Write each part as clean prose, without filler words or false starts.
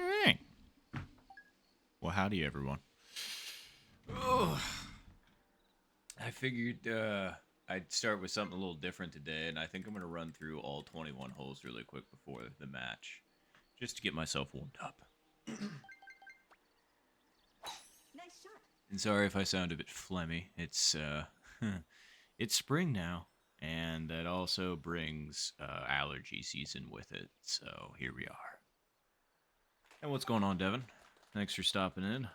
right. Well, howdy, everyone. Oh, I figured I'd start with something a little different today, and I think I'm going to run through all 21 holes really quick before the match, just to get myself warmed up. Nice shot. And sorry if I sound a bit phlegmy. It's it's spring now, and that also brings allergy season with it. So here we are. And what's going on, Devin? Thanks for stopping in.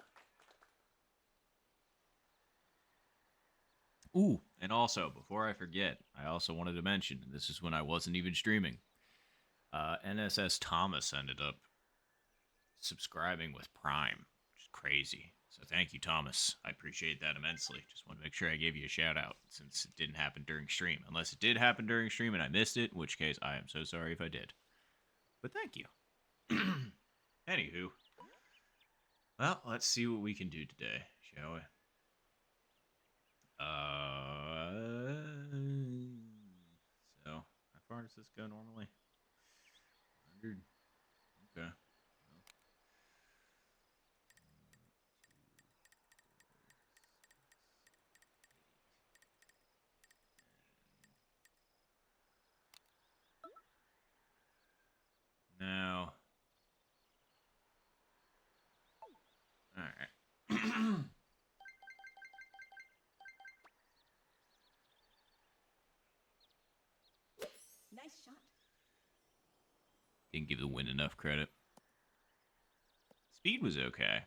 Ooh, and also, before I forget, I also wanted to mention, this is when I wasn't even streaming. NSS Thomas ended up subscribing with Prime, which is crazy. So thank you, Thomas. I appreciate that immensely. Just want to make sure I gave you a shout out since it didn't happen during stream. Unless it did happen during stream and I missed it, in which case I am so sorry if I did. But thank you. Anywho, well, let's see what we can do today, shall we? So how far does this go normally? 100. Okay. Now, all right. Nice shot. Didn't give the wind enough credit. Speed was okay,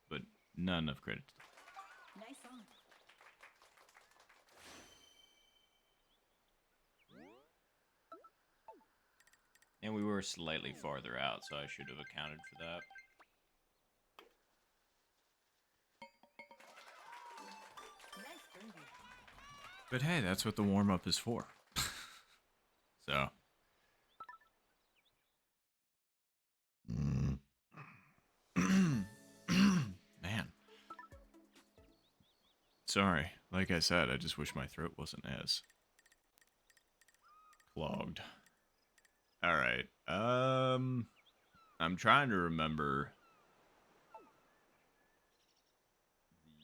but not enough credit. Nice on. And we were slightly farther out, so I should have accounted for that. Nice birdie. But hey, that's what the warm-up is for. So. Man. Sorry. Like I said, I just wish my throat wasn't as clogged. Alright. I'm trying to remember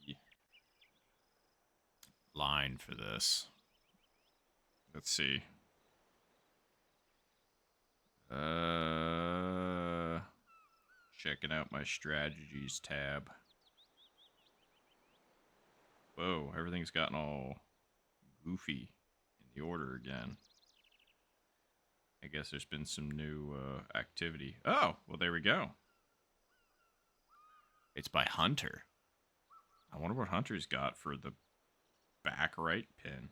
the line for this. Let's see. Checking out my strategies tab. Whoa, everything's gotten all goofy in the order again. I guess there's been some new activity. Oh, well, there we go. It's by Hunter. I wonder what Hunter's got for the back right pin.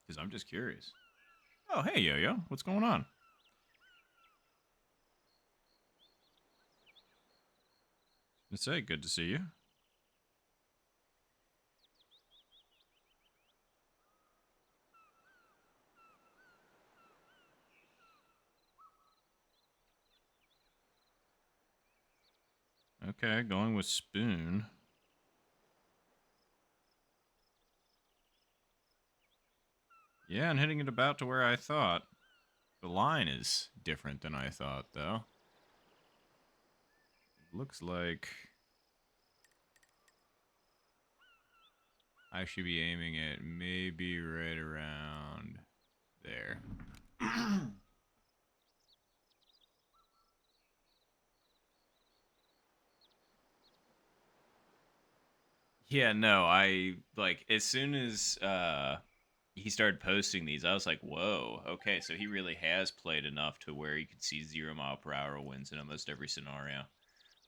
Because I'm just curious. Oh, hey, Yo-Yo. What's going on? I say, good to see you. Okay, going with Spoon. Yeah, and hitting it about to where I thought. The line is different than I thought, though. It looks like I should be aiming at maybe right around there. Yeah, no, I like as soon as he started posting these, I was like, whoa, okay, so he really has played enough to where you could see 0 mph wins in almost every scenario.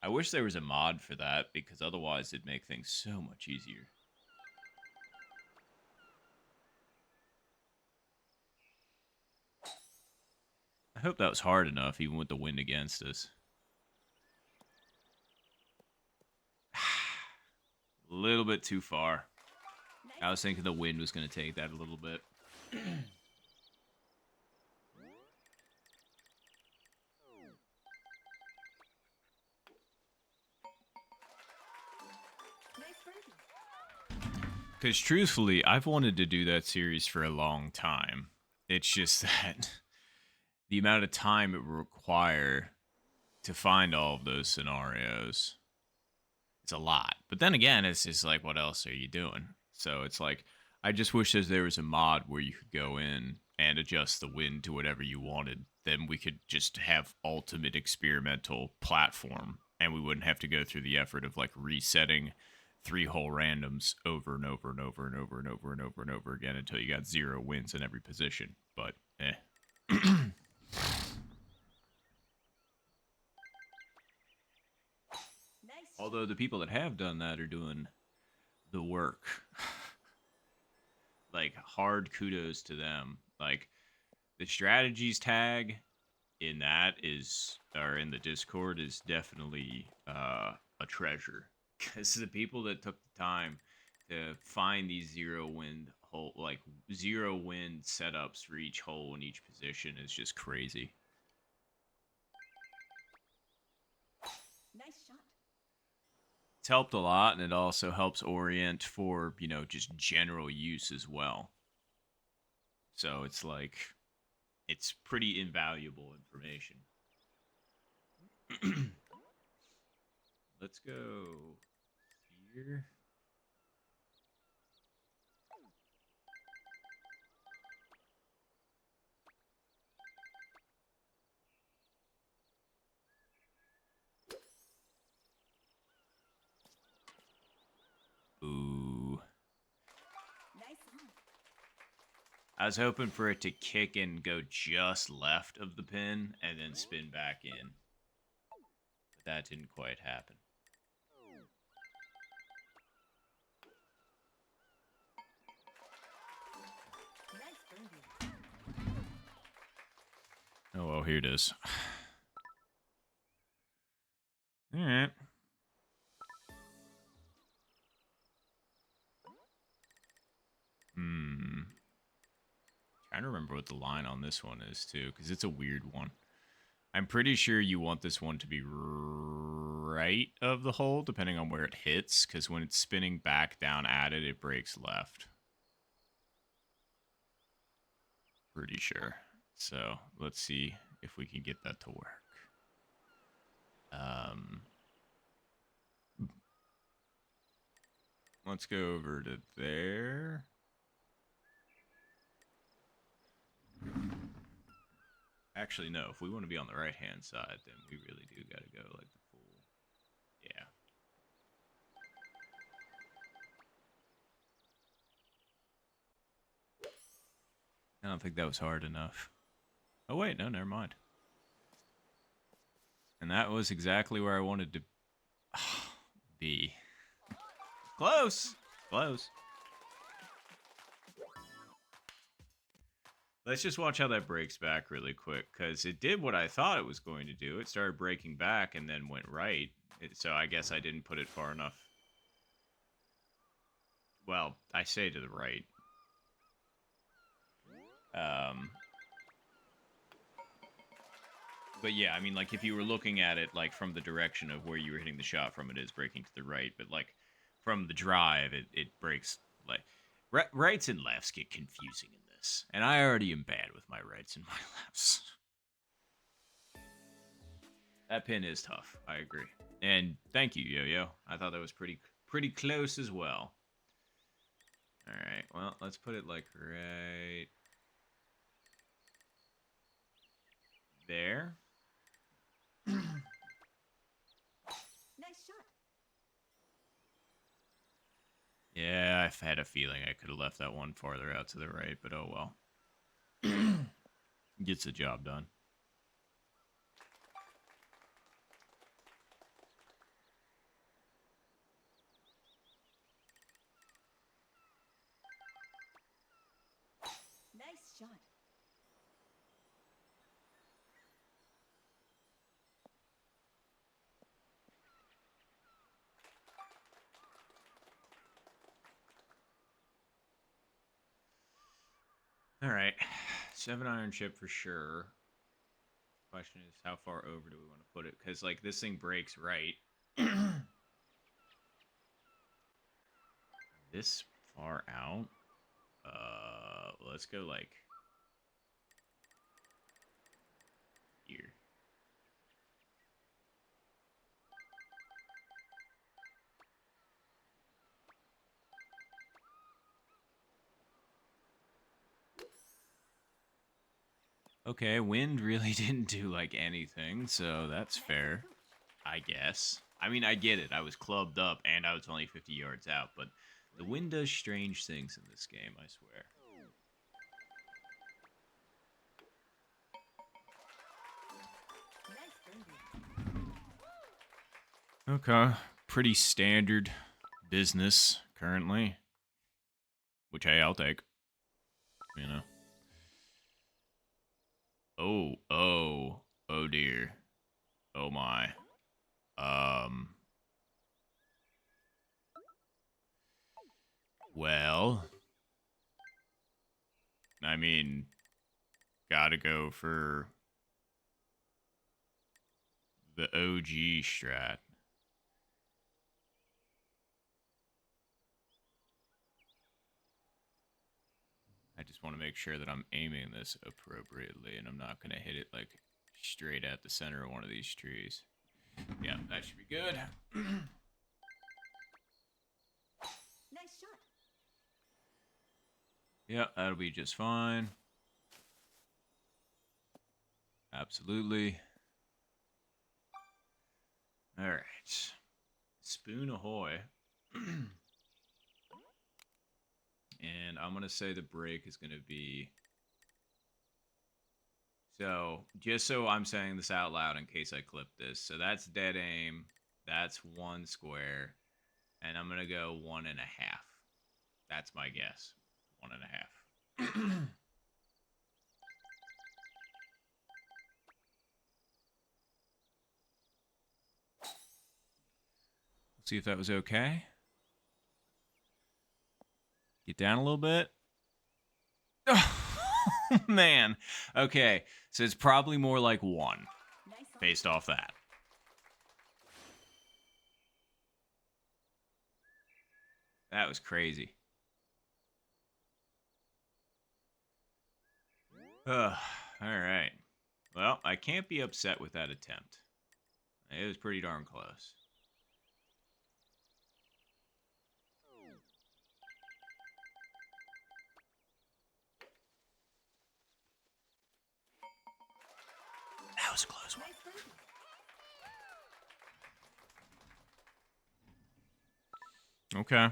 I wish there was a mod for that because otherwise it'd make things so much easier. I hope that was hard enough, even with the wind against us. A little bit too far. I was thinking the wind was going to take that a little bit. Nice birdie. Because truthfully, I've wanted to do that series for a long time. It's just that the amount of time it would require to find all of those scenarios, it's a lot. But then again, it's just like, what else are you doing? So it's like, I just wish there was a mod where you could go in and adjust the wind to whatever you wanted. Then we could just have ultimate experimental platform, and we wouldn't have to go through the effort of like resetting three whole randoms over and over and over and over and over and over and over again until you got 0 wins in every position. But Nice. although the people that have done that are doing the work. Like, hard kudos to them. Like, the strategies tag in that is, or in the Discord, is definitely a treasure. Because the people that took the time to find these 0 wind hole, like 0 wind setups for each hole in each position is just crazy. Nice shot. It's helped a lot, and it also helps orient for, just general use as well. So it's like, it's pretty invaluable information. Let's go here. Ooh. Nice on. I was hoping for it to kick and go just left of the pin and then spin back in. But that didn't quite happen. Nice birdie. Oh, well, here it is. Alright. Trying to remember what the line on this one is, too, because it's a weird one. I'm pretty sure you want this one to be right of the hole, depending on where it hits, because when it's spinning back down at it, it breaks left. Pretty sure. So, let's see if we can get that to work. Let's go over to there. Actually, no. If we want to be on the right-hand side, then we really do got to go like the full... Yeah. I don't think that was hard enough. Oh, wait. No, never mind. And that was exactly where I wanted to be. Close! Close. Let's just watch how that breaks back really quick, because it did what I thought it was going to do. It started breaking back and then went right. So I guess I didn't put it far enough. Well, I say to the right. But yeah, I mean, like, if you were looking at it, like, from the direction of where you were hitting the shot from, it is breaking to the right. But, like, from the drive, it breaks, like... Rights and lefts get confusing in this. And I already am bad with my rights and my lefts. That pin is tough. I agree. And thank you, Yo-Yo. I thought that was pretty close as well. Alright, well, let's put it, like, right... there. Nice shot. Yeah, I've had a feeling I could have left that one farther out to the right, but oh well. Gets the job done. Nice shot. Alright. 7-iron chip for sure. Question is, how far over do we want to put it? Because, like, this thing breaks right. This far out? Let's go, like... Okay, wind really didn't do like anything, so that's Nice fair, approach. I guess. I mean, I get it. I was clubbed up and I was only 50 yards out, but the wind does strange things in this game, I swear. Nice birdie. Okay, pretty standard business currently, which hey, I'll take. You know. Oh dear. Oh my. Um. Well, I mean, gotta go for the OG strat. I just want to make sure that I'm aiming this appropriately and I'm not going to hit it like straight at the center of one of these trees. Yeah, that should be good. Nice shot. Yeah, that'll be just fine. Absolutely. All right. Spoon ahoy. And I'm going to say the break is going to be... So, just so I'm saying this out loud in case I clip this. So that's dead aim. That's one square. And I'm going to go 1.5. That's my guess. 1.5. See if that was okay. Get down a little bit. Oh, man. Okay, so it's probably more like 1 Nice on. based off that. That was crazy. All right. Well, I can't be upset with that attempt. It was pretty darn close. That was a close one. Nice birdie. Okay.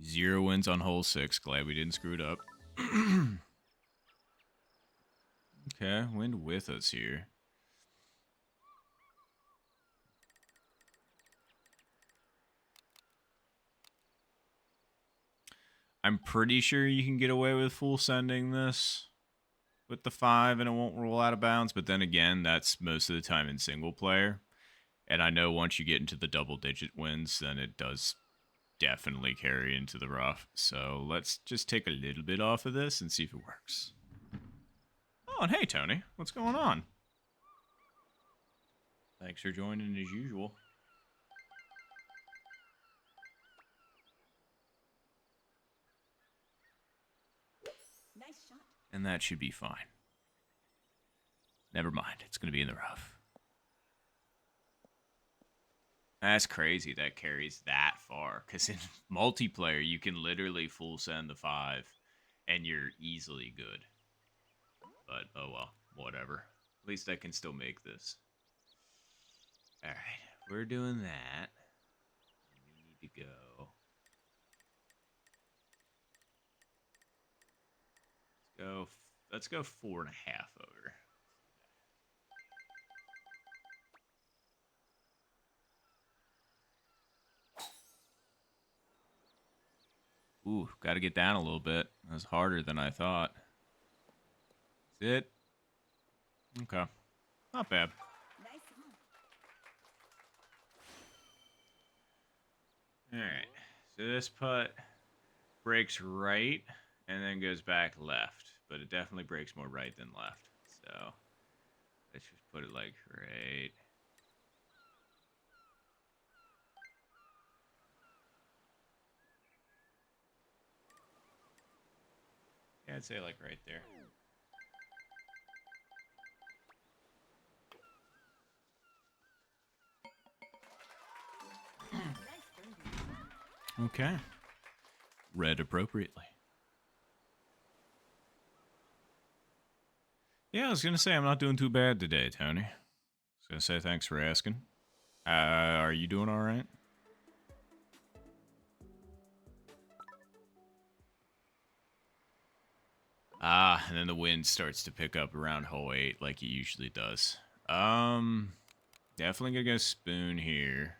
0 wins on hole 6. Glad we didn't screw it up. Okay, wind with us here. I'm pretty sure you can get away with full sending this with the 5 and it won't roll out of bounds. But then again, that's most of the time in single player. And I know once you get into the double digit wins, then it does definitely carry into the rough. So let's just take a little bit off of this and see if it works. Oh, and hey, Tony, what's going on? Thanks for joining as usual. Nice shot. And that should be fine. Never mind, it's going to be in the rough. That's crazy that carries that far. Because in multiplayer, you can literally full send the 5 and you're easily good. But, oh well, whatever. At least I can still make this. Alright, we're doing that. We need to go. Let's go 4.5 over. Ooh, got to get down a little bit. That was harder than I thought. That's it. Okay. Not bad. Nice on. Alright. So this putt breaks right and then goes back left. But it definitely breaks more right than left. So let's just put it like right. Yeah, I'd say like right there. Nice birdie. Okay. Read appropriately. Yeah, I was gonna say I'm not doing too bad today, Tony. I was gonna say thanks for asking. Are you doing all right? Ah, and then the wind starts to pick up around hole 8 like it usually does. Definitely gonna go spoon here.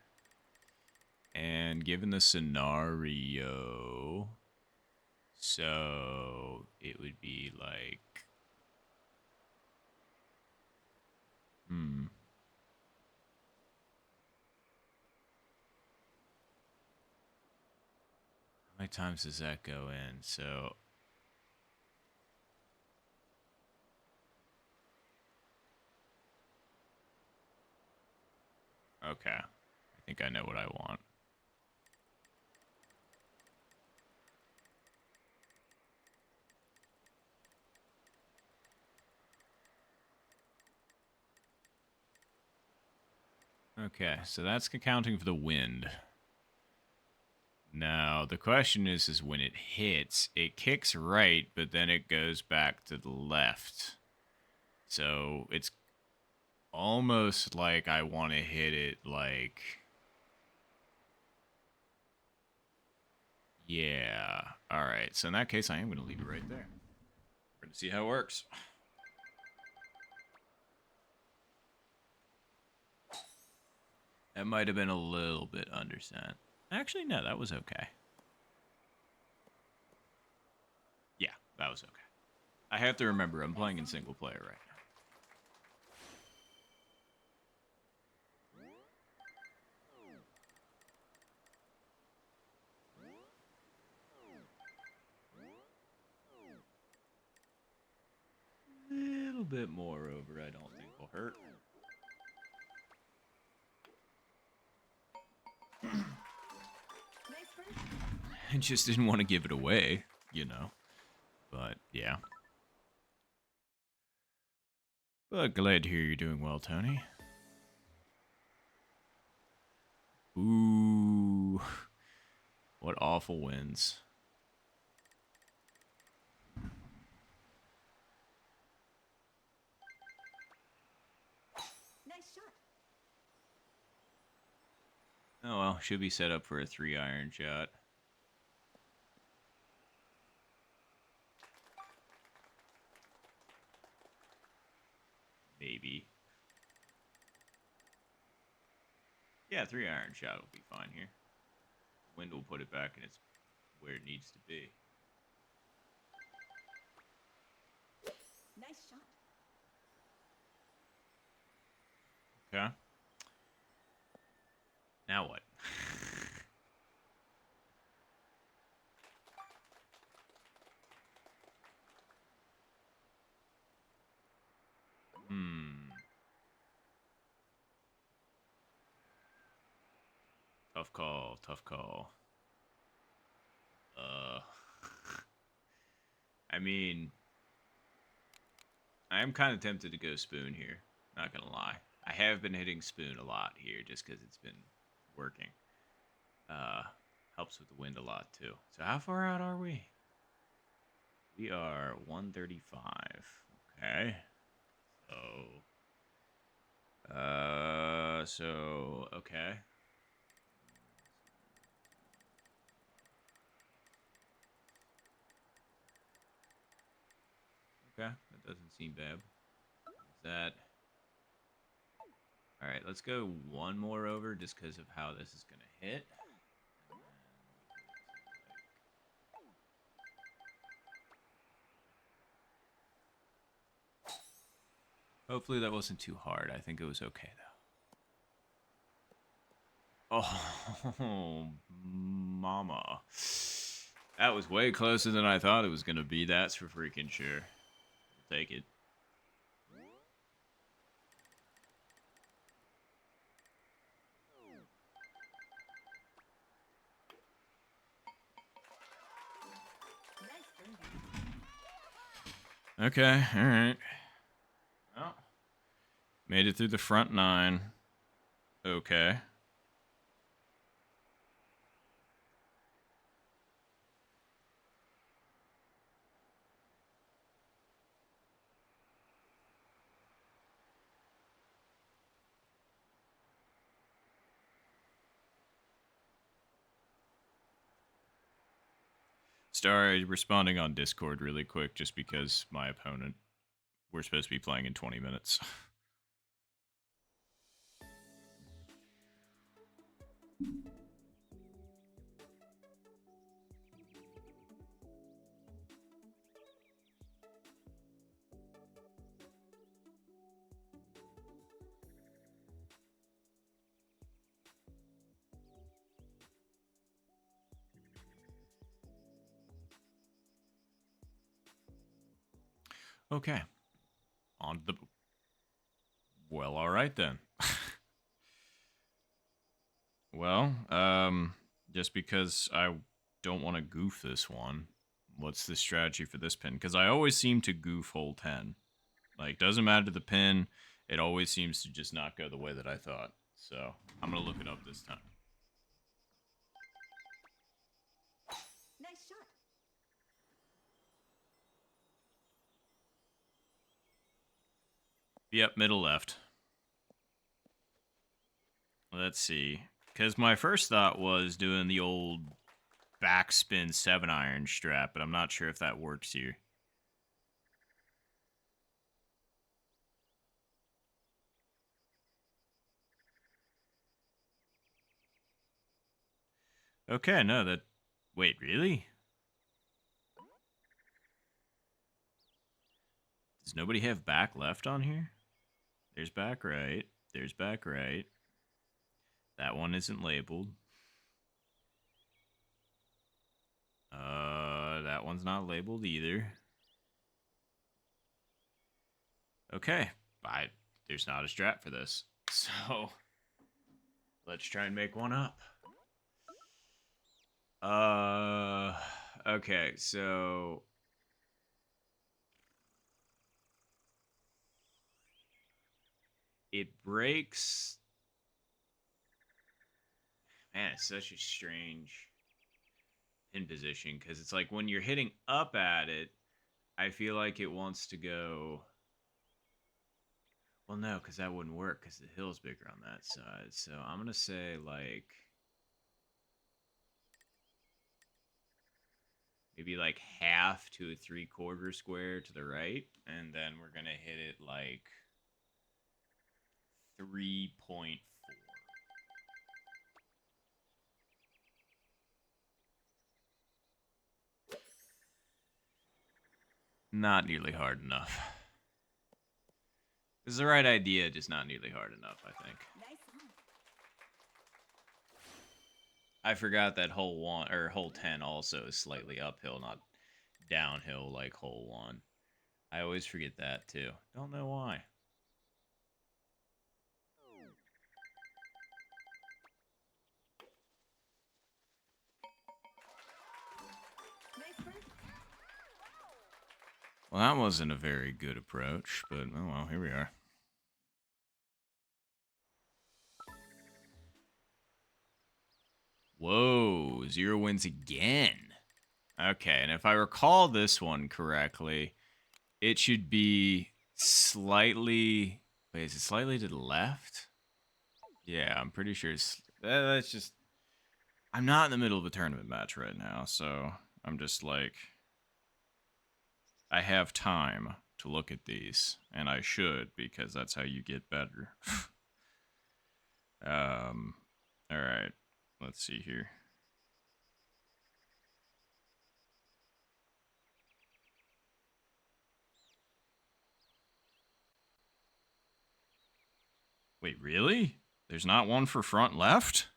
And given the scenario, so it would be like, hmm. How many times does that go in? So, okay. I think I know what I want. Okay, so that's accounting for the wind. Now, the question is when it hits, it kicks right, but then it goes back to the left. So it's almost like I want to hit it like, yeah. All right, so in that case, I am going to leave it right there. We're going to see how it works. That might have been a little bit undersent. Actually, no, that was okay. Yeah, that was okay. I have to remember, I'm playing in single player right now. A little bit more over, I don't think will hurt. Nice birdie. I just didn't want to give it away, you know. But yeah. But glad to hear you're doing well, Tony. Ooh. What awful wins. Nice shot. Oh well, should be set up for a 3-iron shot. Maybe. Yeah, 3-iron shot will be fine here. Wind will put it back in its where it needs to be. Nice shot. Okay. Now what? Hmm. Tough call. Tough call. Uh. I mean, I am kind of tempted to go spoon here. Not gonna lie. I have been hitting spoon a lot here just because it's been working. Uh, helps with the wind a lot too. So how far out are we? We are 135. Okay. So okay. Okay, that doesn't seem bad. Is that all right? Let's go one more over just because of how this is gonna hit. Hopefully that wasn't too hard. I think it was okay though. Oh, mama. That was way closer than I thought it was gonna be. That's for freaking sure. We'll take it. Nice birdie. Okay, all right. Well, made it through the front 9. Okay. Sorry, responding on Discord really quick just because my opponent, we're supposed to be playing in 20 minutes. Okay. On the. Well, all right then. Well, just because I don't want to goof this one, what's the strategy for this pin? Because I always seem to goof hole 10. Like, doesn't matter the pin, it always seems to just not go the way that I thought. So, I'm going to look it up this time. Nice shot. Yep, middle left. Let's see. Because my first thought was doing the old backspin 7-iron strap, but I'm not sure if that works here. Okay, no, that... Wait, really? Does nobody have back left on here? There's back right. There's back right. That one isn't labeled. That one's not labeled either. Okay, there's not a strap for this. So, let's try and make one up. Okay, so... It breaks... Man, it's such a strange pin position, because it's like when you're hitting up at it, I feel like it wants to go... Well, no, because that wouldn't work, because the hill's bigger on that side. So I'm going to say, like... Maybe like half to a 3/4 square to the right. And then we're going to hit it like 3.4. Not nearly hard enough. This is the right idea, just not nearly hard enough, I think. Nice one. I forgot that hole 1 or hole 10 also is slightly uphill, not downhill like hole 1. I always forget that too. Don't know why. Nice bird. Well, that wasn't a very good approach, but oh well, here we are. Whoa, 0 wins again. Okay, and if I recall this one correctly, it should be slightly... Wait, is it slightly to the left? Yeah, I'm pretty sure it's... That's just... I'm not in the middle of a tournament match right now, so I'm just like... I have time to look at these, and I should, because that's how you get better. Alright, let's see here. Wait, really? There's not one for front left?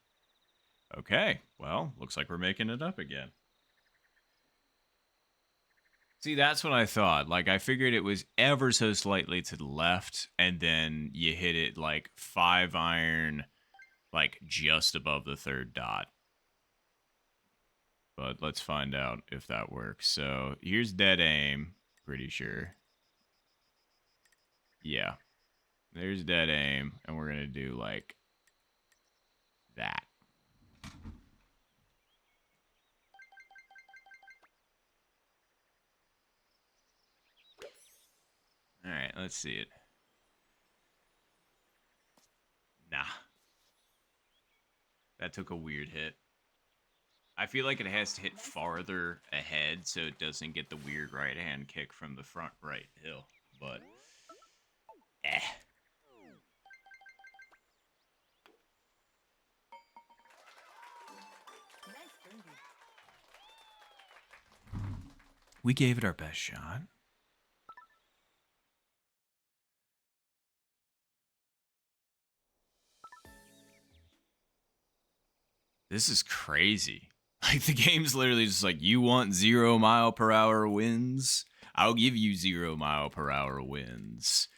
Okay, well, looks like we're making it up again. See, that's what I thought. Like, I figured it was ever so slightly to the left, and then you hit it like 5-iron, like just above the third dot. But let's find out if that works. So here's dead aim, pretty sure. Yeah, there's dead aim, and we're gonna do like that. All right, let's see it. Nah. That took a weird hit. I feel like it has to hit farther ahead so it doesn't get the weird right hand kick from the front right hill. But, eh. Nice birdie. We gave it our best shot. This is crazy. Like, the game's literally just like, you want 0 mile per hour wins? I'll give you 0 mile per hour wins.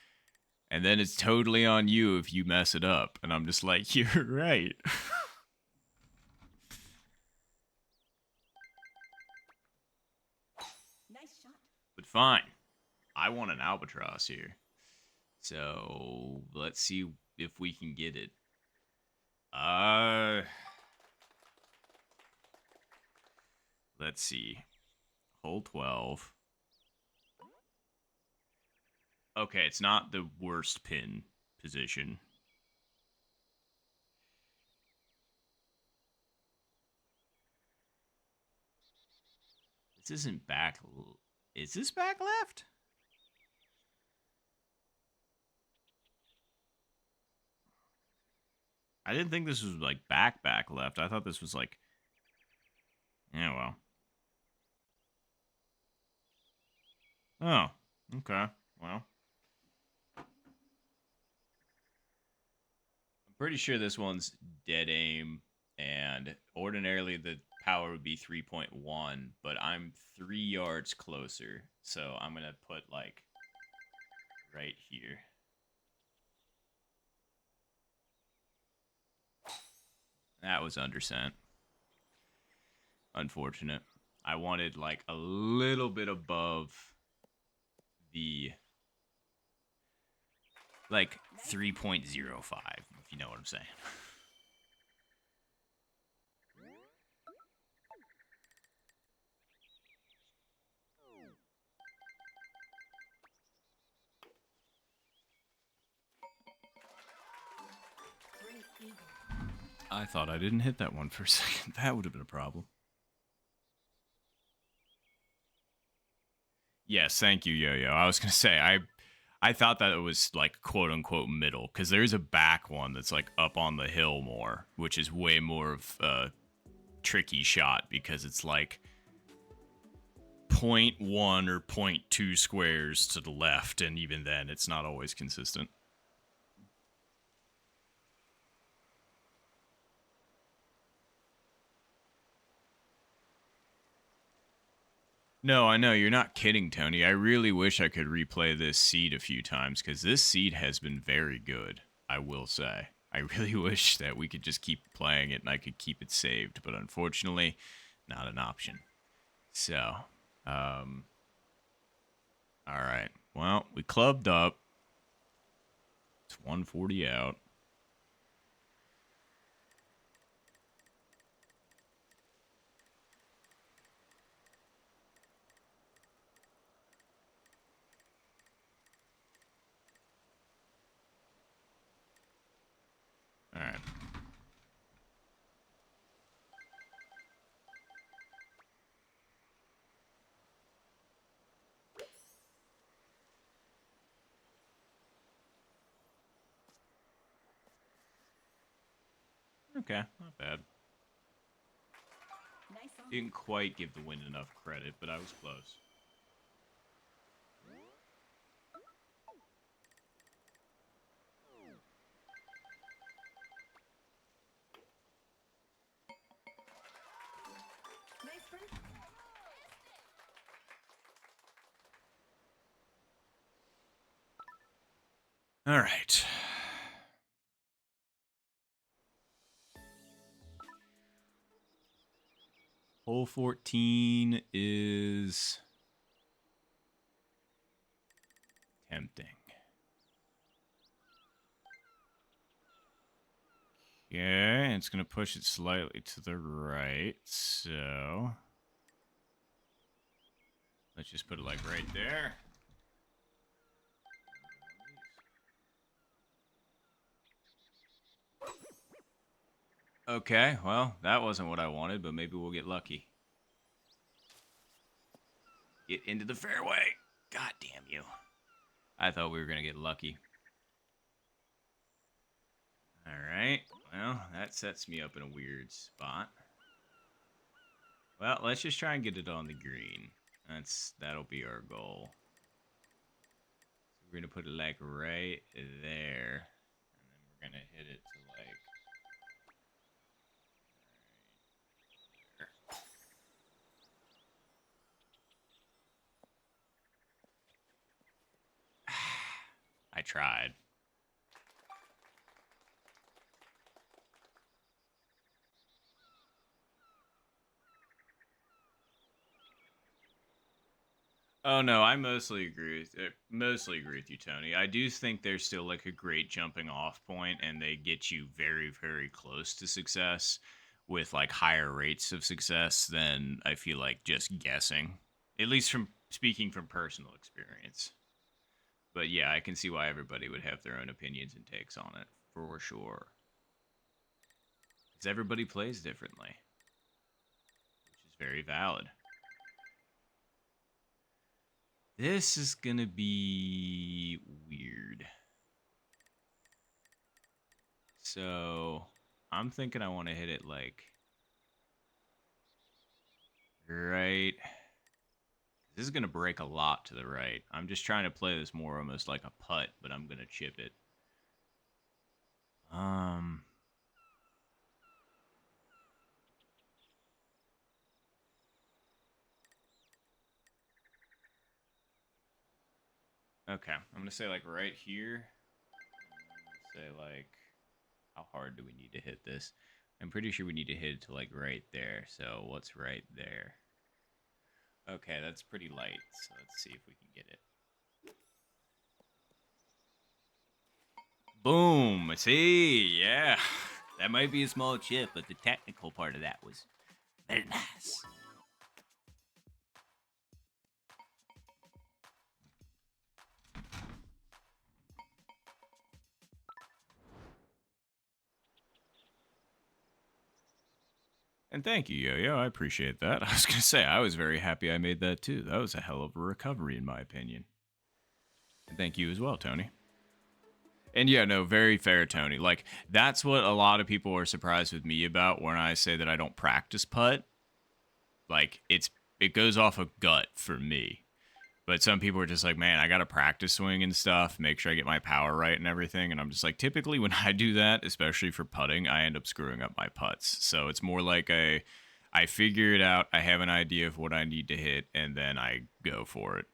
And then it's totally on you if you mess it up. And I'm just like, you're right. Nice shot. But fine. I want an albatross here. So let's see if we can get it. Let's see. Hole 12. Okay, it's not the worst pin position. This isn't back. Is this back left? I didn't think this was like back left. I thought this was like. Yeah, well. Oh, okay. Well. I'm pretty sure this one's dead aim, and ordinarily the power would be 3.1, but I'm 3 yards closer, so I'm gonna put like right here. That was undersent. Unfortunate. I wanted like a little bit above the like 3.05, if you know what I'm saying. Great eagle. I thought I didn't hit that one for a second. That would have been a problem. Yes, thank you, Yo-Yo. I was gonna say I thought that it was like quote unquote middle because there's a back one that's like up on the hill more, which is way more of a tricky shot because it's like 0.1 or 0.2 squares to the left, and even then, it's not always consistent. No, I know. You're not kidding, Tony. I really wish I could replay this seed a few times because this seed has been very good, I will say. I really wish that we could just keep playing it and I could keep it saved, but unfortunately, not an option. So, all right. Well, we clubbed up. It's 140 out. All right. Okay, not bad. Nice on. Didn't quite give the wind enough credit, but I was close. Nice birdie. All right. Hole 14 is tempting. Okay, it's going to push it slightly to the right, so let's just put it like right there. Okay, well, that wasn't what I wanted, but maybe we'll get lucky. Get into the fairway. God damn you. I thought we were going to get lucky. All right. Well, that sets me up in a weird spot. Well, let's just try and get it on the green. That'll be our goal. So we're going to put it like right there. And then we're going to hit it to like right there. I tried. Oh no, I mostly agree with you, Tony. I do think there's still like a great jumping off point, and they get you very, very close to success with like higher rates of success than I feel like just guessing. At least from speaking from personal experience. But yeah, I can see why everybody would have their own opinions and takes on it for sure. Because everybody plays differently, which is very valid. This is gonna be weird. So I'm thinking I want to hit it like right. This is gonna break a lot to the right. I'm just trying to play this more almost like a putt, but I'm gonna chip it. Okay, I'm gonna say like right here. Say like, how hard do we need to hit this? I'm pretty sure we need to hit it to like right there. So what's right there? Okay, that's pretty light. So let's see if we can get it. Boom. See, yeah. That might be a small chip, but the technical part of that was very nice. And thank you, Yo-Yo. I appreciate that. I was going to say, I was very happy I made that too. That was a hell of a recovery, in my opinion. And thank you as well, Tony. And yeah, no, very fair, Tony. Like, that's what a lot of people are surprised with me about when I say that I don't practice putt. Like, it goes off a gut for me. But some people are just like, man, I got to practice swing and stuff, make sure I get my power right and everything. And I'm just like, typically when I do that, especially for putting, I end up screwing up my putts. So it's more like I figure it out, I have an idea of what I need to hit, and then I go for it.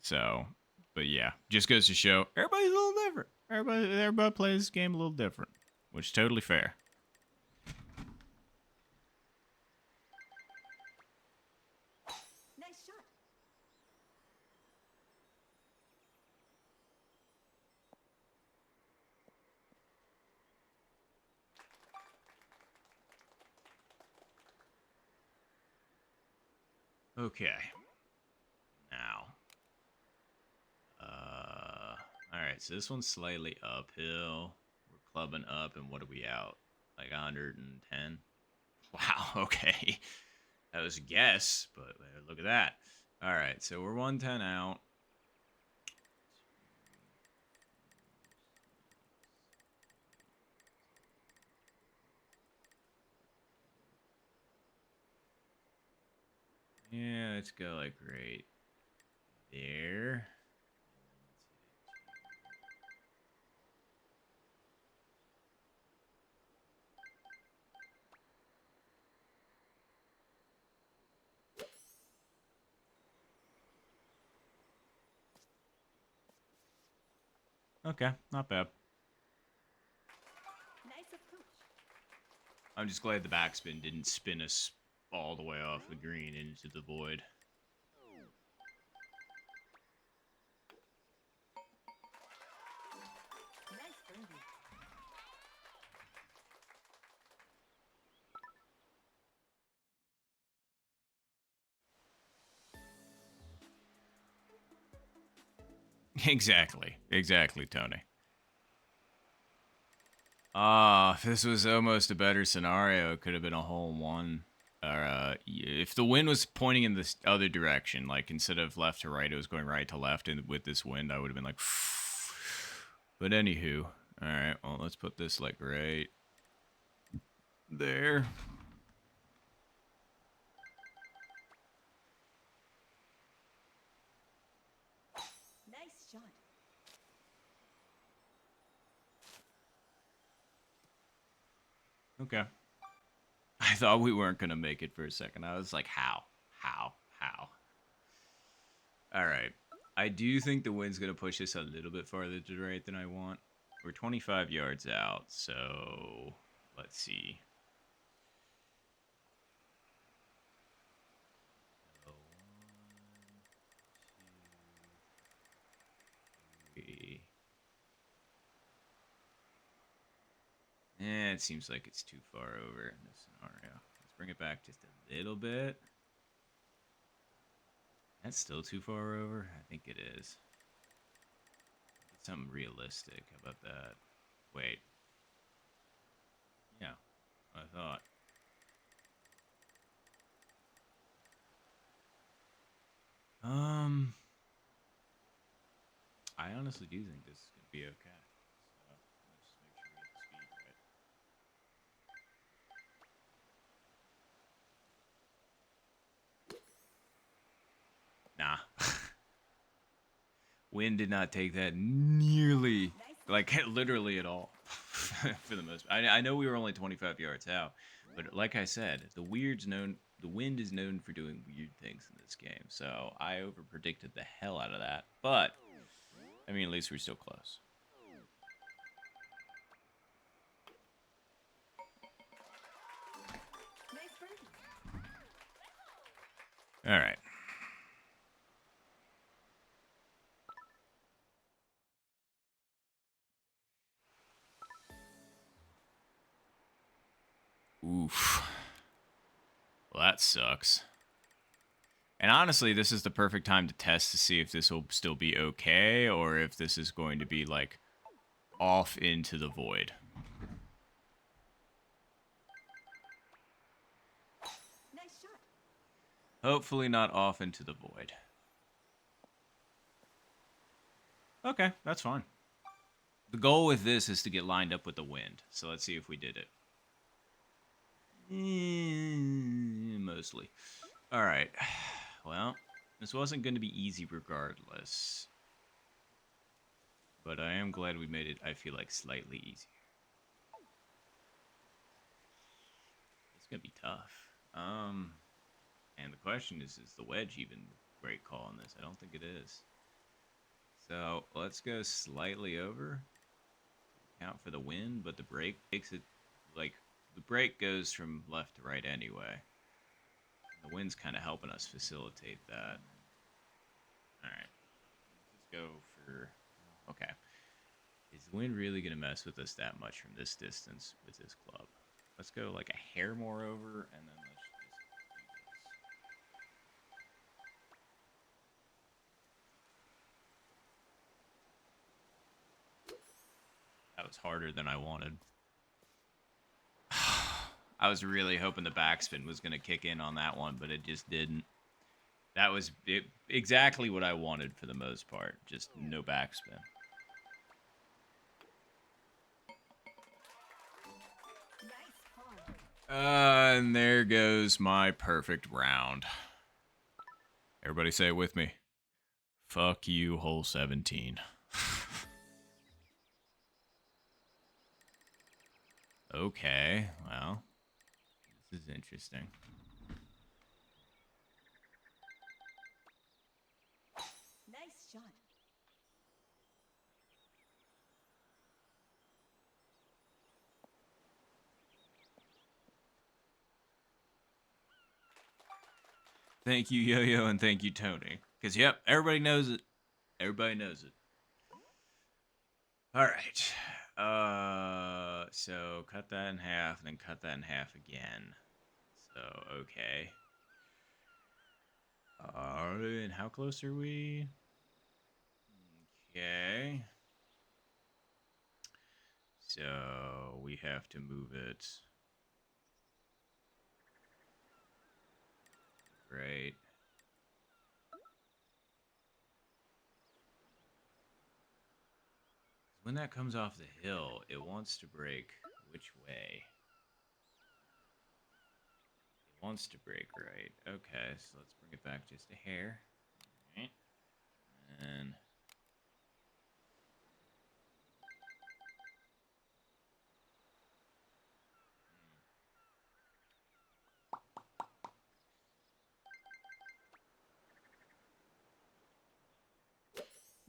So, but yeah, just goes to show everybody's a little different. Everybody plays this game a little different, which is totally fair. Nice shot. Okay. Now, all right. So this one's slightly uphill. We're clubbing up, and what are we out? Like 110. Wow. Okay. That was a guess, but look at that. All right. So we're 110 out. Yeah, let's go like right there. Okay, not bad. Nice approach. I'm just glad the backspin didn't spin us all the way off the green into the void. Nice birdie. Exactly, Tony. Ah, if this was almost a better scenario, it could have been a hole in one. Or if the wind was pointing in this other direction, like instead of left to right, it was going right to left, and with this wind, I would have been like. But anywho, all right. Well, let's put this like right there. Nice shot. Okay. I thought we weren't gonna make it for a second. I was like, how, how? All right. I do think the wind's gonna push us a little bit farther to the right than I want. We're 25 yards out, so let's see. So 1, 2, 3. It seems like it's too far over in this scenario. Let's bring it back just a little bit. That's still too far over? I think it is. It's something realistic. How about that? Wait. Yeah, I thought. Um, I honestly do think this is gonna be okay. So let's just make sure we get the speed right. Nah. Wind did not take that nearly, like literally at all, for the most. I know we were only 25 yards out, but like I said, the wind is known for doing weird things in this game. So I over predicted the hell out of that. But I mean, at least we're still close. Nice birdie. All right. Oof. Well, that sucks. And honestly, this is the perfect time to test to see if this will still be okay or if this is going to be like off into the void. Nice shot. Hopefully not off into the void. Okay, that's fine. The goal with this is to get lined up with the wind. So let's see if we did it. Mostly. All right. Well, this wasn't going to be easy regardless. But I am glad we made it, I feel like, slightly easier. It's going to be tough. And the question is the wedge even a great call on this? I don't think it is. So let's go slightly over. Count for the wind, but the brake takes it like the brake goes from left to right anyway. The wind's kind of helping us facilitate that. All right, let's just go for. Okay, is the wind really gonna mess with us that much from this distance with this club? Let's go like a hair more over, and then let's just do this. That was harder than I wanted. I was really hoping the backspin was going to kick in on that one, but it just didn't. That was exactly what I wanted for the most part. Just no backspin. Nice par. And there goes my perfect round. Everybody say it with me. Fuck you, hole 17. Okay, well, this is interesting. Nice shot. Thank you, Yo-Yo, and thank you, Tony. Because, yep, everybody knows it. Everybody knows it. All right. So cut that in half, and then cut that in half again. So, okay. And how close are we? Okay. So we have to move it. Right. When that comes off the hill, it wants to break which way? It wants to break right. Okay, so let's bring it back just a hair. Alright. And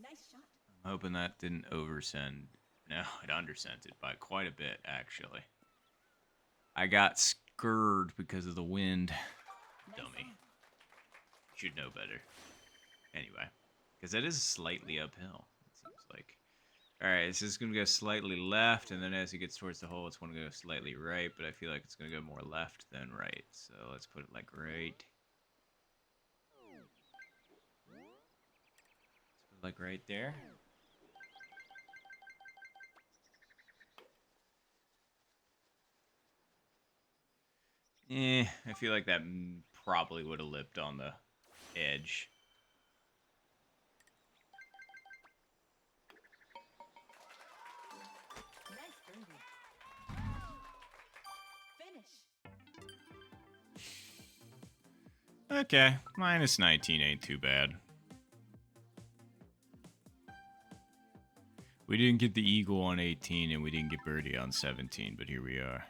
Nice shot. I'm hoping that didn't oversend. No, it undersent it by quite a bit, actually. I got scared because of the wind. Nice Dummy. on. Should know better. Anyway, because that is slightly uphill, it seems like. Alright, it's just going to go slightly left, and then as it gets towards the hole, it's going to go slightly right, but I feel like it's going to go more left than right. So let's put it like right. Let's put it like right there. I feel like that probably would have lipped on the edge. Nice birdie. Finish. Okay, minus 19 ain't too bad. We didn't get the eagle on 18, and we didn't get birdie on 17, but here we are.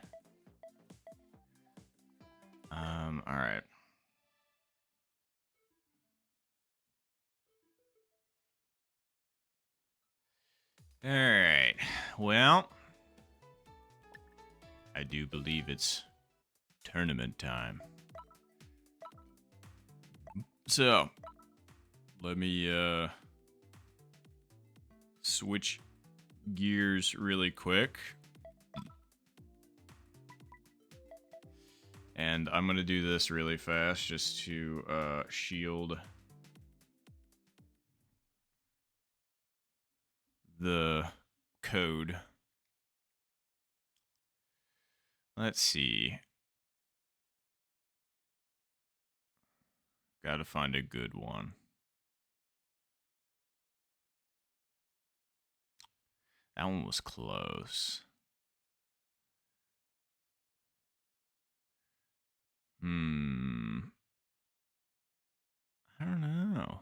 Alright. Alright, well, I do believe it's tournament time. So, let me, switch gears really quick. And I'm going to do this really fast just to, shield the code. Let's see. Gotta find a good one. That one was close. I don't know.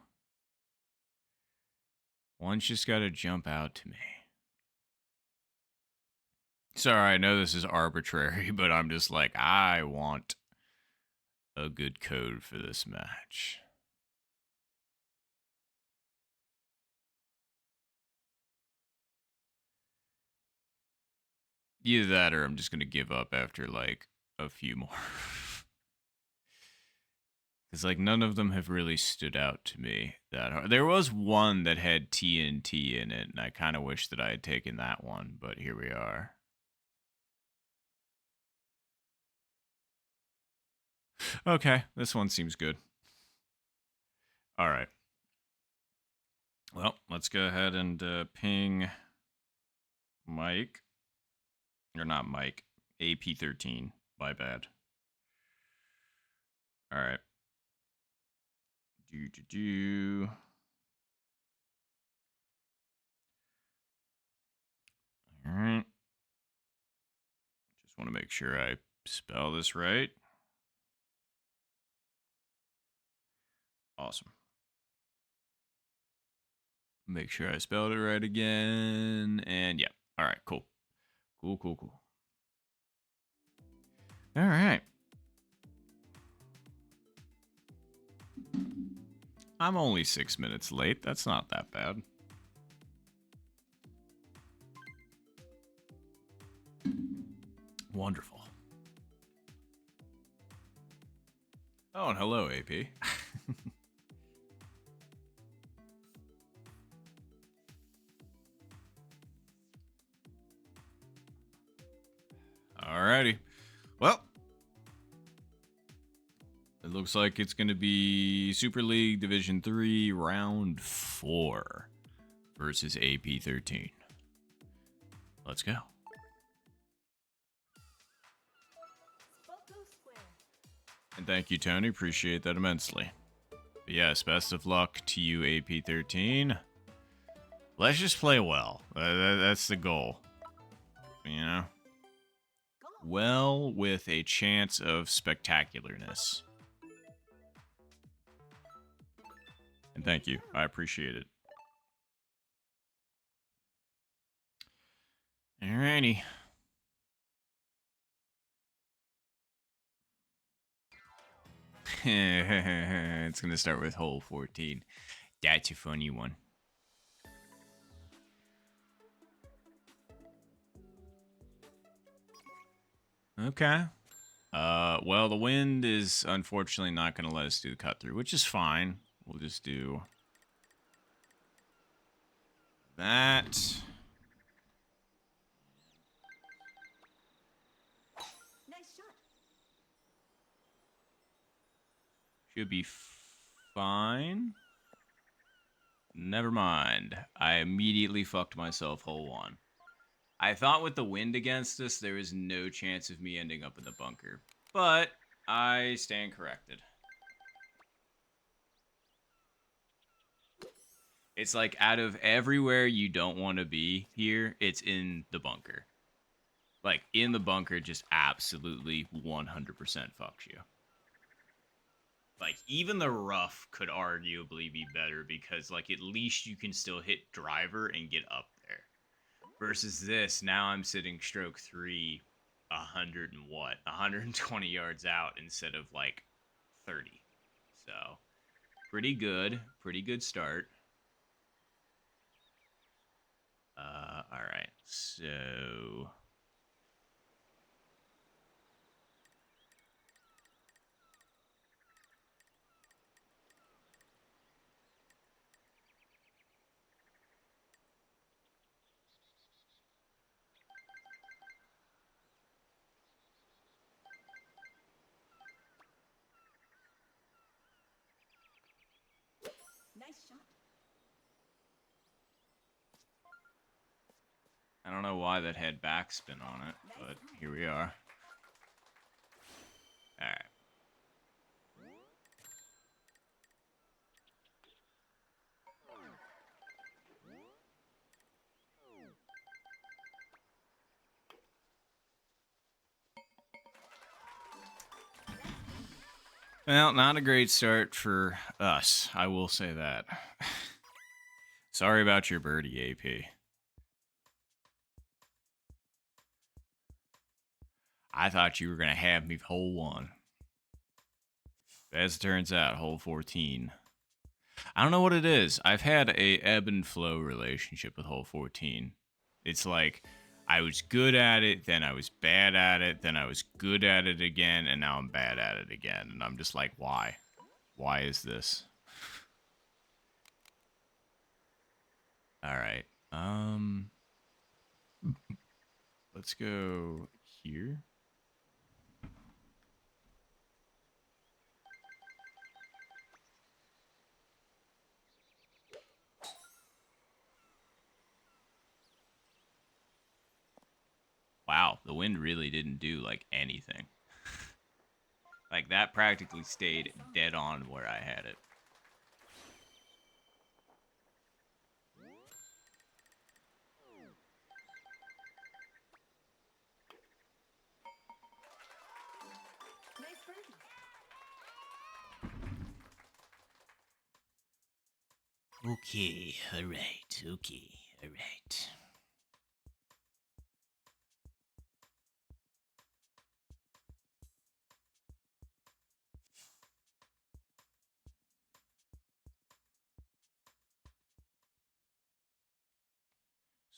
One's just gotta jump out to me. Sorry, I know this is arbitrary, but I'm just like, I want a good code for this match. Either that or I'm just going to give up after like a few more. Because like none of them have really stood out to me that hard. There was one that had TNT in it, and I kind of wish that I had taken that one, but here we are. Okay, this one seems good. All right. Well, let's go ahead and ping Mike. Or not Mike. Ap13. My bad. All right. All right. Just want to make sure I spell this right. Awesome. Make sure I spelled it right again. And yeah. All right, cool. Cool. All right. I'm only 6 minutes late. That's not that bad. Wonderful. Oh, and hello, AP. Alrighty. Well, it looks like it's going to be Super League Division 3, Round 4 versus AP13. Let's go. And thank you, Tony. Appreciate that immensely. But yes, best of luck to you, Ap13. Let's just play well. That's the goal. You know? Go. Well, with a chance of spectacularness. And thank you. I appreciate it. Alrighty. It's going to start with hole 14. That's a funny one. Okay. Well, the wind is unfortunately not going to let us do the cut through, which is fine. We'll just do that. Nice shot. Should be fine. Never mind. I immediately fucked myself hole 1. I thought with the wind against us, there was no chance of me ending up in the bunker. But I stand corrected. It's like out of everywhere you don't want to be here, it's in the bunker. Like, in the bunker just absolutely 100% fucks you. Like, even the rough could arguably be better because, like, at least you can still hit driver and get up there. Versus this, now I'm sitting stroke 3, 100 and what? 120 yards out instead of, like, 30. So, pretty good. Pretty good start. Alright, so... Nice shot. I don't know why that had backspin on it, but here we are. Alright. Well, not a great start for us, I will say that. Sorry about your birdie, AP. I thought you were going to have me hole 1. As it turns out, hole 14. I don't know what it is. I've had a ebb and flow relationship with hole 14. It's like I was good at it, then I was bad at it, then I was good at it again, and now I'm bad at it again. And I'm just like, why? Why is this? All right. Let's go here. Wow, the wind really didn't do like anything. Like that practically stayed dead on where I had it. Nice birdie. Okay, alright, okay, alright.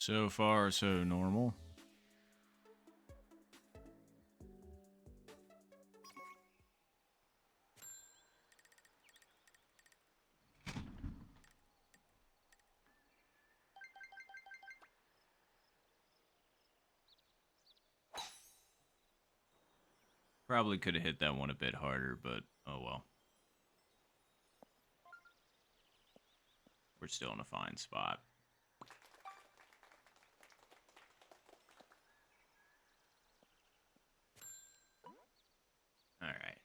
So far, so normal. Probably could have hit that one a bit harder, but oh well. We're still in a fine spot. All right.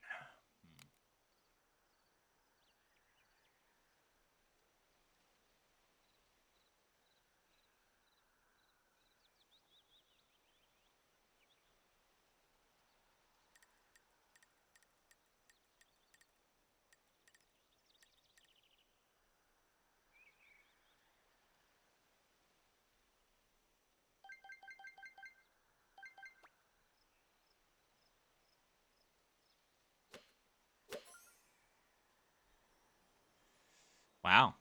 Wow.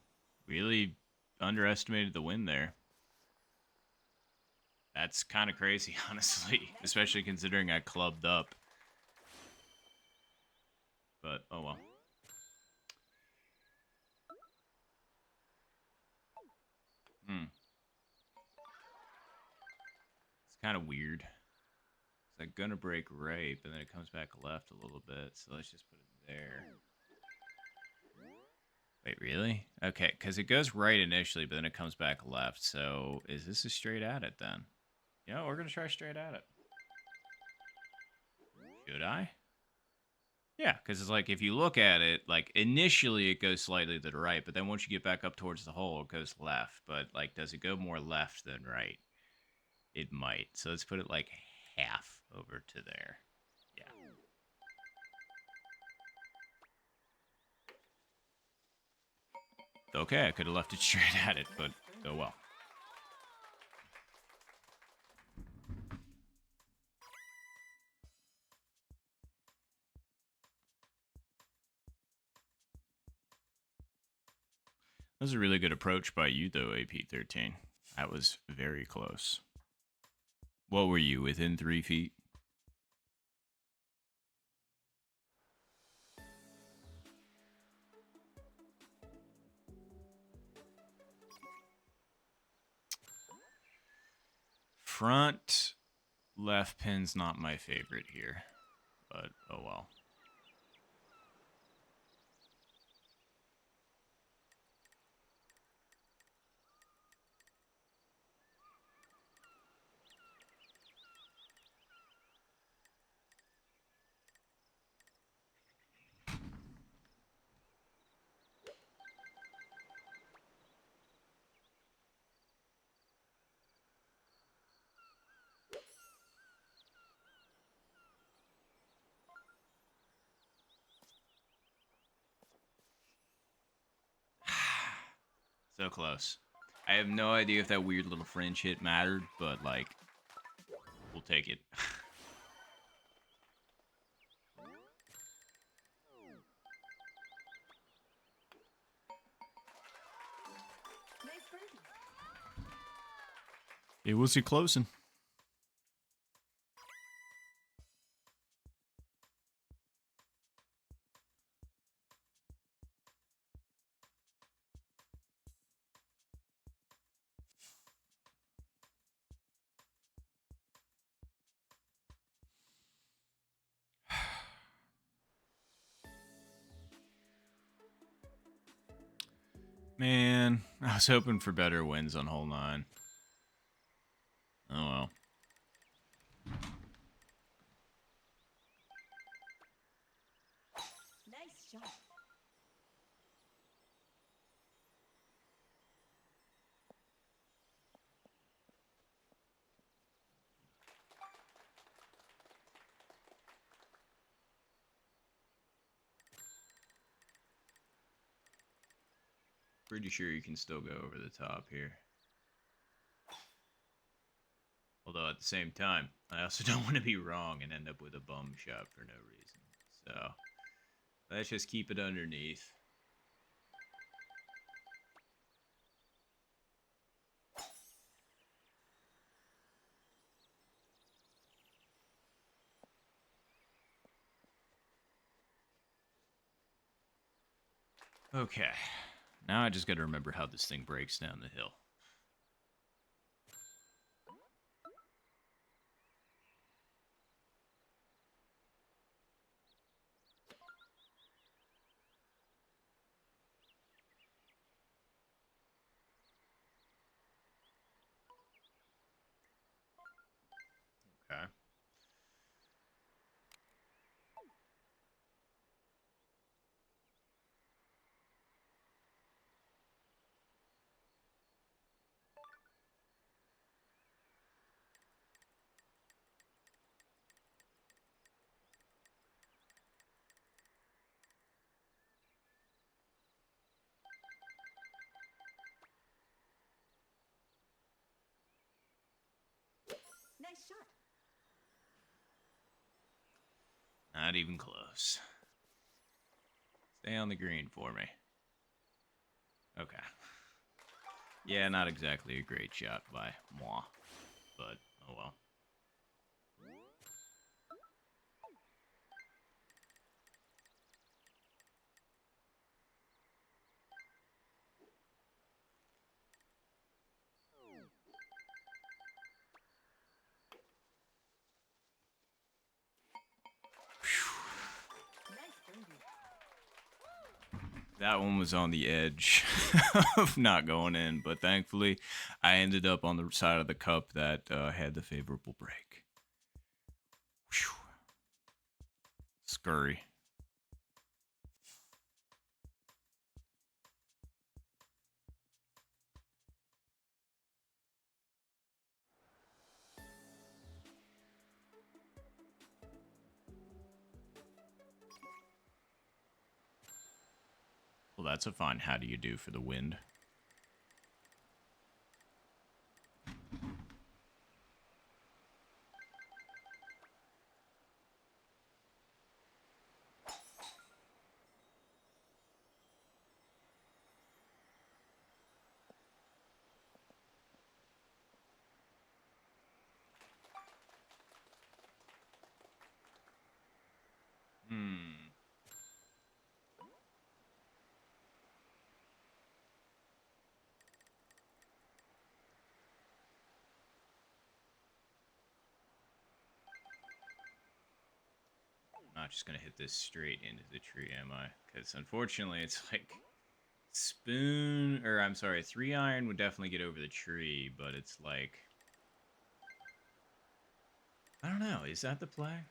Really underestimated the win there. That's kind of crazy, honestly, especially considering I clubbed up. But, oh well. Hmm. It's kind of weird. It's like gonna break right, but then it comes back left a little bit. So let's just put it there. Wait, really? Okay, because it goes right initially, but then it comes back left. So is this a straight at it then? Yeah, we're gonna try straight at it. Should I? Yeah, because it's like if you look at it, like initially it goes slightly to the right, but then once you get back up towards the hole, it goes left. But like, does it go more left than right? It might. So let's put it like half over to there. Yeah. Okay, I could have left it straight at it, but oh well. That was a really good approach by you, though, Ap13. That was very close. What were you, within 3 feet? Front left pin's not my favorite here, but oh well. So close. I have no idea if that weird little fringe hit mattered, but like, we'll take it. Nice birdie. It was a closing. Man, I was hoping for better wins on hole 9. Oh well. Nice shot. Pretty sure you can still go over the top here. Although at the same time, I also don't want to be wrong and end up with a bum shot for no reason. So let's just keep it underneath. Okay. Now I just got to remember how this thing breaks down the hill. Okay. Nice shot. Not even close. Stay on the green for me. Okay. Yeah, not exactly a great shot by moi, but oh well. Nice birdie. That one was on the edge of not going in, but thankfully I ended up on the side of the cup that had the favorable break. Whew. Scurry. Well, that's a fine how do you do for the wind. Hmm. I'm not just gonna hit this straight into the tree, am I? Because unfortunately, it's like spoon, or I'm sorry, 3-iron would definitely get over the tree, but it's like I don't know. Is that the play?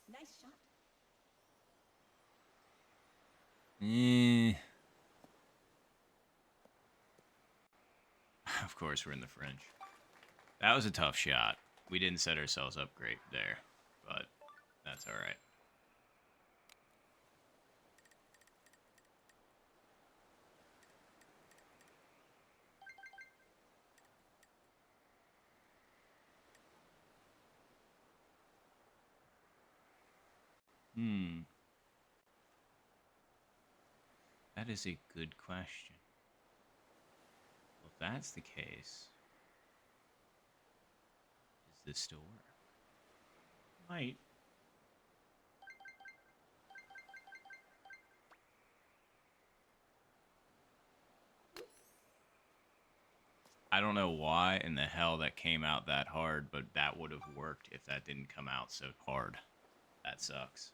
Nice shot. Eh. Of course, we're in the French. That was a tough shot. We didn't set ourselves up great there, but that's all right. Hmm. That is a good question. Well, if that's the case, is this still work? Might. I don't know why in the hell that came out that hard, but that would have worked if that didn't come out so hard. That sucks.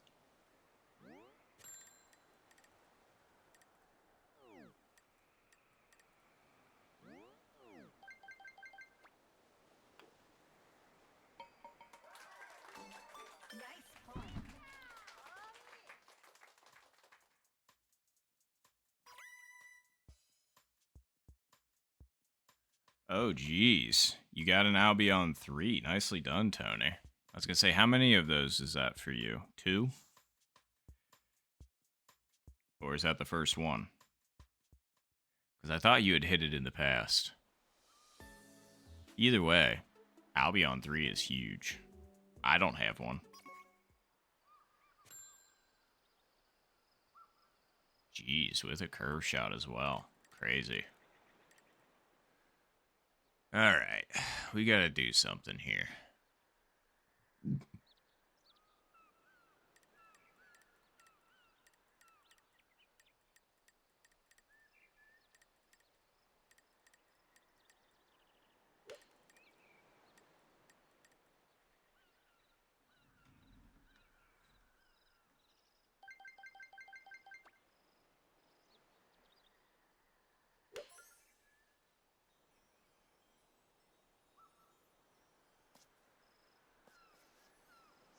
Nice par. Oh, geez. You got an Albion 3. Nicely done, Tony. I was going to say, how many of those is that for you? 2? Or is that the first one? Because I thought you had hit it in the past. Either way, Albion 3 is huge. I don't have one. Jeez, with a curve shot as well. Crazy. Alright, we gotta do something here.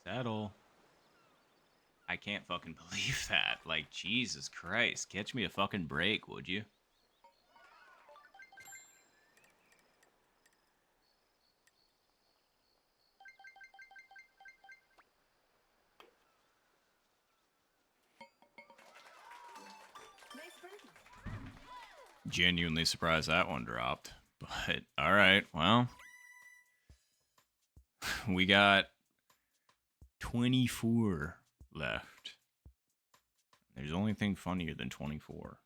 Settle. I can't fucking believe that. Like, Jesus Christ. Catch me a fucking break, would you? Genuinely surprised that one dropped. But, alright, well. We got 24 left. There's only thing funnier than 24.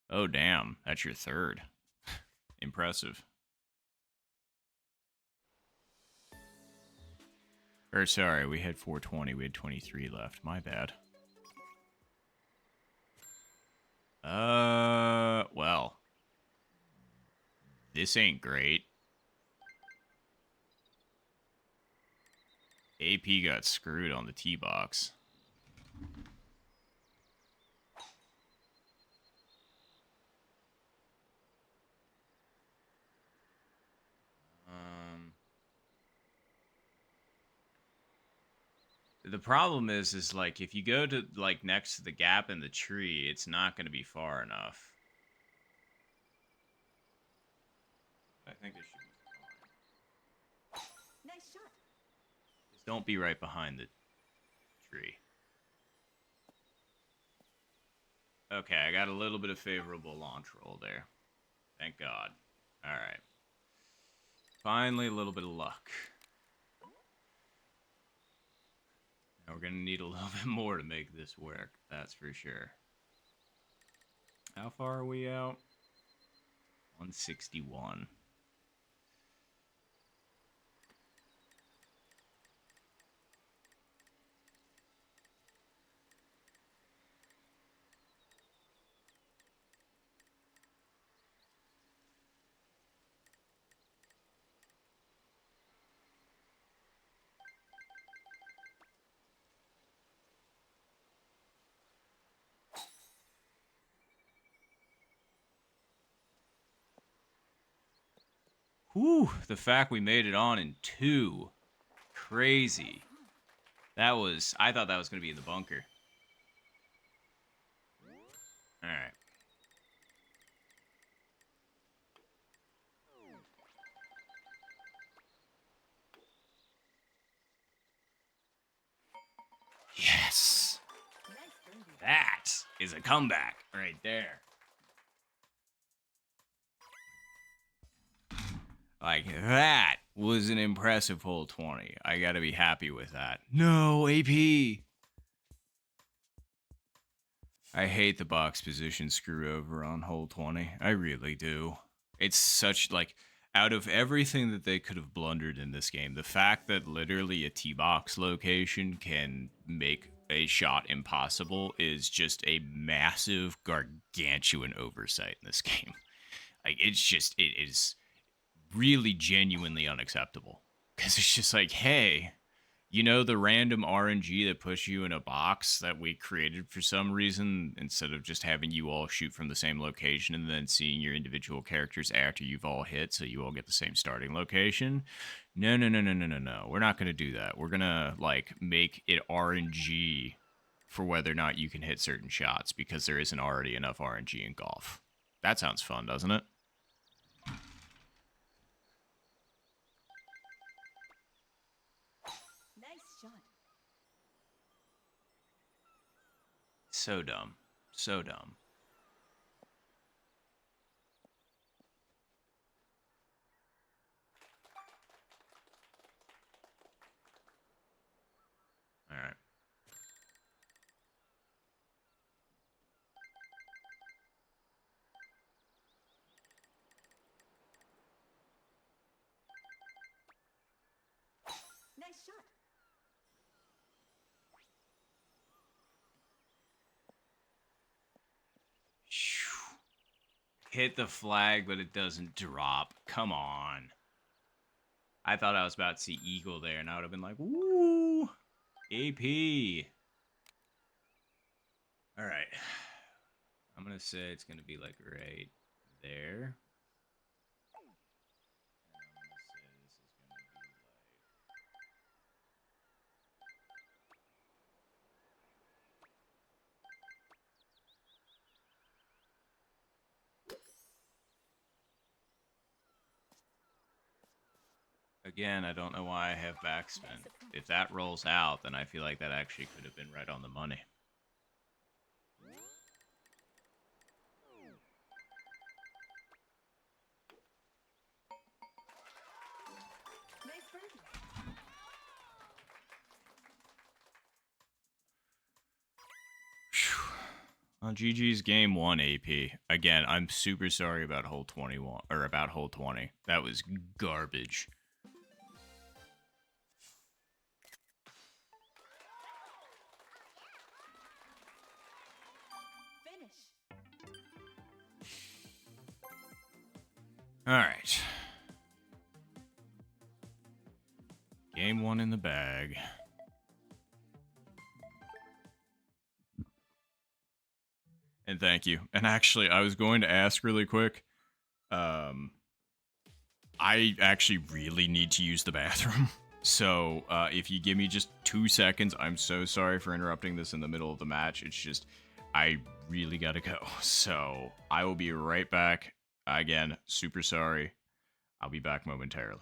Oh, damn. That's your third. Impressive. Or, sorry, we had 420. We had 23 left. My bad. Well. This ain't great. AP got screwed on the tee box. The problem is like if you go to like next to the gap in the tree, it's not going to be far enough. I think it should be fine. Nice shot. Just don't be right behind the tree. Okay, I got a little bit of favorable launch roll there. Thank God. All right. Finally, a little bit of luck. Now we're going to need a little bit more to make this work. That's for sure. How far are we out? 161. Whew, the fact we made it on in 2. Crazy. That was, I thought that was going to be in the bunker. Alright. Yes! Nice birdie. That is a comeback right there. Like, that was an impressive hole 20. I gotta be happy with that. No, AP! I hate the box position screw over on hole 20. I really do. It's such, like, out of everything that they could have blundered in this game, the fact that literally a T-box location can make a shot impossible is just a massive, gargantuan oversight in this game. Like, it's just, it is really genuinely unacceptable. Because it's just like, hey, you know the random RNG that puts you in a box that we created for some reason, instead of just having you all shoot from the same location and then seeing your individual characters after you've all hit so you all get the same starting location? No, no, no, no, no, no, no. We're not going to do that. We're going to, like, make it RNG for whether or not you can hit certain shots because there isn't already enough RNG in golf. That sounds fun, doesn't it? Nice shot. So dumb. So dumb. All right. Nice shot. Hit the flag, but it doesn't drop. Come on. I thought I was about to see eagle there, and I would have been like, woo, AP. All right. I'm going to say it's going to be like right there. Again, I don't know why I have backspin. If that rolls out, then I feel like that actually could have been right on the money. On GG's game 1 AP. Again, I'm super sorry about hole 21 or about hole 20. That was garbage. Finish. All right. Game 1 in the bag. And thank you. And actually, I was going to ask really quick. I actually really need to use the bathroom. So if you give me just 2 seconds, I'm so sorry for interrupting this in the middle of the match. It's just, I really gotta go. So I will be right back. Again, super sorry. I'll be back momentarily.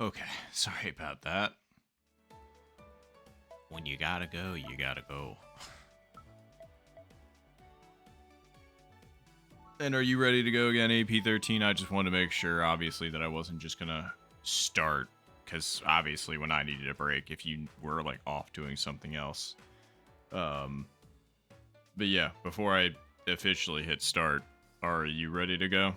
Okay, sorry about that. When you gotta go, you gotta go. And are you ready to go again, Ap13? I just wanted to make sure, obviously, that I wasn't just gonna start. Because, obviously, when I needed a break, if you were, like, off doing something else. But yeah, before I officially hit start, are you ready to go?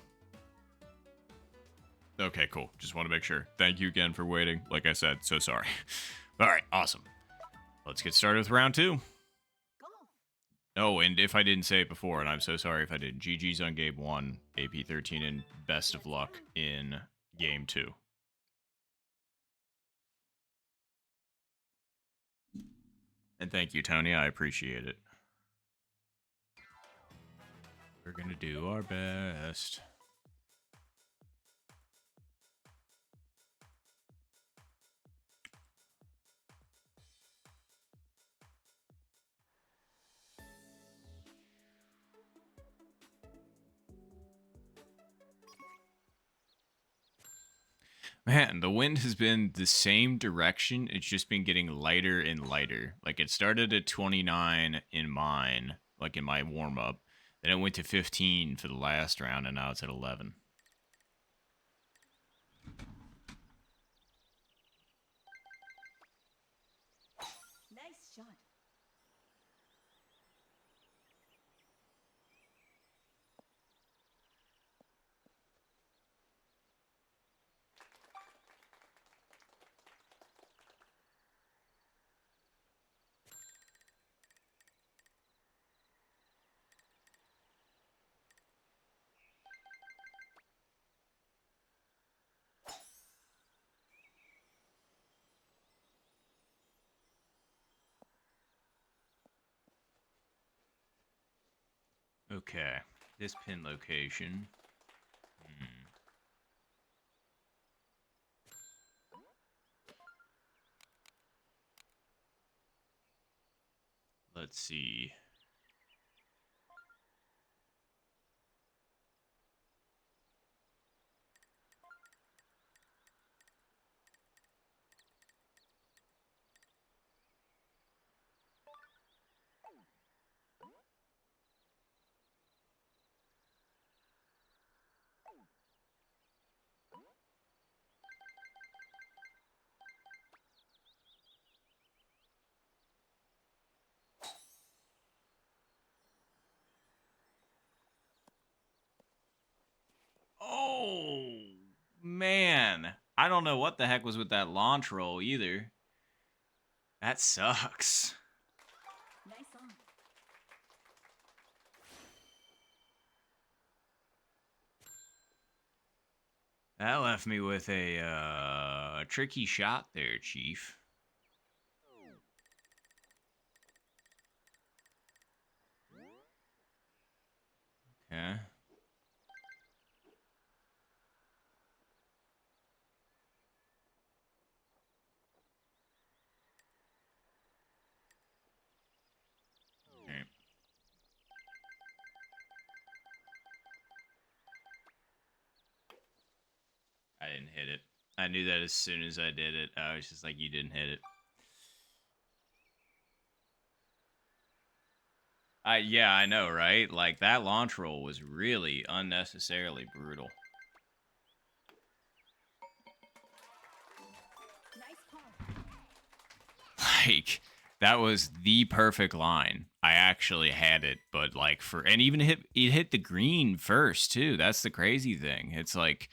Okay, cool. Just want to make sure. Thank you again for waiting. Like I said, so sorry. All right, awesome. Let's get started with round 2. Golf. Oh, and if I didn't say it before, and I'm so sorry if I did, GG's on game 1, Ap13, and best of luck in game 2. And thank you, Tony. I appreciate it. We're going to do our best. Man, the wind has been the same direction. It's just been getting lighter and lighter. Like, it started at 29 in mine, like in my warm up. Then it went to 15 for the last round, and now it's at 11. Nice shot. Okay, this pin location. Let's see. Oh, man. I don't know what the heck was with that launch roll either. That sucks. Nice on. That left me with a tricky shot there, Chief. Okay. Okay. I didn't hit it. I knew that as soon as I did it. I was just like, you didn't hit it. Yeah, I know, right? Like, that launch roll was really unnecessarily brutal. Nice par. Like, that was the perfect line. I actually had it, but like and even it hit the green first too. That's the crazy thing. It's like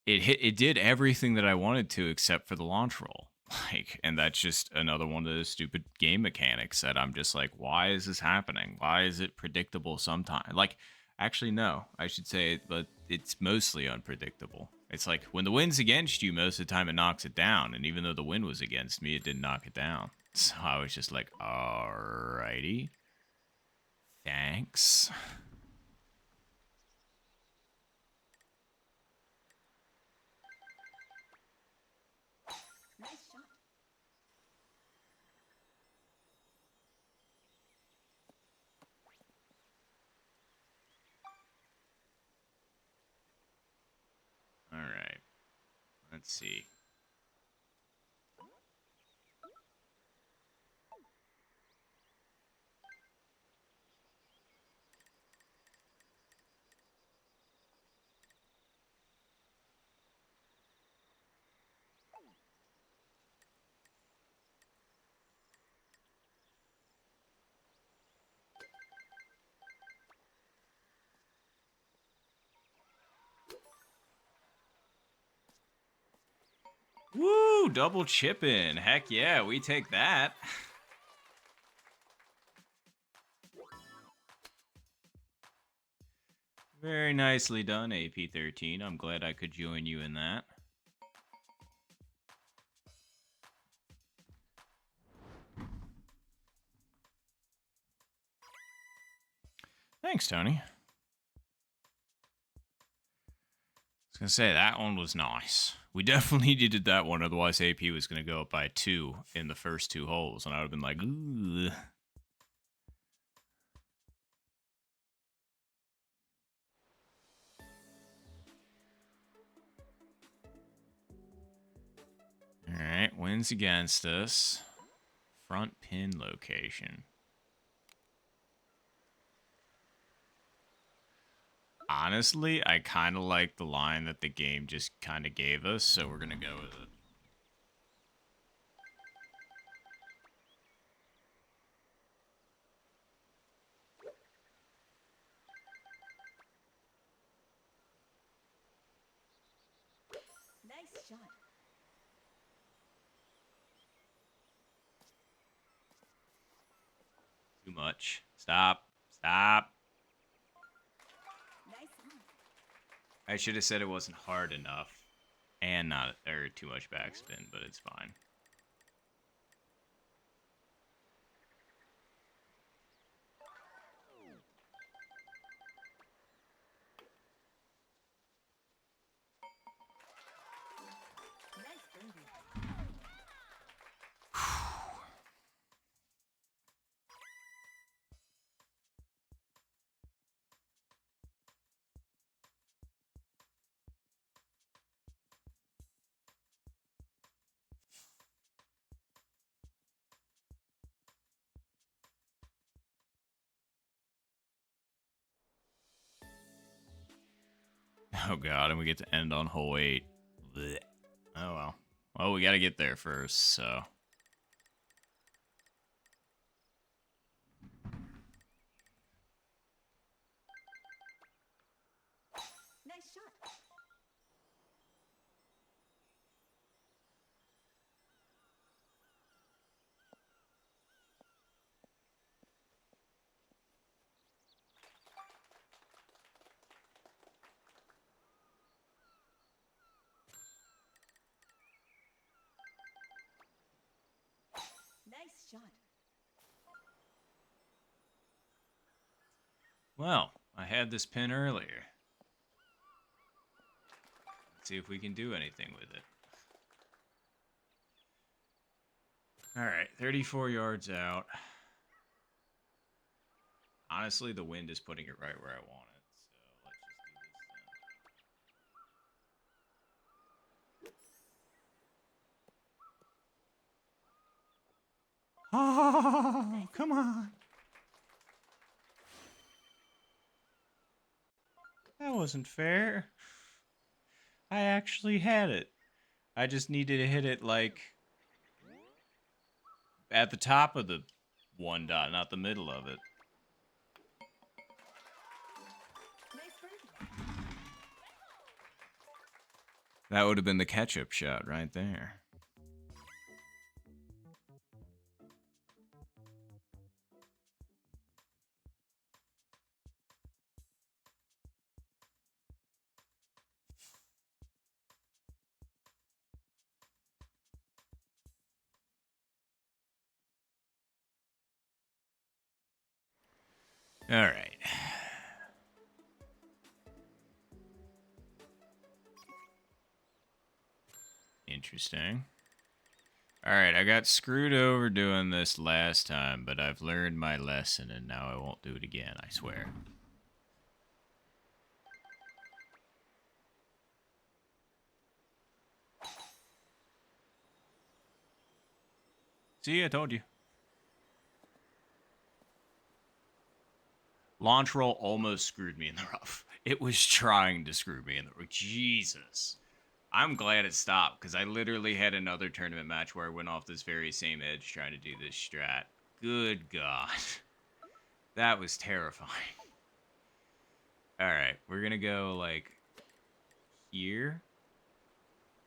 it did everything that I wanted to except for the launch roll. Like, and that's just another one of those stupid game mechanics that I'm just like, why is this happening? Why is it predictable sometimes? Like, actually, no, I should say it, but it's mostly unpredictable. It's like when the wind's against you, most of the time it knocks it down, and even though the wind was against me, it didn't knock it down. So I was just like, alrighty, thanks. Nice shot. All right, let's see. Woo! Double chipping. Heck yeah, we take that. Very nicely done, Ap13. I'm glad I could join you in that. Thanks, Tony. I was going to say, that one was nice. We definitely needed that one, otherwise AP was going to go up by 2 in the first 2 holes, and I would have been like, ooh. Alright, wins against us. Front pin location. Honestly, I kind of like the line that the game just kind of gave us, so we're going to go with it. Nice shot. Too much. Stop. Stop. Nice on. I should have said it wasn't hard enough. And not, or too much backspin, but it's fine. Nice birdie. Oh god, and we get to end on hole 8. Blech. Oh well. Well, we gotta get there first, so. Nice shot. Nice shot. Well, I had this pin earlier. Let's see if we can do anything with it. Alright, 34 yards out. Honestly, the wind is putting it right where I want it, so let's just do this then. Oh, come on. That wasn't fair. I actually had it. I just needed to hit it, like, at the top of the one dot, not the middle of it. Nice birdie. That would have been the catch-up shot right there. All right. Interesting. All right, I got screwed over doing this last time, but I've learned my lesson, and now I won't do it again, I swear. See, I told you. Launch roll almost screwed me in the rough. It was trying to screw me in the rough. Jesus. I'm glad it stopped, because I literally had another tournament match where I went off this very same edge trying to do this strat. Good God. That was terrifying. Alright, we're gonna go, like, here.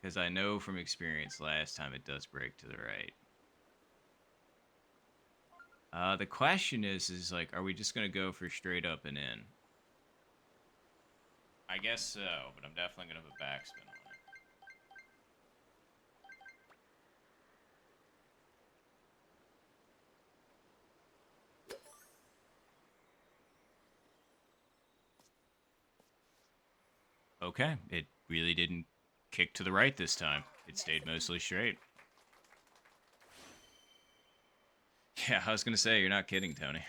Because I know from experience last time it does break to the right. The question is like, are we just gonna go for straight up and in? I guess so, but I'm definitely gonna have a backspin on it. Okay, it really didn't kick to the right this time. It stayed mostly straight. Yeah, I was gonna say, you're not kidding, Tony.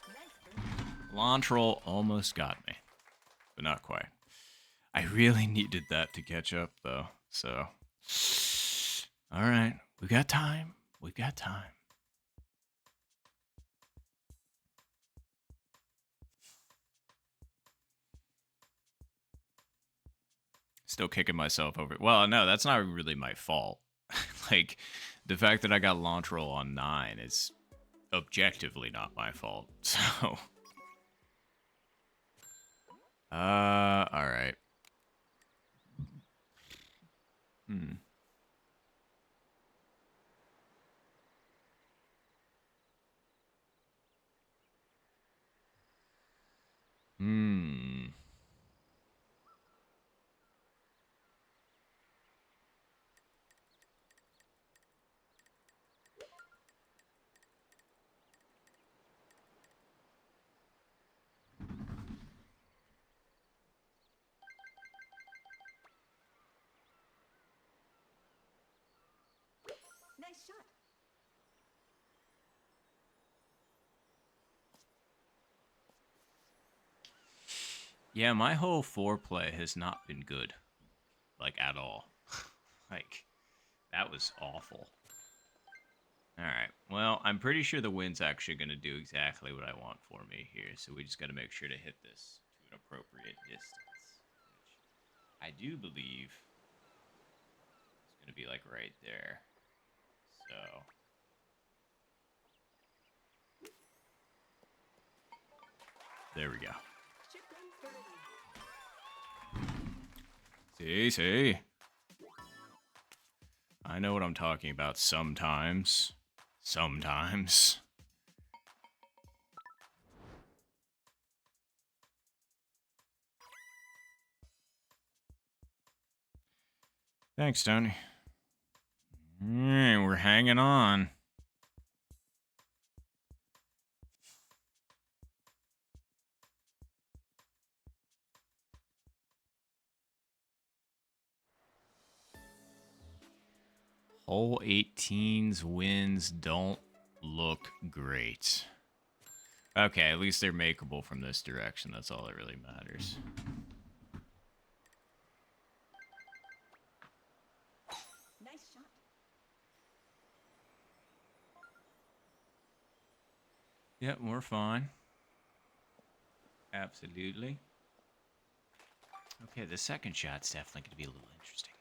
Nice birdie. Launch roll almost got me, but not quite. I really needed that to catch up, though. So, all right, we got time. We got time. Still kicking myself over. Well, no, that's not really my fault. Like, the fact that I got launch roll on 9 is objectively not my fault. So, all right. Hmm. Hmm. Nice shot. Yeah, my whole foreplay has not been good. Like, at all. Like, that was awful. Alright, well, I'm pretty sure the wind's actually going to do exactly what I want for me here, so we just got to make sure to hit this to an appropriate distance, which I do believe is going to be, like, right there. So, there we go. Chip in birdie. See? I know what I'm talking about sometimes. Sometimes. Thanks, Tony. We're hanging on. Hole 18's wins don't look great. Okay, at least they're makeable from this direction. That's all that really matters. Nice shot. Yep, we're fine. Absolutely. Okay, the second shot's definitely going to be a little interesting, though.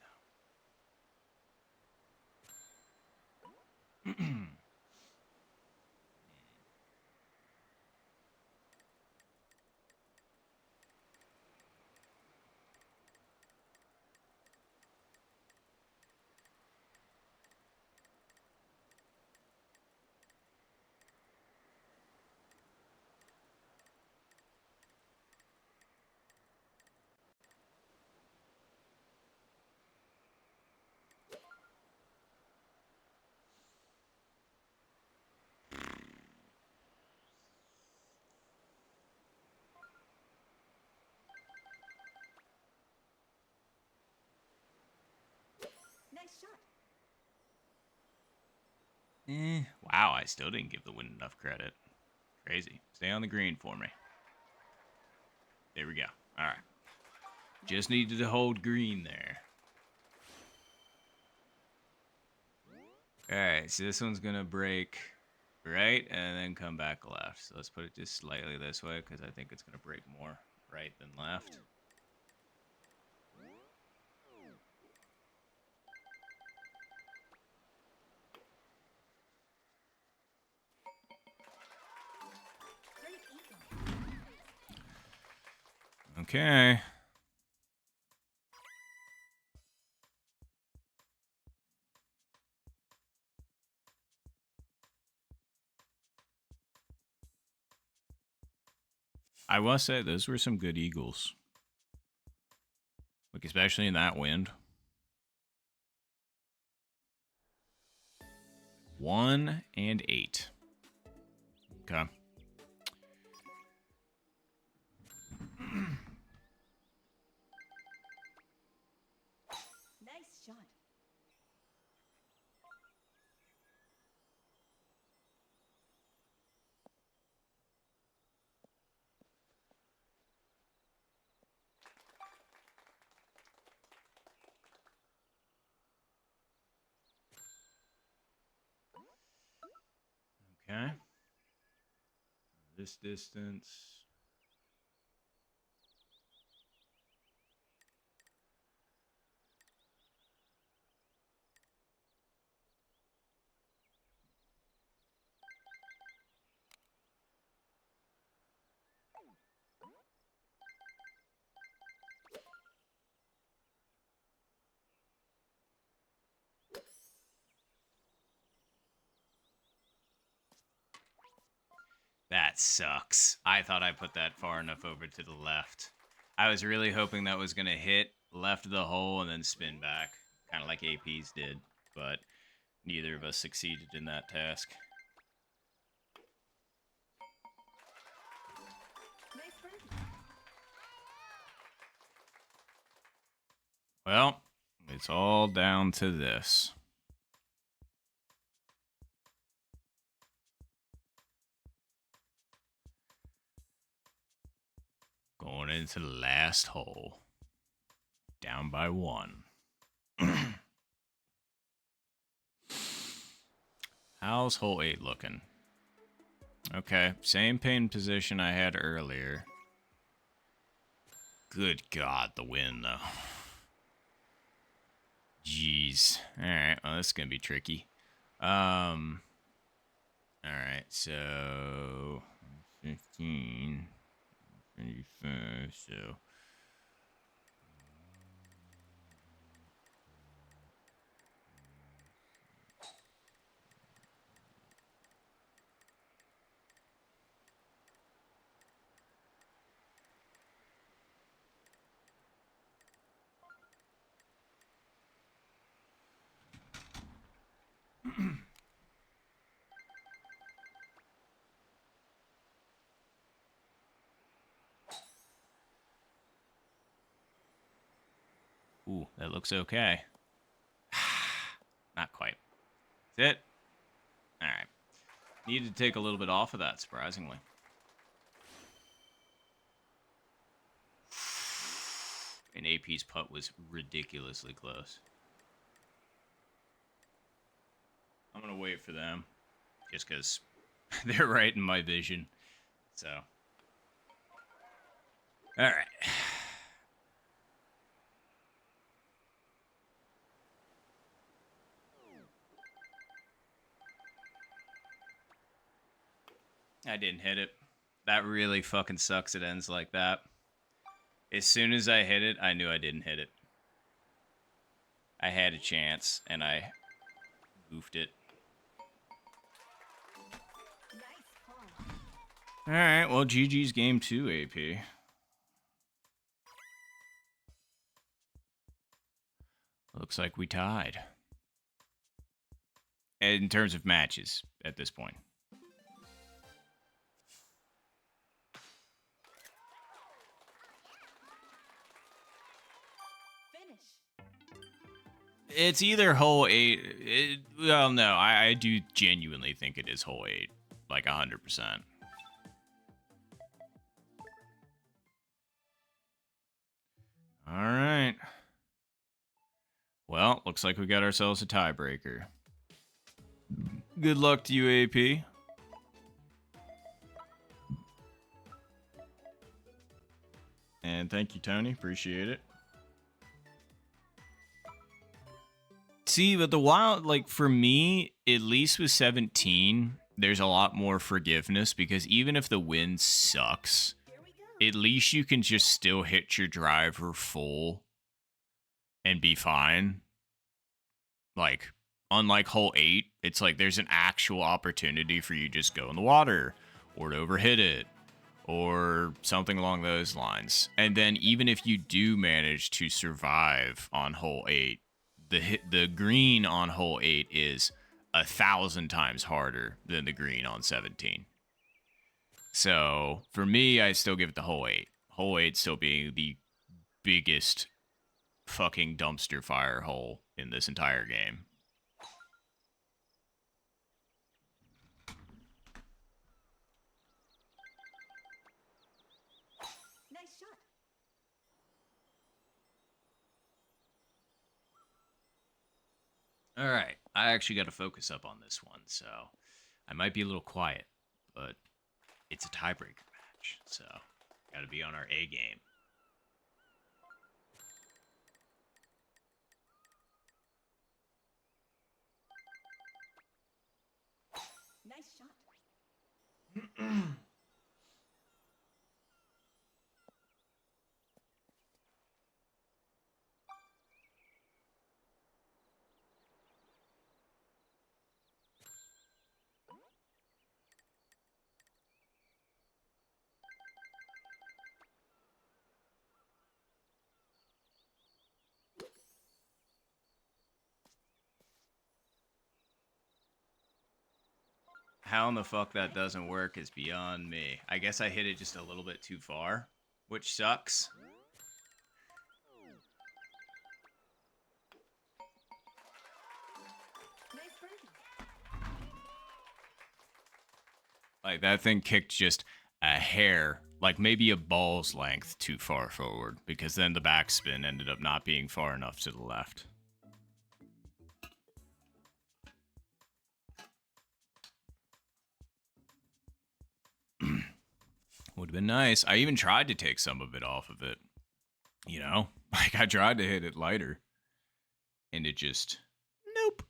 Nice shot. Wow, I still didn't give the wind enough credit. Crazy. Stay on the green for me. There we go. All right. Just needed to hold green there. All right, so this one's going to break right and then come back left. So let's put it just slightly this way because I think it's going to break more right than left. Great eagle. Okay. I must say, those were some good eagles. Like, especially in that wind. 1 and 8. Okay. Nice shot. Okay. This distance. That sucks. I thought I put that far enough over to the left. I was really hoping that was going to hit left of the hole and then spin back, kind of like AP's did, but neither of us succeeded in that task. Nice birdie. Well, it's all down to this. Going into the last hole. Down by 1. How's hole 8 looking? Okay, same pin position I had earlier. Good God, the wind, though. Jeez. Alright, well, this is going to be tricky. Alright, so 15, 25, so ooh, that looks okay. Not quite. That's it. Alright. Needed to take a little bit off of that, surprisingly. And AP's putt was ridiculously close. I'm going to wait for them. Just because they're right in my vision. So. Alright. I didn't hit it. That really fucking sucks it ends like that. As soon as I hit it, I knew I didn't hit it. I had a chance, and I goofed it. Nice call. Alright, well, GG's game 2, AP. Looks like we tied. In terms of matches, at this point. Finish. It's either hole 8. Well, no, I do genuinely think it is hole 8. Like 100%. Alright. Well, looks like we got ourselves a tiebreaker. Good luck to you, AP. And thank you, Tony. Appreciate it. See, but the wild, like, for me, at least with 17, there's a lot more forgiveness because even if the win sucks, Here we go. at least you can just still hit your driver full and be fine. Like, unlike hole 8, it's like there's an actual opportunity for you to just go in the water or to overhit it or something along those lines. And then even if you do manage to survive on hole 8, the green on hole 8 is 1,000 times harder than the green on 17. So for me, I still give it the hole 8. Hole 8 still being the biggest fucking dumpster fire hole in this entire game. Nice shot. All right. I actually got to focus up on this one, so I might be a little quiet, but it's a tiebreaker match, so got to be on our A game. Nice shot. How in the fuck that doesn't work is beyond me. I guess I hit it just a little bit too far, which sucks. Nice birdie. Like, that thing kicked just a hair, like maybe a ball's length too far forward, because then the backspin ended up not being far enough to the left. Would have been nice. I even tried to take some of it off of it. You know? Like, I tried to hit it lighter. And it just... Nope.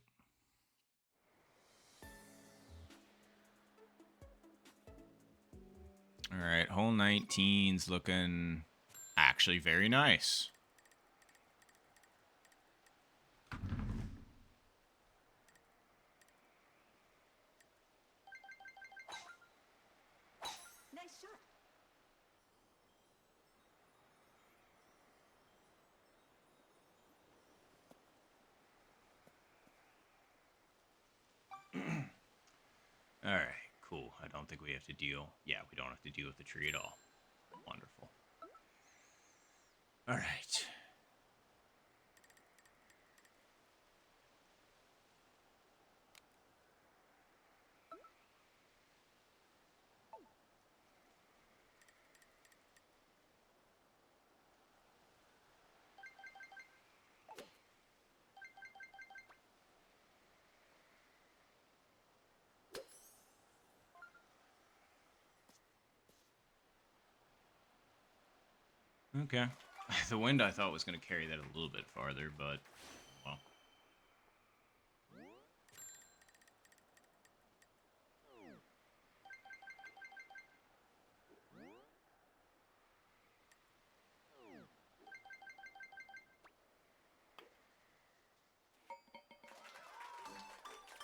Alright, hole 19's looking actually very nice. Nice shot. Alright, cool. I don't think we have to deal... Yeah, we don't have to deal with the tree at all. Wonderful. Alright. Okay. The wind I thought was going to carry that a little bit farther, but... Well...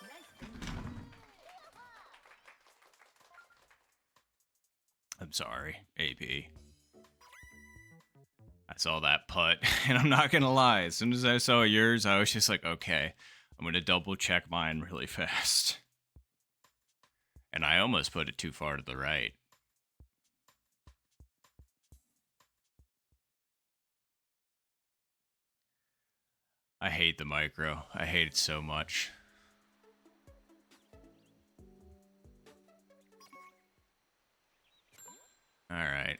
Nice birdie. I'm sorry, AP. I saw that putt, and I'm not gonna lie, as soon as I saw yours, I was just like, okay, I'm gonna double check mine really fast. And I almost put it too far to the right. I hate the micro. I hate it so much. Alright.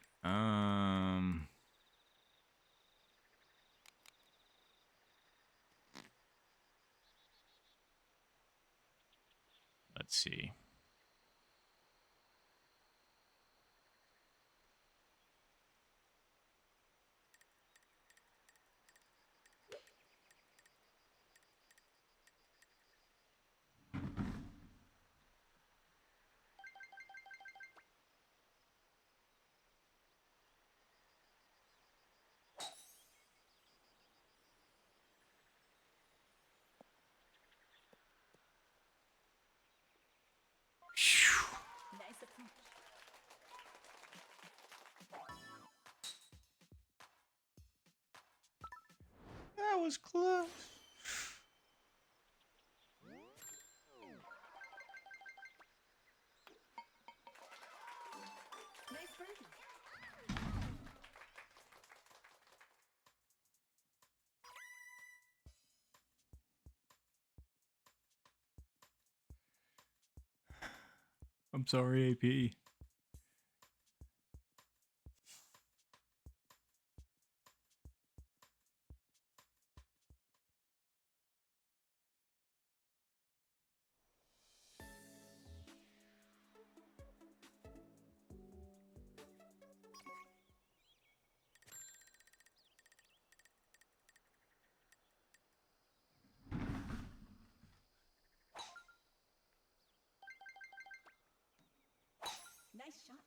Let's see. was close. Nice birdie. I'm sorry, AP. Nice shot.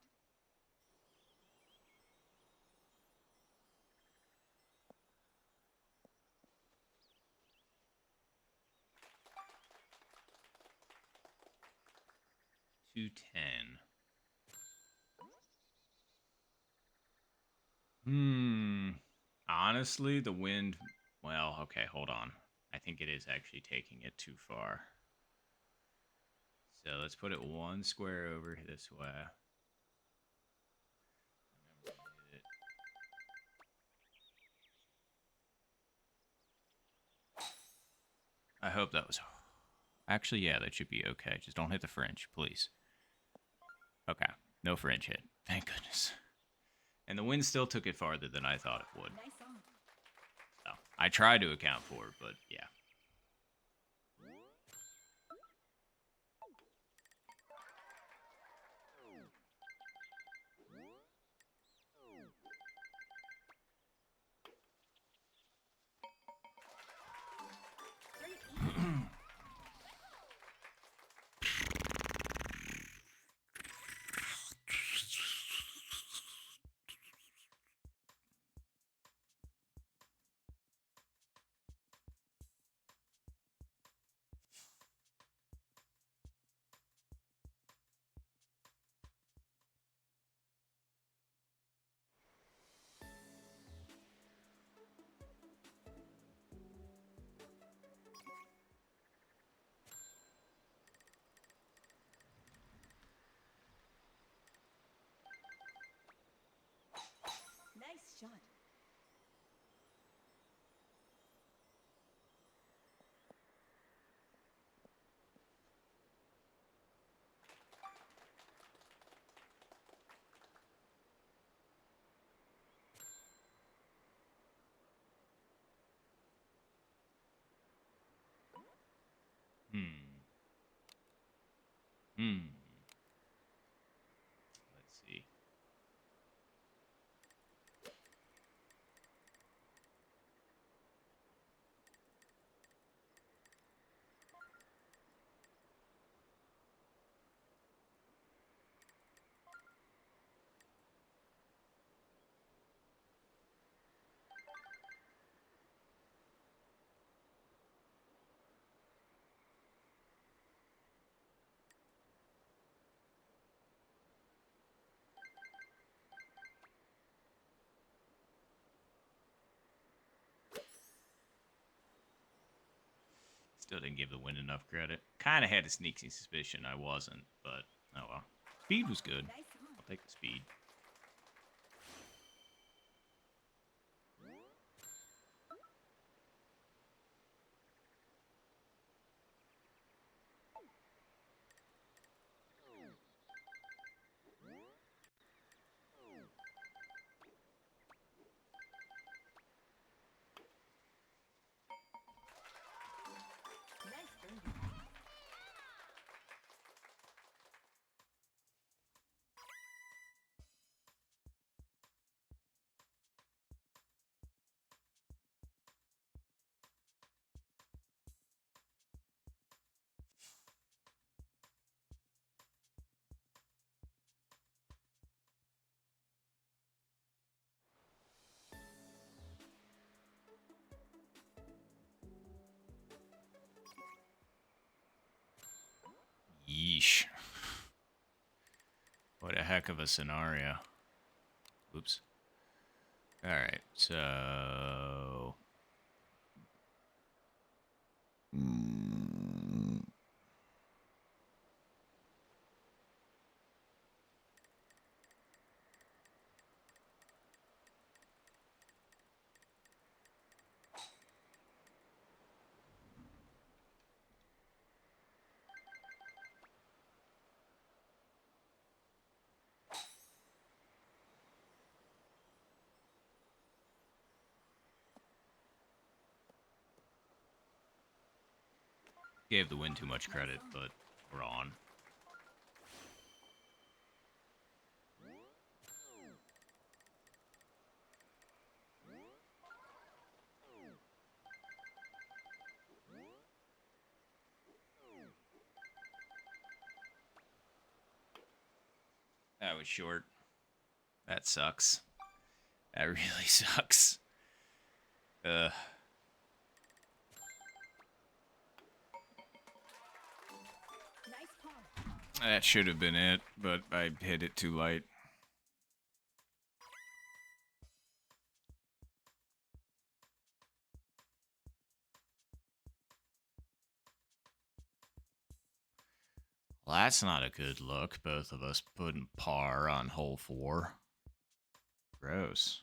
$210. Honestly, the wind. Well, okay, hold on. I think it is actually taking it too far. So let's put it one square over this way. And then we'll hit it. I hope that was. Actually, yeah, that should be okay. Just don't hit the fringe, please. Okay, no fringe hit. Thank goodness. And the wind still took it farther than I thought it would. Nice on. So I tried to account for it, but yeah. Nice shot. Hmm. Let's see. Still didn't give the wind enough credit. Kind of had a sneaky suspicion I wasn't, but oh well. Speed was good. Nice on. I'll take the speed. Nice birdie. Yeesh. What a heck of a scenario. Oops. Alright, so Mm. Gave the win too much credit, but we're on. That was short. That sucks. That really sucks. Nice pawn. That should have been it, but I hit it too late. Well, that's not a good look. Both of us putting par on hole 4. Gross.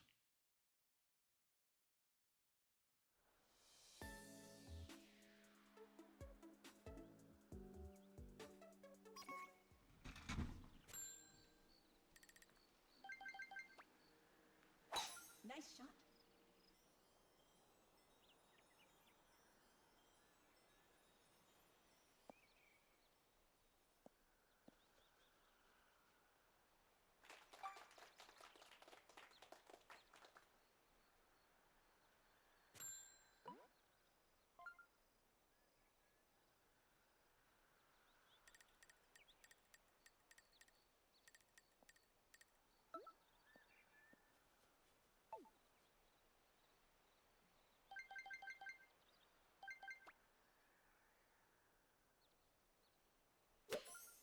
Nice shot.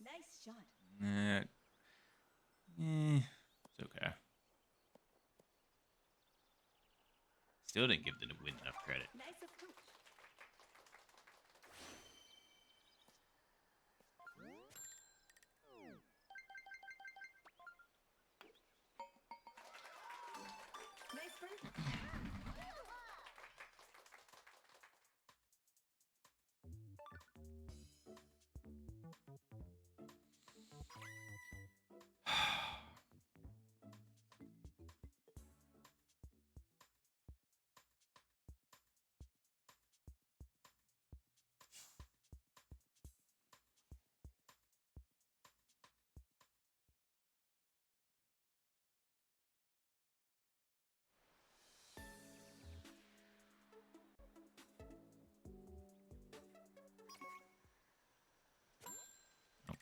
Nice shot. It's okay. Still didn't give the win enough credit. Nice approach. Nice birdie.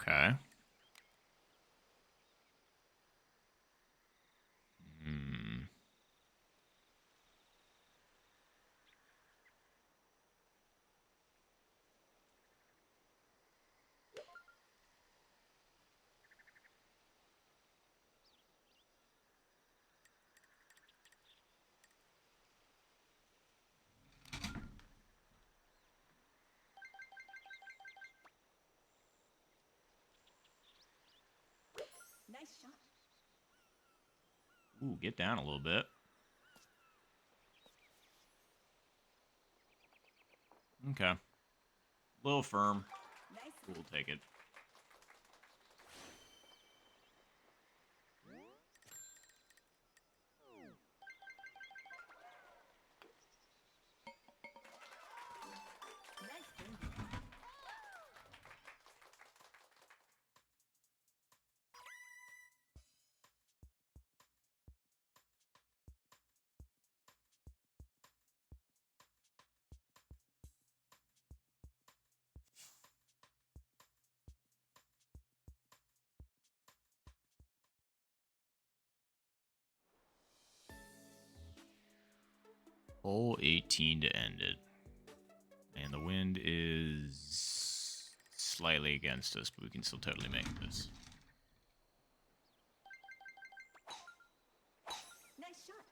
Okay. Hmm. Nice shot. Ooh, get down a little bit. Okay. A little firm. Nice. We'll take it. Nice birdie. Hole 18 to end it. And the wind is slightly against us, but we can still totally make this. Nice shot.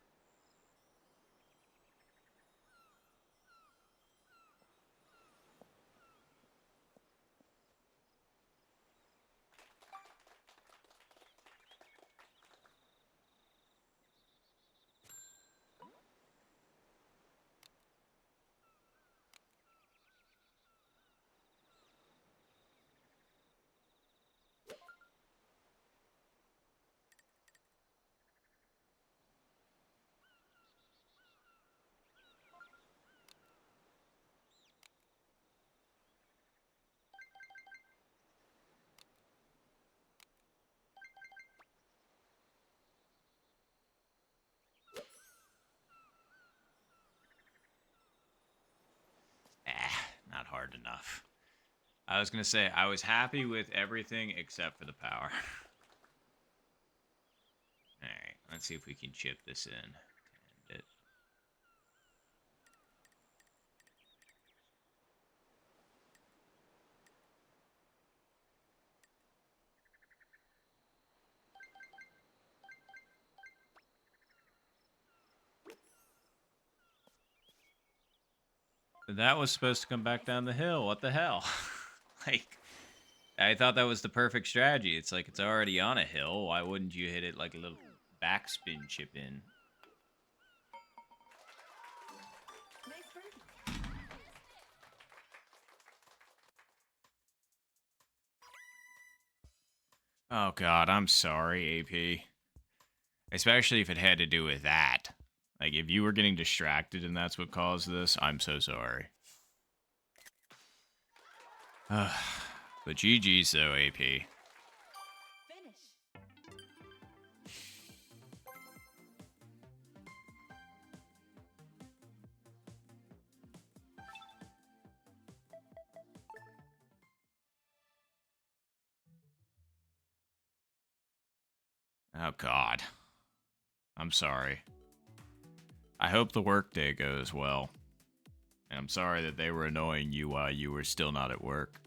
hard enough. I was gonna say, I was happy with everything except for the power. Alright, let's see if we can chip this in. And it. That was supposed to come back down the hill. What the hell? Like, I thought that was the perfect strategy. It's like it's already on a hill. Why wouldn't you hit it like a little backspin chip in? Nice birdie. Oh god, I'm sorry, AP. Especially if it had to do with that. Like, if you were getting distracted and that's what caused this, I'm so sorry. But GG's though, AP. Finish. Oh god. I'm sorry. I hope the workday goes well. And I'm sorry that they were annoying you while you were still not at work.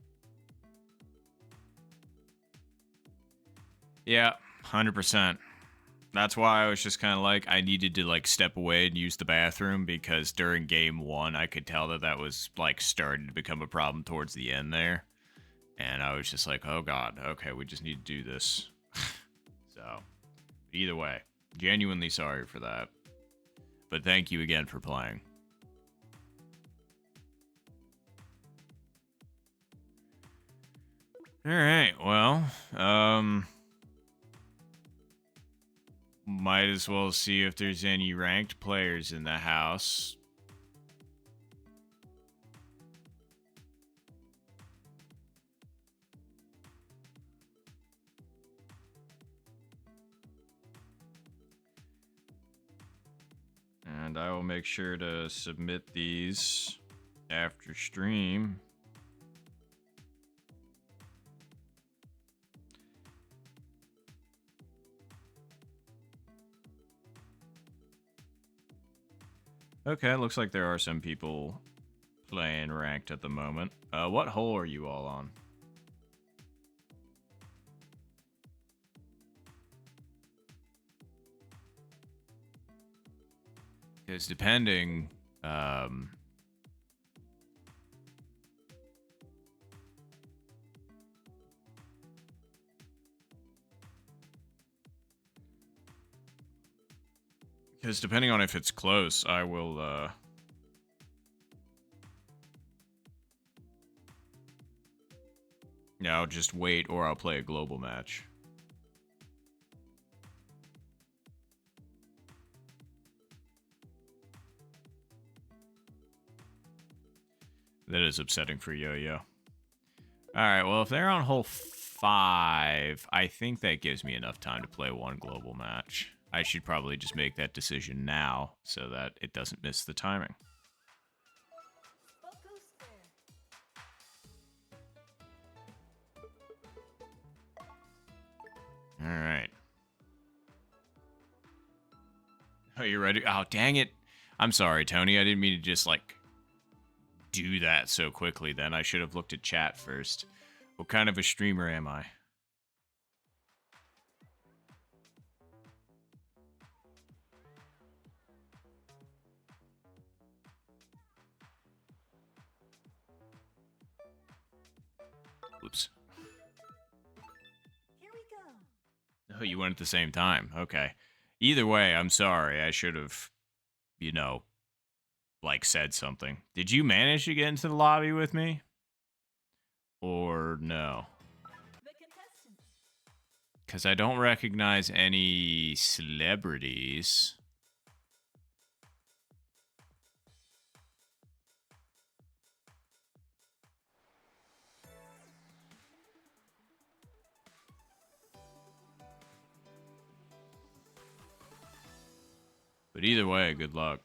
Yeah, 100%. That's why I was just kind of like, I needed to like step away and use the bathroom because during game one, I could tell that that was like starting to become a problem towards the end there. And I was just like, oh god, okay, we just need to do this. So, either way, genuinely sorry for that. But thank you again for playing. Alright, well, might as well see if there's any ranked players in the house. And I will make sure to submit these after stream. Okay, looks like there are some people playing ranked at the moment. What hole are you all on? Because depending, because depending on if it's close, I will, yeah, I'll just wait or I'll play a global match. That is upsetting for Yo-Yo. Alright, well, if they're on hole 5, I think that gives me enough time to play one global match. I should probably just make that decision now so that it doesn't miss the timing. Poco square. Alright. Oh, you ready? Oh, dang it. I'm sorry, Tony. I didn't mean to just, like, do that so quickly then. I should have looked at chat first. What kind of a streamer am I? Whoops. Here we go. Oh, you went at the same time. Okay. Either way, I'm sorry. I should have, you know, like, said something. Did you manage to get into the lobby with me? Or no? The contestants. Because I don't recognize any celebrities. But either way, good luck.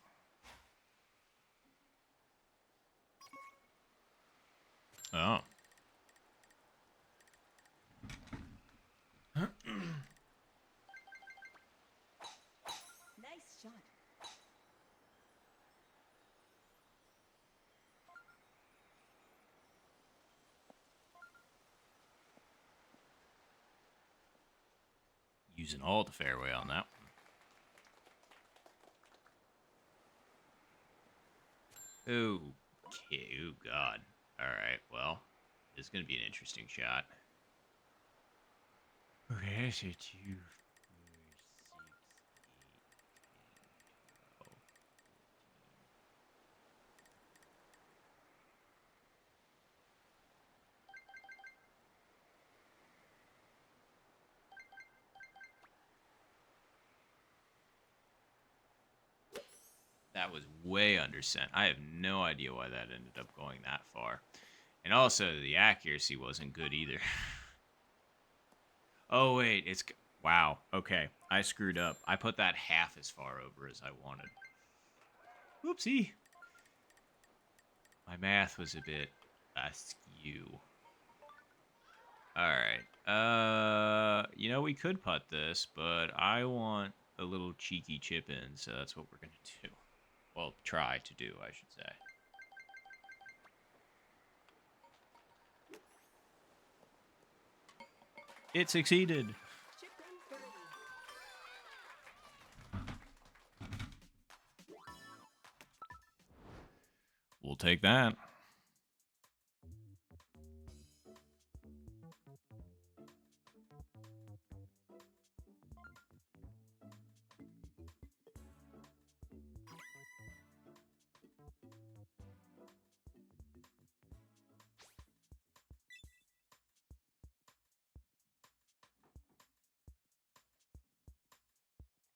Using all the fairway on that one. Okay. Oh, God. All right. Well, this is going to be an interesting shot. Okay, so 2, 4, 6, 8, 12. That was way under cent. I have no idea why that ended up going that far. And also, the accuracy wasn't good either. Oh, wait. It's... Wow. Okay. I screwed up. I put that half as far over as I wanted. Whoopsie. My math was a bit askew. Alright. You know, we could putt this, but I want a little cheeky chip in, so that's what we're going to do. Well, try to do, I should say. It succeeded. Chip in birdie. We'll take that.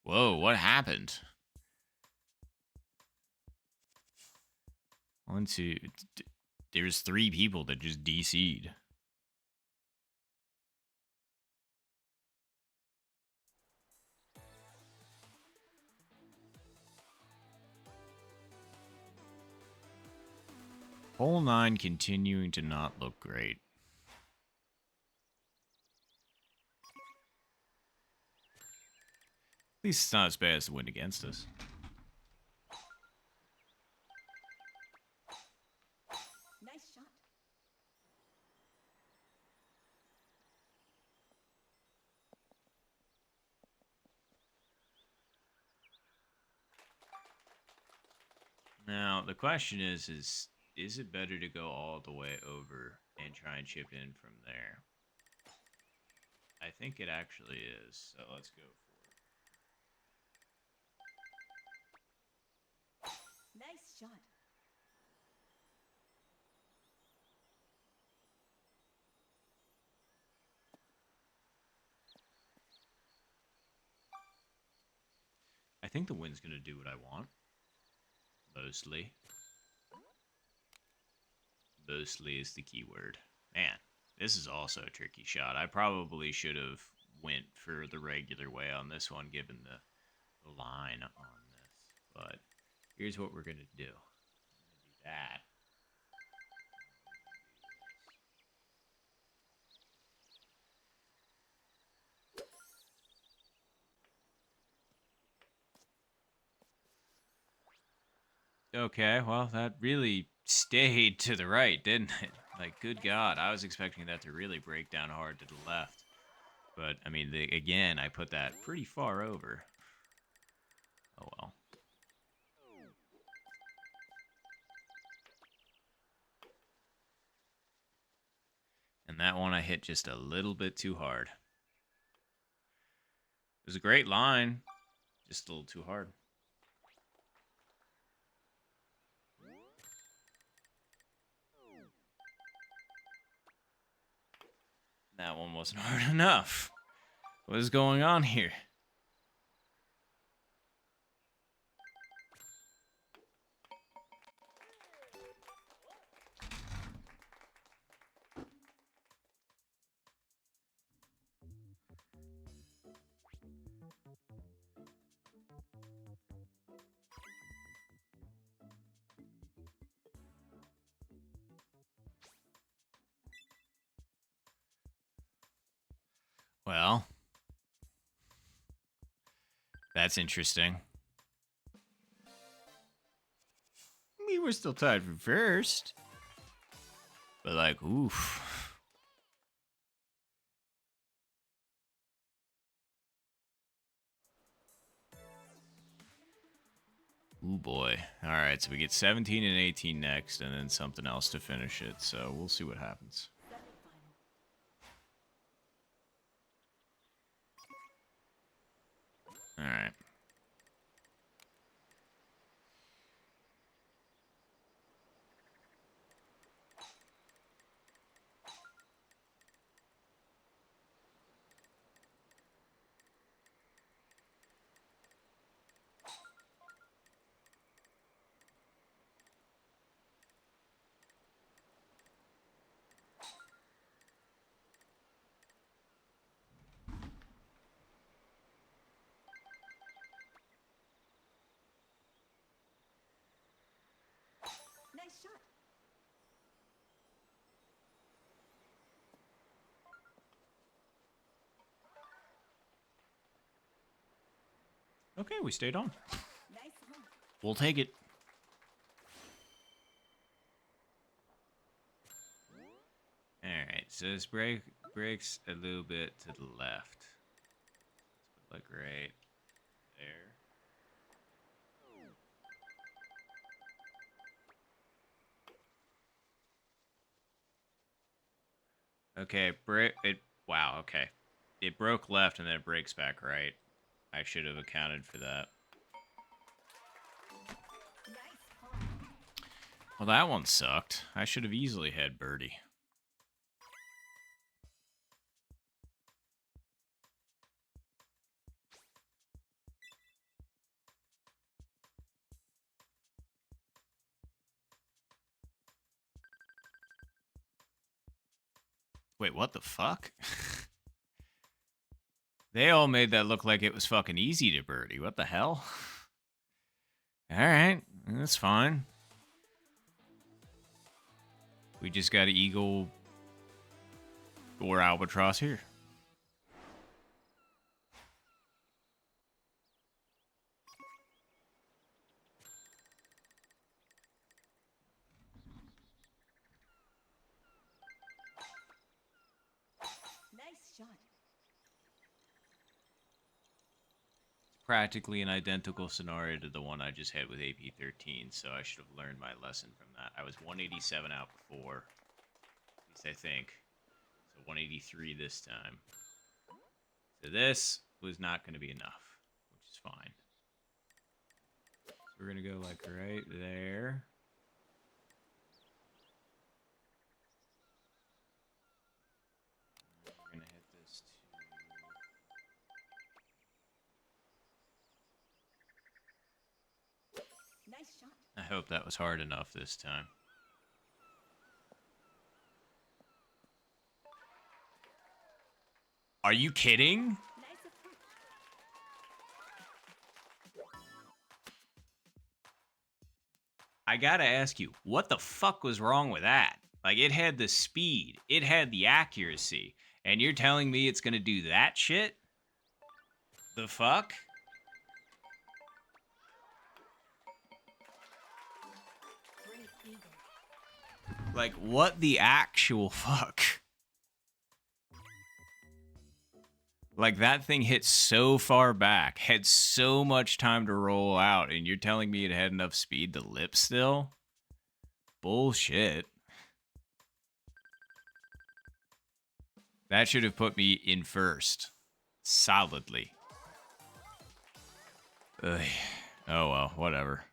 Whoa, what happened? 1, 2. There's 3 people that just DC'd. Hole 9 continuing to not look great. At least it's not as bad as the wind against us. Nice shot. Now, the question is it better to go all the way over and try and chip in from there? I think it actually is, so let's go for it. Nice shot. I think the wind's going to do what I want. Mostly. Mostly is the key word. Man, this is also a tricky shot. I probably should have went for the regular way on this one, given the line on this. But here's what we're going to do. I'm going to do that. Okay, well, that really stayed to the right, didn't it? Like, good God, I was expecting that to really break down hard to the left. But, I mean, again, I put that pretty far over. Oh, well. And that one I hit just a little bit too hard. It was a great line, just a little too hard. That one wasn't hard enough. What is going on here? Well, that's interesting. We were still tied for first. But, like, oof. Oh boy. Alright, so we get 17 and 18 next, and then something else to finish it, so we'll see what happens. Alright. Nice shot. Okay, we stayed on. Nice home. We'll take it. Alright, so this breaks a little bit to the left. Let's put like right there. Okay, wow, okay. It broke left and then it breaks back right. I should have accounted for that. Nice home. Well, that one sucked. I should have easily had birdie. Wait, what the fuck? They all made that look like it was fucking easy to birdie. What the hell? Alright, that's fine. We just got an eagle or albatross here. Nice shot. Practically an identical scenario to the one I just had with Ap13, so I should have learned my lesson from that. I was 187 out before, at least I think. So 183 this time. So this was not going to be enough, which is fine. So we're going to go like right there. We're going to hit this to... Nice shot. I hope that was hard enough this time. Are you kidding? Nice approach. I gotta ask you, what the fuck was wrong with that? Like, it had the speed, it had the accuracy, and you're telling me it's gonna do that shit? The fuck? Great eagle. Like, what the actual fuck? Like, that thing hit so far back, had so much time to roll out, and you're telling me it had enough speed to lip still? Bullshit. That should have put me in first. Solidly. Ugh. Oh well, whatever.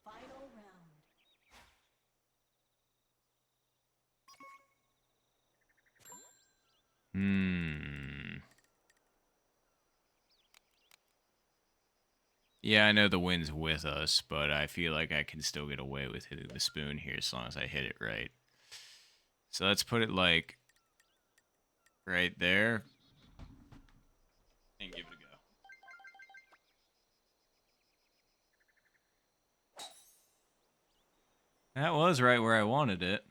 Final round. Yeah, I know the wind's with us, but I feel like I can still get away with hitting the spoon here as long as I hit it right. So let's put it like right there and give it a go. That was right where I wanted it.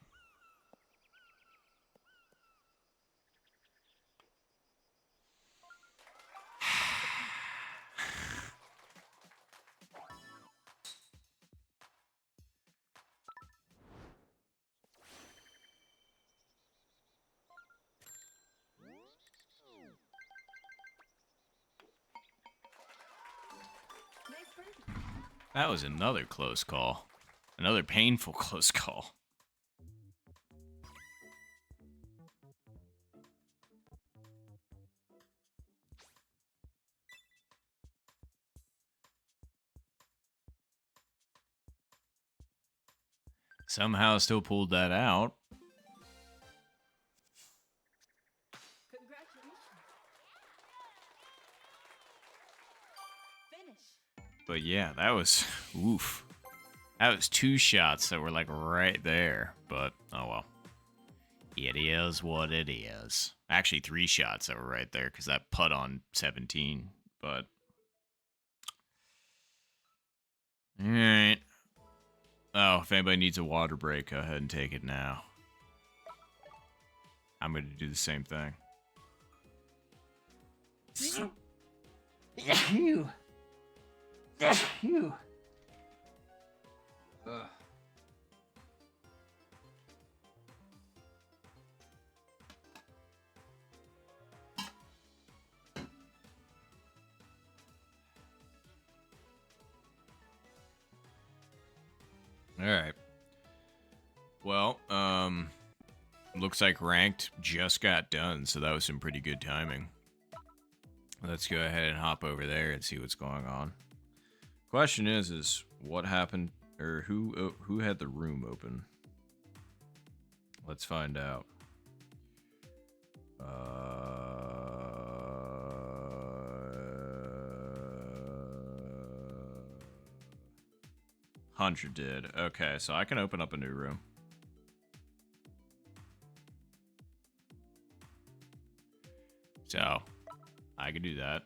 That was another close call. Another painful close call. Somehow still pulled that out. Congratulations. Finish. But yeah, that was oof. That was 2 shots that were like right there. But oh well. It is what it is. Actually 3 shots that were right there because that putt on 17. But alright. Oh, if anybody needs a water break, go ahead and take it now. I'm going to do the same thing. Phew. Phew. Ugh. All right. Well, looks like ranked just got done, so that was some pretty good timing. Let's go ahead and hop over there and see what's going on. Question is what happened, or who had the room open? Let's find out. Hunter did. Okay, so I can open up a new room. So, I can do that.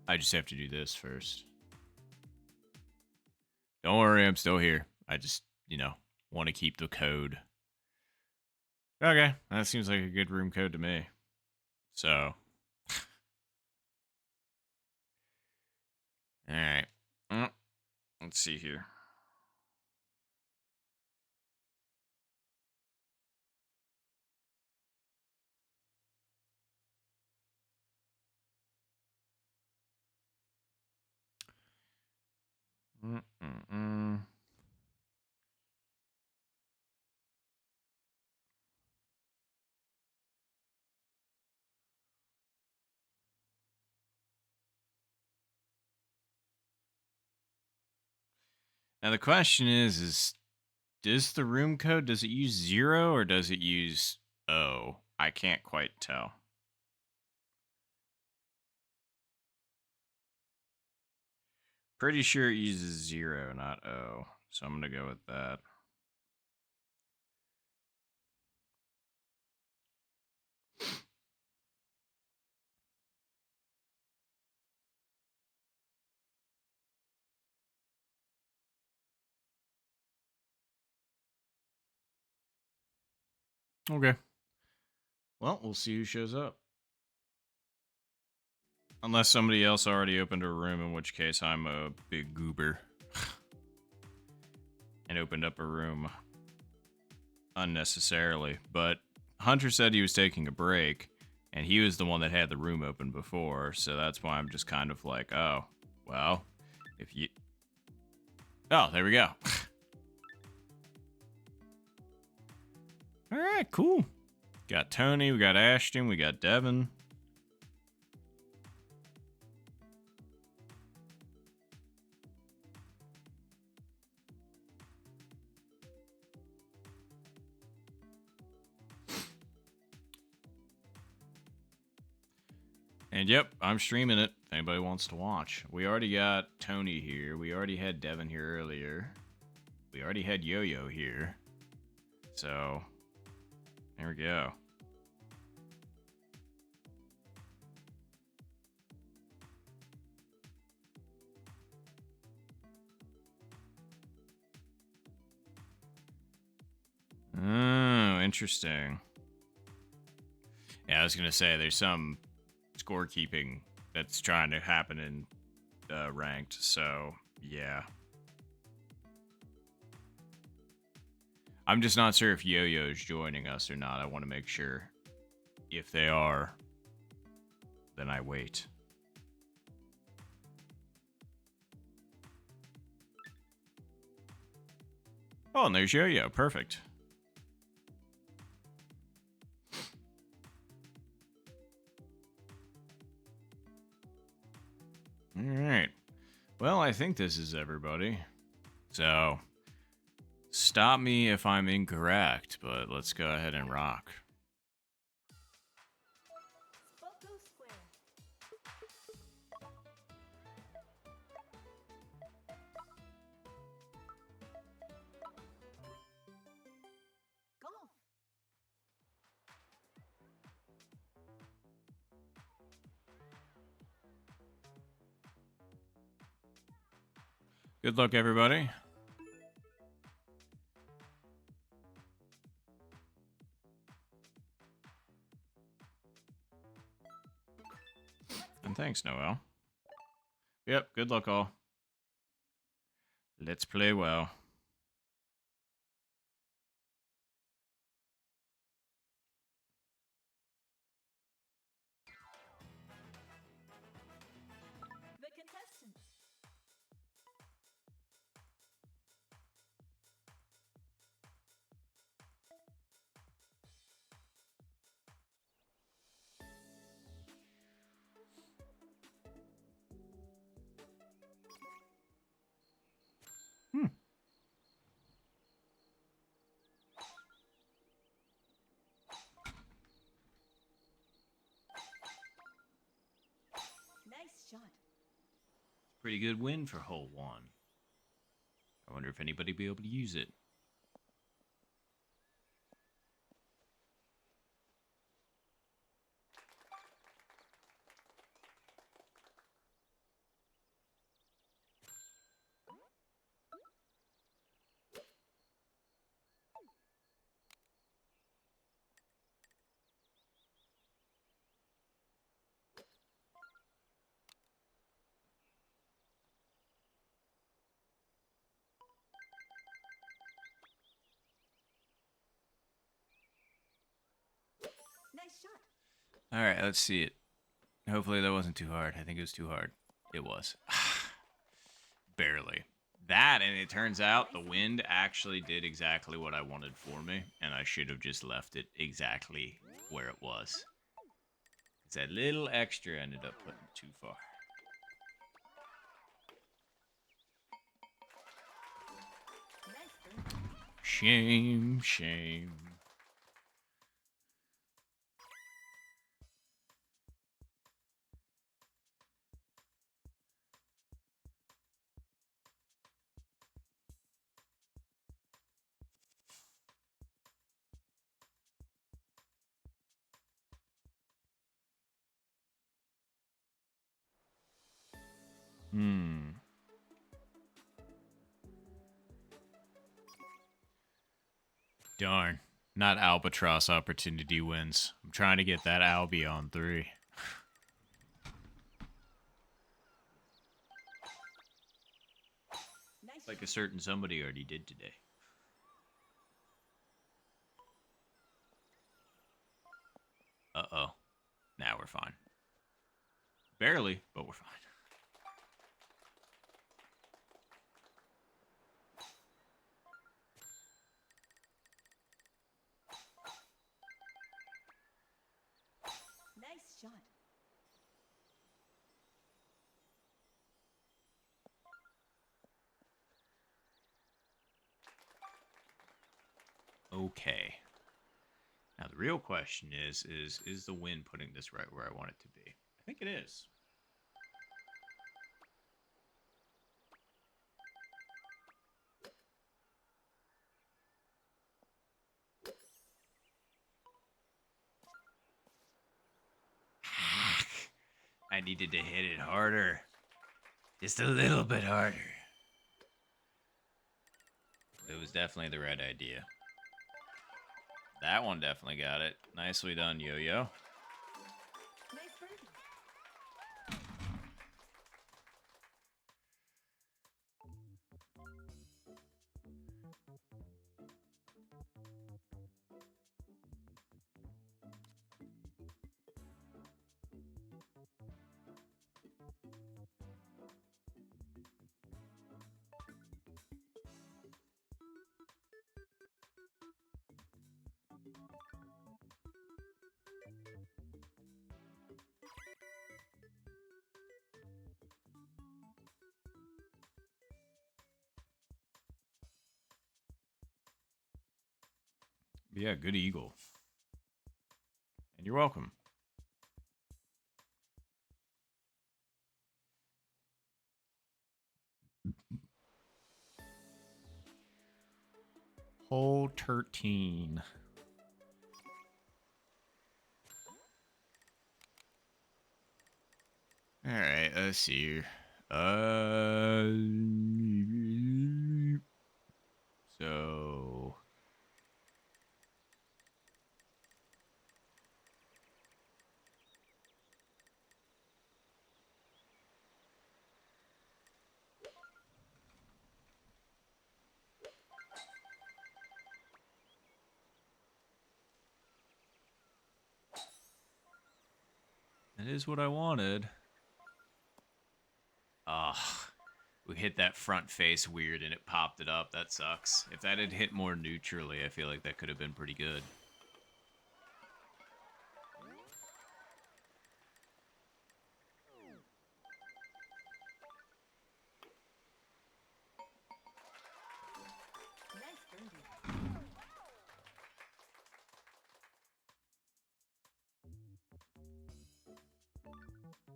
I just have to do this first. Don't worry, I'm still here. I just, want to keep the code. Okay, that seems like a good room code to me. So. Alright. Let's see here. Now the question is does the room code, does it use 0 or does it use O? I can't quite tell. Pretty sure it uses 0, not O. So I'm going to go with that. Okay. Well, we'll see who shows up. Unless somebody else already opened a room, in which case I'm a big goober. And opened up a room unnecessarily. But Hunter said he was taking a break, and he was the one that had the room open before, so that's why I'm just kind of like, oh, well, if you... Oh, there we go. Alright, cool. Got Tony, we got Ashton, we got Devin. And yep, I'm streaming it if anybody wants to watch. We already got Tony here. We already had Devin here earlier. We already had Yo-Yo here. So, there we go. Oh, interesting. Yeah, I was going to say, there's some scorekeeping that's trying to happen in ranked, so yeah. I'm just not sure if Yo-Yo's joining us or not. I want to make sure. If they are, then I wait. Oh, and there's Yo-Yo. Perfect. All right. Well, I think this is everybody. So, stop me if I'm incorrect, but let's go ahead and rock. Photo square. Golf. Good luck, everybody. And thanks, Noel. Yep, good luck, all. Let's play well. The contestants. Hmm. Nice shot. Pretty good win for hole 1. I wonder if anybody will be able to use it. Nice shot. All right, let's see it. Hopefully that wasn't too hard. I think it was too hard. It was. Barely. That, and it turns out the wind actually did exactly what I wanted for me, and I should have just left it exactly where it was. It's that little extra ended up putting it too far. Nice birdie. Shame, shame. Darn. Not Albatross opportunity wins. I'm trying to get that Albie on 3. Nice Like shot. a certain somebody already did today. Uh-oh. Now we're fine. Barely, but we're fine. Nice shot. Okay. Now the real question is the wind putting this right where I want it to be? I think it is. I needed to hit it harder. Just a little bit harder. It was definitely the right idea. That one definitely got it. Nicely done, Yo-Yo. Nice birdie. But yeah, good eagle. And you're welcome. Hole 13. All right, let's see here. So that is what I wanted. Ah, we hit that front face weird and it popped it up. That sucks. If that had hit more neutrally, I feel like that could have been pretty good.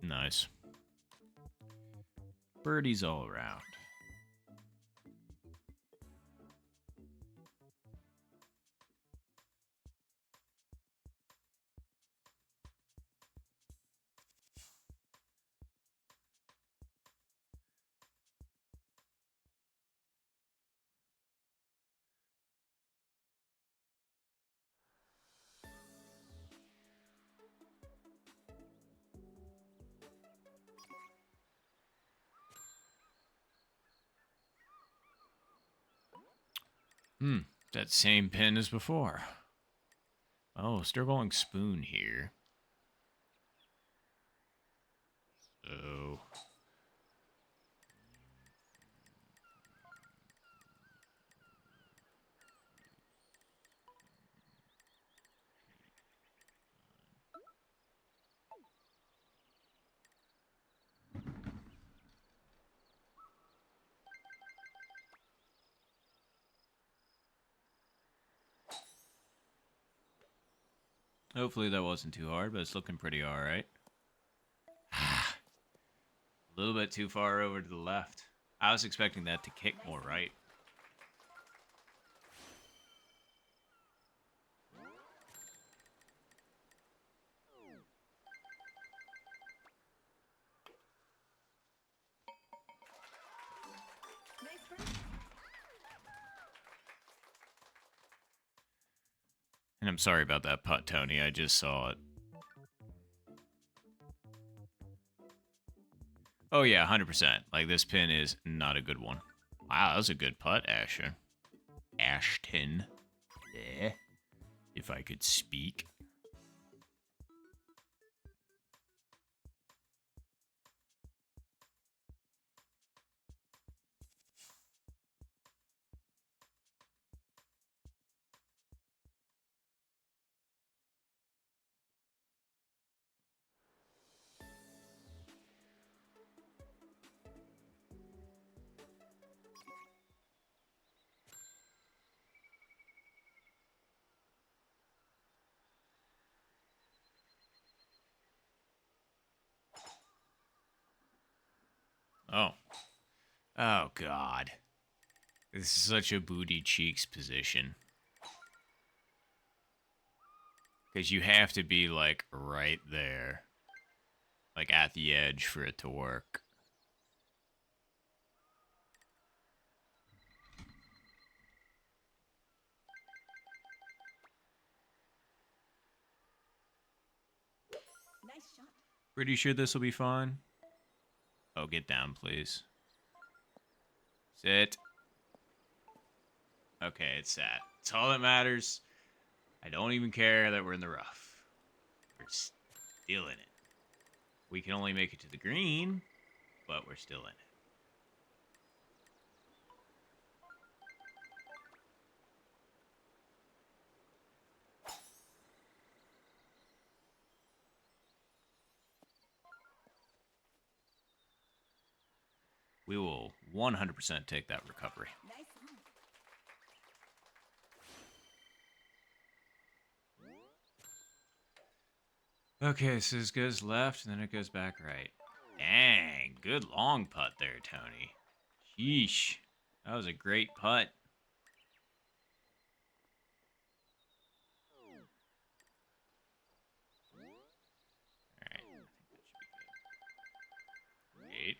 Nice birdie. Nice. Birdies all around. That same pin as before. Oh, still going spoon here. So hopefully that wasn't too hard, but it's looking pretty all right. A little bit too far over to the left. I was expecting that to kick more right. Nice birdie. And I'm sorry about that putt, Tony. I just saw it. Oh, yeah, 100%. Like, this pin is not a good one. Wow, that was a good putt, Ashton. Ashton. Yeah. If I could speak. Oh. Oh, God. This is such a booty cheeks position. Because you have to be, like, right there. Like, at the edge for it to work. Nice shot. Pretty sure this will be fine. Oh, get down, please. Sit. Okay, it's sat. It's all that matters. I don't even care that we're in the rough. We're still in it. We can only make it to the green, but we're still in it. We will 100% take that recovery. Nice one. Okay, so this goes left, and then it goes back right. Dang, good long putt there, Tony. Sheesh. That was a great putt. Alright, I think that should be good. Wait.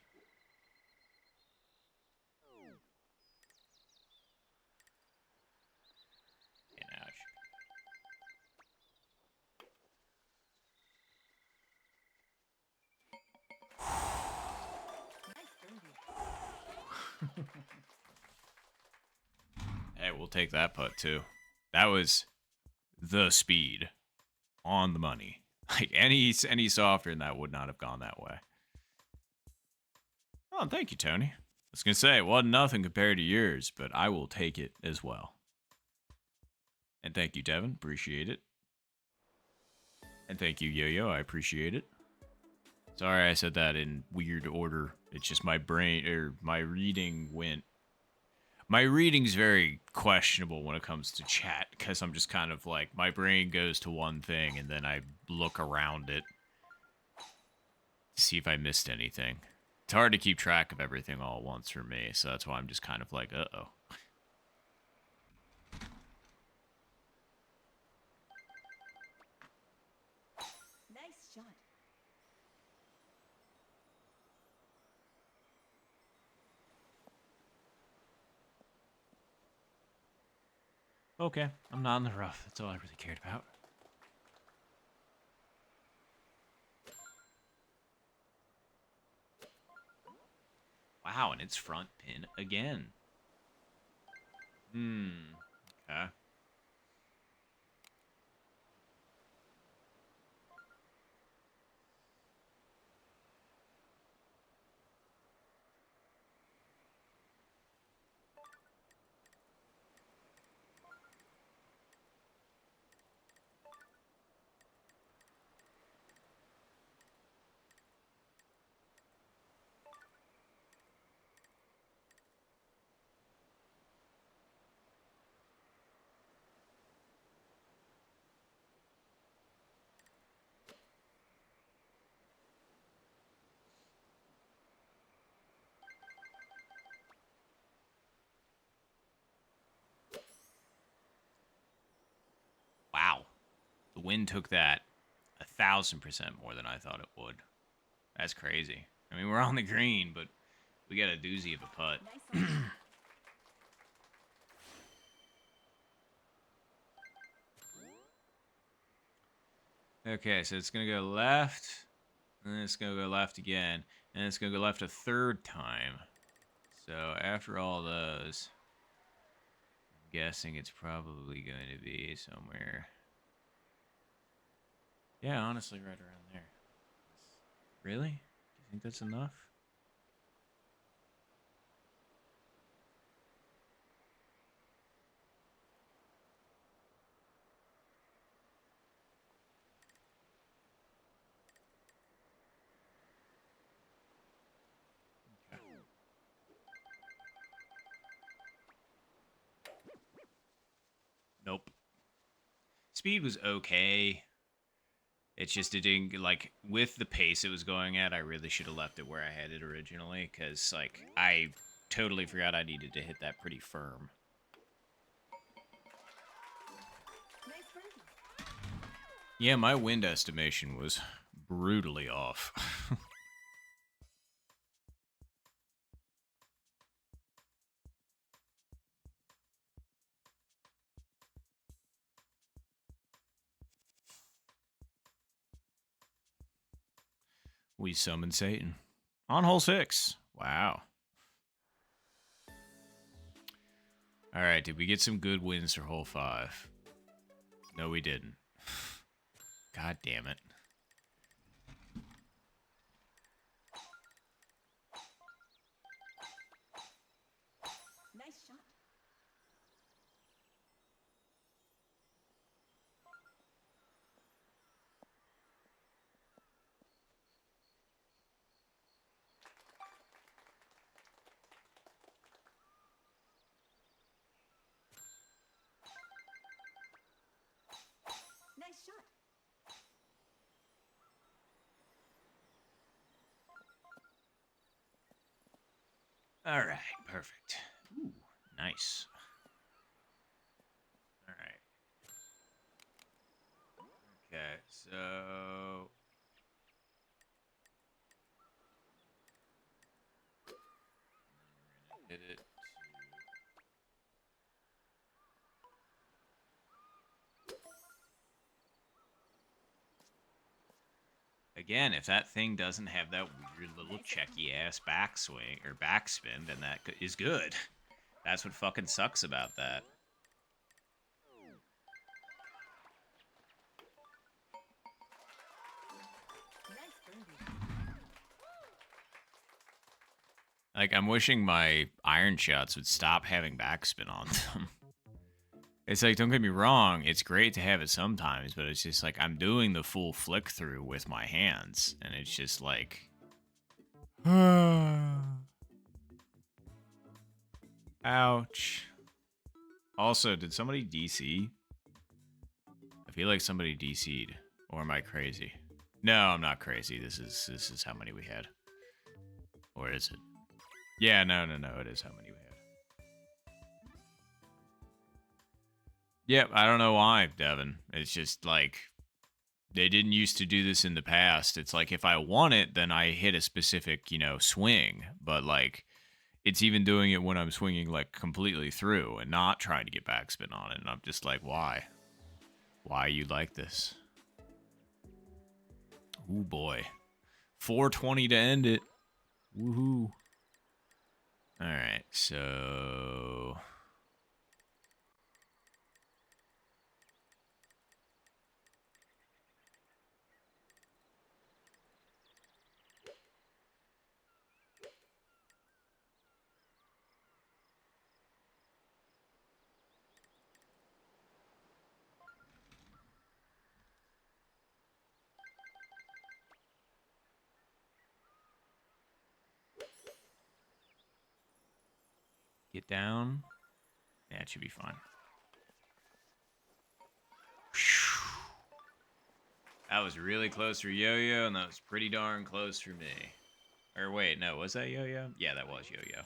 Okay, now it Nice birdie. Hey, we'll take that putt too. That was the speed on the money. Like any softer than that would not have gone that way. Oh, thank you, Tony. I was gonna say it wasn't nothing compared to yours, but I will take it as well. And thank you, Devin. Appreciate it. And thank you, Yo-Yo. I appreciate it. Sorry I said that in weird order. It's just my brain or my reading went. My reading's very questionable when it comes to chat because I'm just kind of like my brain goes to one thing and then I look around it to see if I missed anything. It's hard to keep track of everything all at once for me, so that's why I'm just kind of like, uh-oh. Nice shot. Okay, I'm not in the rough. That's all I really cared about. Wow, and it's front pin again. Okay. Wow. The wind took that 1,000% more than I thought it would. That's crazy. I mean, we're on the green, but we got a doozy of a putt. Nice on. Okay, so it's going to go left, and then it's going to go left again, and it's going to go left a third time. So after all those, I'm guessing it's probably going to be somewhere. Yeah, honestly, right around there. Really? Do you think that's enough? Okay. Nope. Speed was okay. It's just it didn't like with the pace it was going at. I really should have left it where I had it originally because like I totally forgot I needed to hit that pretty firm. Nice birdie. Yeah, my wind estimation was brutally off. We summoned Satan on hole 6. Wow. All right, did we get some good wins for hole 5? No, we didn't. God damn it. Nice shot. Nice shot. All right, perfect. Ooh, nice. All right. Okay, so we're gonna hit it. Again, if that thing doesn't have that weird little checky ass backswing or backspin, then that is good. That's what fucking sucks about that. Nice birdie. Like, I'm wishing my iron shots would stop having backspin on them. It's like, don't get me wrong, it's great to have it sometimes, but it's just like I'm doing the full flick through with my hands, and it's just like. Ouch. Also, did somebody DC? I feel like somebody DC'd. Or am I crazy? No, I'm not crazy. This is how many we had. Or is it? Yeah, no, it is how many we had. Yep, I don't know why, Devin. It's just like they didn't used to do this in the past. It's like if I want it, then I hit a specific, swing. But like it's even doing it when I'm swinging like completely through and not trying to get backspin on it. And I'm just like, why? Why you like this? Ooh boy. 420 to end it. Woohoo. Alright, so get down. Yeah, it should be fine. That was really close for Yo-Yo, and that was pretty darn close for me. Or wait, no, was that Yo-Yo? Yeah, that was Yo-Yo.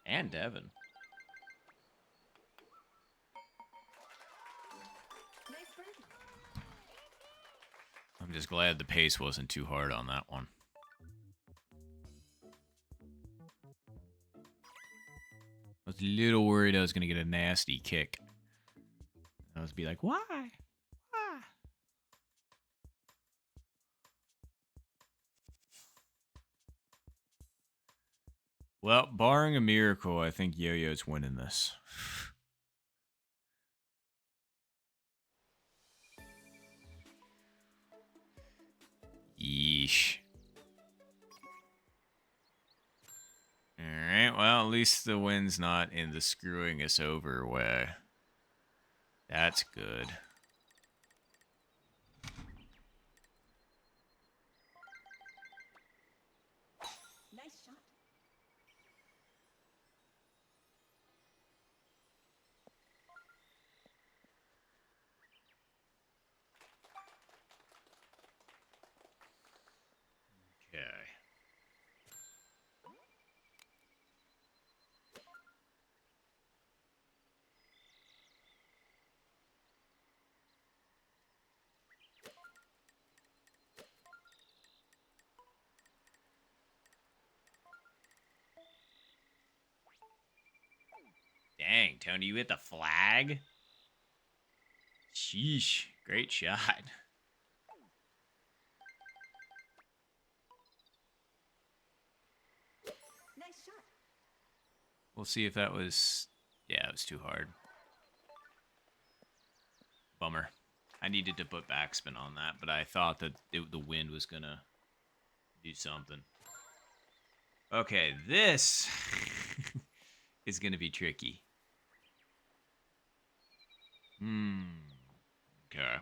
And Devin. Nice birdie. I'm just glad the pace wasn't too hard on that one. I was a little worried I was going to get a nasty kick. I was be like, why? Why? Well, barring a miracle, I think Yo-Yo's winning this. Yeesh. Alright, well, at least the wind's not in the screwing us over way. That's good. Nice shot. Okay. Dang, Tony, you hit the flag? Sheesh. Great shot. Nice shot. We'll see if that was... Yeah, it was too hard. Bummer. I needed to put backspin on that, but I thought that the wind was gonna do something. Okay, this is gonna be tricky. Okay.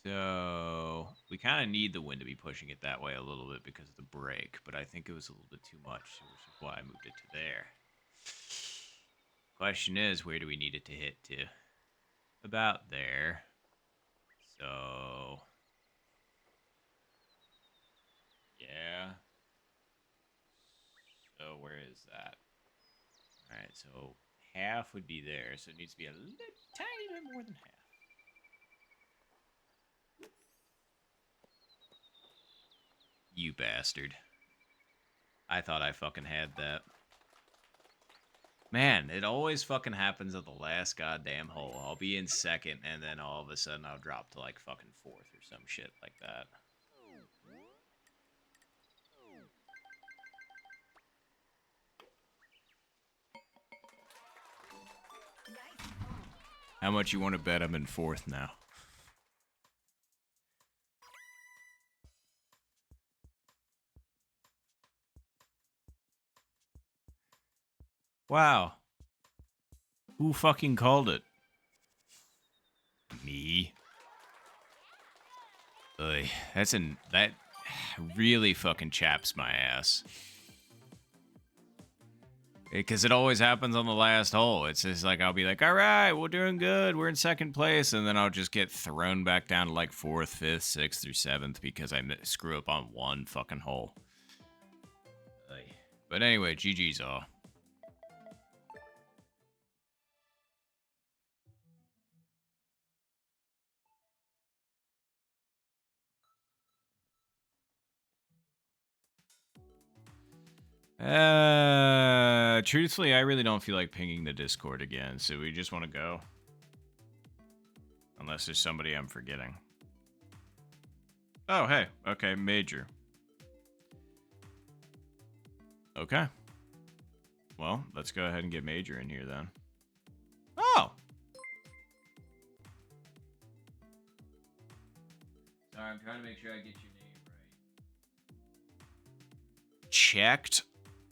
So we kind of need the wind to be pushing it that way a little bit because of the break, but I think it was a little bit too much, which is why I moved it to there. Question is, where do we need it to hit to? About there. So Yeah. So where is that? All right, so half would be there, so it needs to be a little tiny bit more than half. You bastard. I thought I fucking had that. Man, it always fucking happens at the last goddamn hole. I'll be in second, and then all of a sudden I'll drop to like fucking fourth or some shit like that. Nice. How much you want to bet I'm in fourth now? Wow. Who fucking called it? Me. Ugh, that really fucking chaps my ass. Because it always happens on the last hole. It's just like, I'll be like, all right, we're doing good. We're in second place. And then I'll just get thrown back down to like fourth, fifth, sixth, or seventh because I screw up on one fucking hole. But anyway, GG's all. Truthfully, I really don't feel like pinging the Discord again, so we just want to go. Unless there's somebody I'm forgetting. Oh, hey. Okay, Major. Okay. Well, let's go ahead and get Major in here then. Oh! Sorry, I'm trying to make sure I get your name right. Checked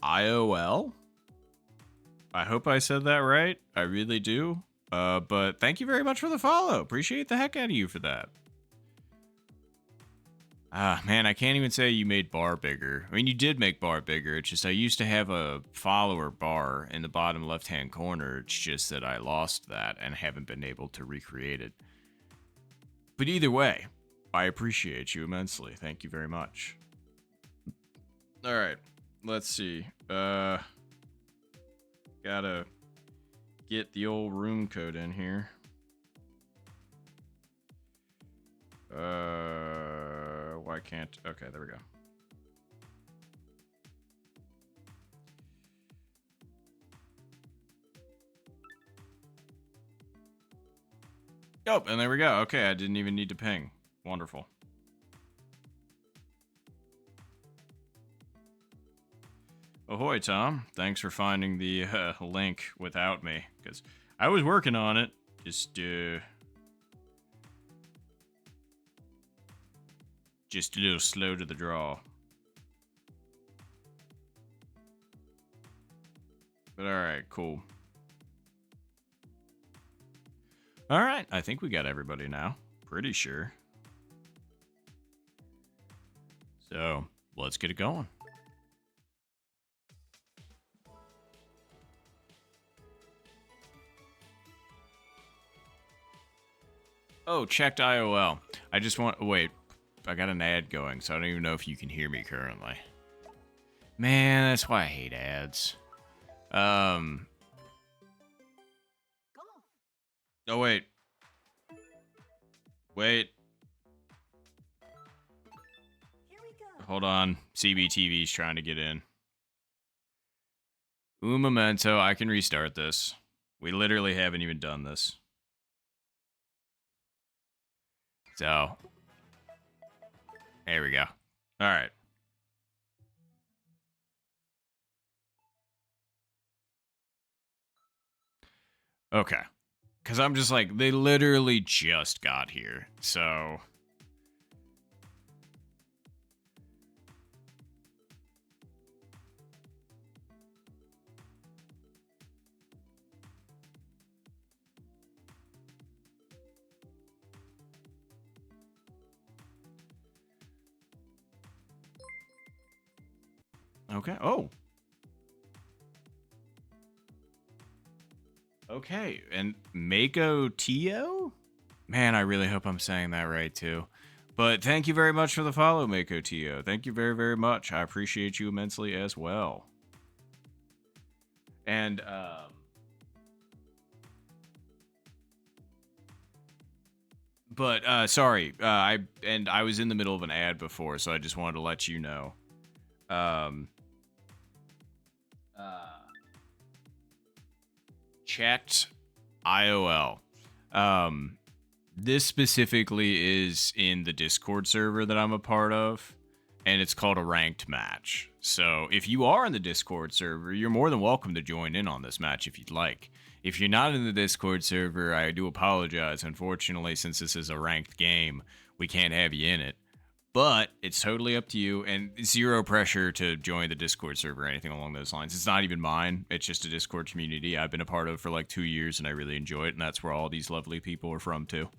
IOL? I hope I said that right. I really do. But thank you very much for the follow. Appreciate the heck out of you for that. Ah, man, I can't even say you made bar bigger. I mean, you did make bar bigger. It's just I used to have a follower bar in the bottom left-hand corner. It's just that I lost that and haven't been able to recreate it. But either way, I appreciate you immensely. Thank you very much. All right, let's see. Gotta get the old room code in here. Why can't... Okay, there we go. Oh, and there we go. Okay, I didn't even need to ping. Wonderful. Ahoy, Tom. Thanks for finding the link without me, because I was working on it. Just a little slow to the draw. But alright, cool. Alright, I think we got everybody now. Pretty sure. So, let's get it going. Oh, checked IOL. I just want... Wait. I got an ad going, so I don't even know if you can hear me currently. Man, that's why I hate ads. Golf. Oh, wait. Wait. Here we go. Hold on. CBTV's trying to get in. Ooh, memento. I can restart this. We literally haven't even done this. So... There we go. All right. Okay. Because I'm just like, they literally just got here. So... Okay. Oh. Okay. And Mako Tio? Man, I really hope I'm saying that right, too. But thank you very much for the follow, Mako Tio. Thank you very, very much. I appreciate you immensely as well. And, sorry, I was in the middle of an ad before, so I just wanted to let you know. Checked IOL. This specifically is in the Discord server that I'm a part of, and it's called a ranked match. So if you are in the Discord server, you're more than welcome to join in on this match if you'd like. If you're not in the Discord server, I do apologize. Unfortunately, since this is a ranked game, we can't have you in it. But it's totally up to you, and zero pressure to join the Discord server or anything along those lines. It's not even mine. It's just a Discord community I've been a part of for like 2 years, and I really enjoy it, and that's where all these lovely people are from, too.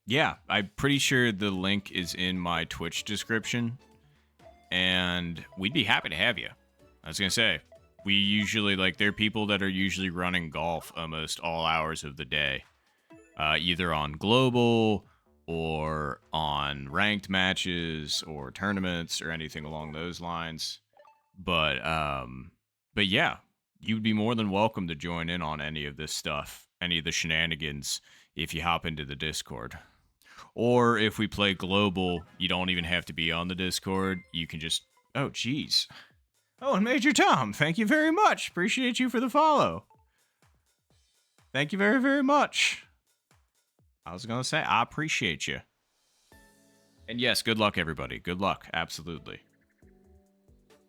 Yeah, I'm pretty sure the link is in my Twitch description, and we'd be happy to have you. I was gonna say, we usually, like, there are people that are usually running golf almost all hours of the day. Either on global or on ranked matches or tournaments or anything along those lines. But yeah, you'd be more than welcome to join in on any of this stuff, any of the shenanigans, if you hop into the Discord. Or if we play global, you don't even have to be on the Discord. You can just, oh, geez. Oh, and Major Tom, thank you very much. Appreciate you for the follow. Thank you very, very much. I was going to say, I appreciate you. And yes, good luck, everybody. Good luck. Absolutely.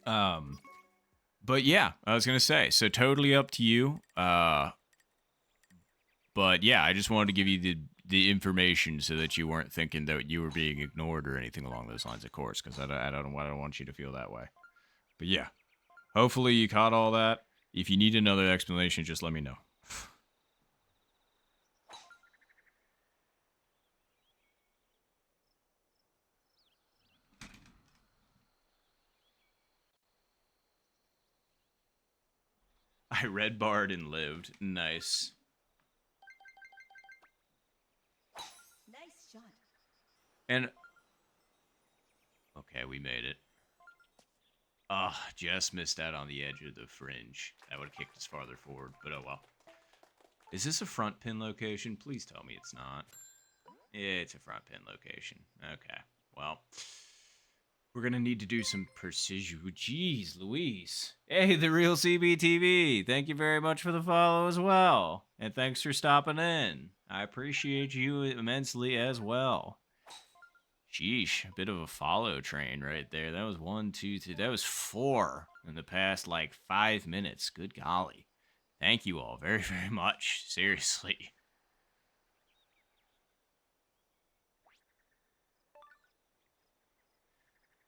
But yeah, I was going to say, so totally up to you. But yeah, I just wanted to give you the information so that you weren't thinking that you were being ignored or anything along those lines, of course, because I don't want you to feel that way. But yeah, hopefully you caught all that. If you need another explanation, just let me know. I red barred and lived. Nice. Nice shot. And okay, we made it. Just missed out on the edge of the fringe. That would have kicked us farther forward, but oh well. Is this a front pin location? Please tell me it's not. It's a front pin location. Okay, well, we're gonna need to do some precision. Jeez Louise. Hey, the real CBTV. Thank you very much for the follow as well. And thanks for stopping in. I appreciate you immensely as well. Sheesh, a bit of a follow train right there. That was 1, 2, 3. That was 4 in the past, like, 5 minutes. Good golly. Thank you all very, very much. Seriously.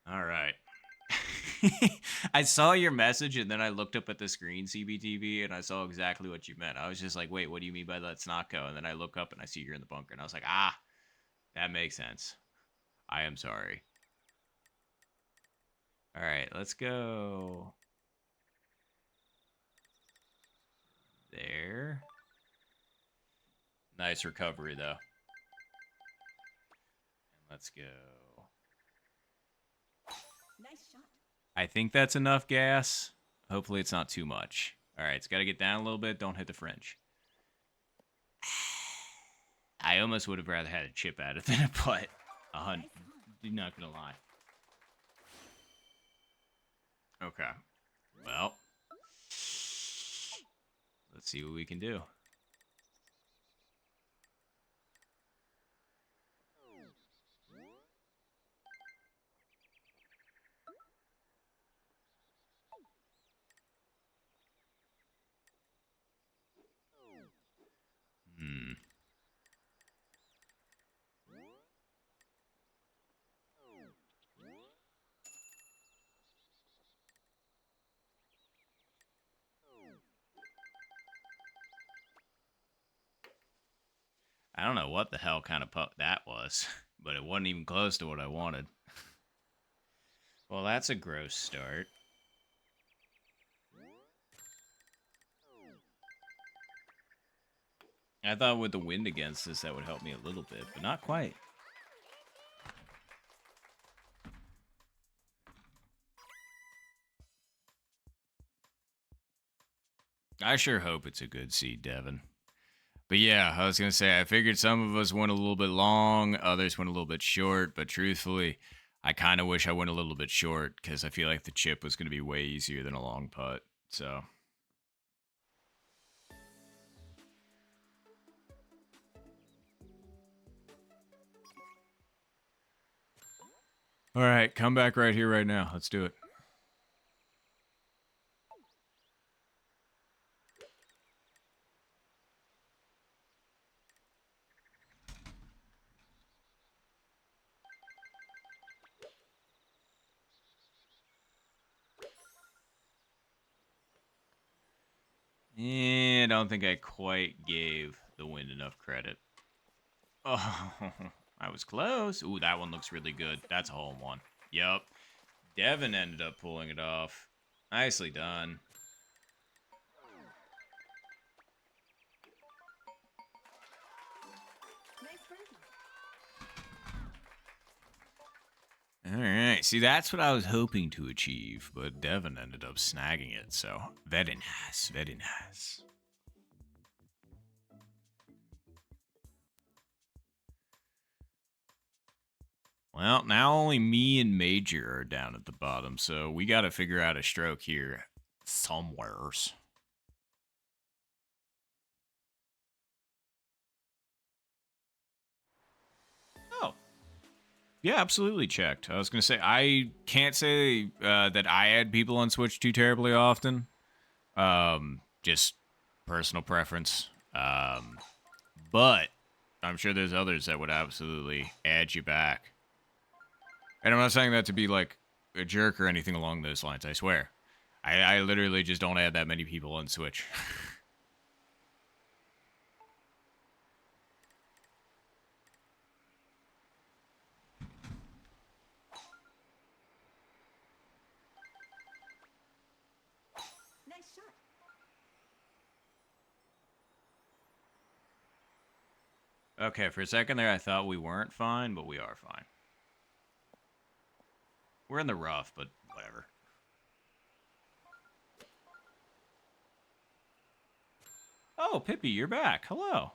All right. I saw your message, and then I looked up at the screen, CBTV, and I saw exactly what you meant. I was just like, wait, what do you mean by let's not go? And then I look up, and I see you're in the bunker, and I was like, that makes sense. I am sorry. All right, let's go there. Nice recovery, though. And let's go. Nice shot. I think that's enough gas. Hopefully it's not too much. All right, it's got to get down a little bit. Don't hit the fringe. I almost would have rather had a chip at it than a putt. I'm not going to lie. Okay. Well, let's see what we can do. I don't know what the hell kind of putt that was, but it wasn't even close to what I wanted. Well, that's a gross start. I thought with the wind against us, that would help me a little bit, but not quite. I sure hope it's a good seed, Devin. But yeah, I was going to say, I figured some of us went a little bit long, others went a little bit short, but truthfully, I kind of wish I went a little bit short because I feel like the chip was going to be way easier than a long putt. So, all right, come back right here, right now. Let's do it. I don't think I quite gave the wind enough credit. Oh, I was close. Ooh, that one looks really good. That's a hole in one. Yep. Devin ended up pulling it off. Nicely done. Nice birdie. All right. See, that's what I was hoping to achieve, but Devin ended up snagging it. So, very nice. Very nice. Well, now only me and Major are down at the bottom, so we got to figure out a stroke here somewheres. Oh, yeah, absolutely checked. I was going to say, I can't say that I add people on Switch too terribly often. Just personal preference. But I'm sure there's others that would absolutely add you back. And I'm not saying that to be like a jerk or anything along those lines, I swear. I literally just don't add that many people on Switch. Nice shot. Okay, for a second there I thought we weren't fine, but we are fine. We're in the rough, but whatever. Oh, Pippi, you're back. Hello.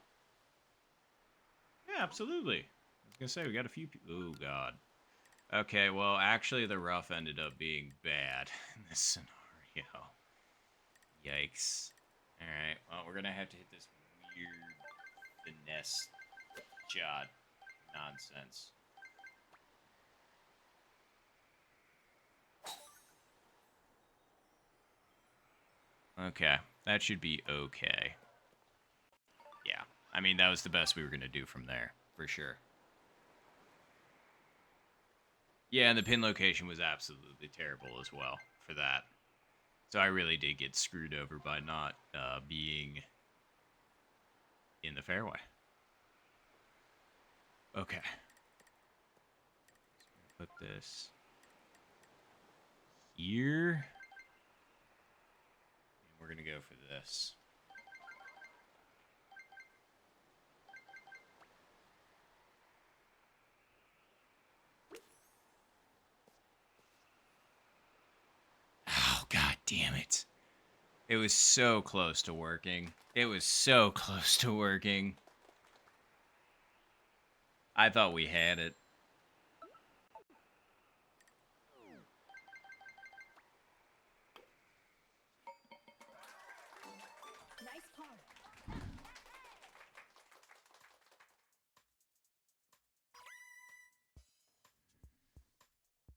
Yeah, absolutely. I was gonna say we got a few people. Oh God. Okay, well, actually, the rough ended up being bad in this scenario. Yikes. All right. Well, we're gonna have to hit this weird finesse shot nonsense. Okay, that should be okay. Yeah, I mean that was the best we were gonna do from there for sure. Yeah, and the pin location was absolutely terrible as well for that. So I really did get screwed over by not being in the fairway. Okay. So put this here. And we're going to go for this. Oh, God damn it. It was so close to working. It was so close to working. I thought we had it. Nice par.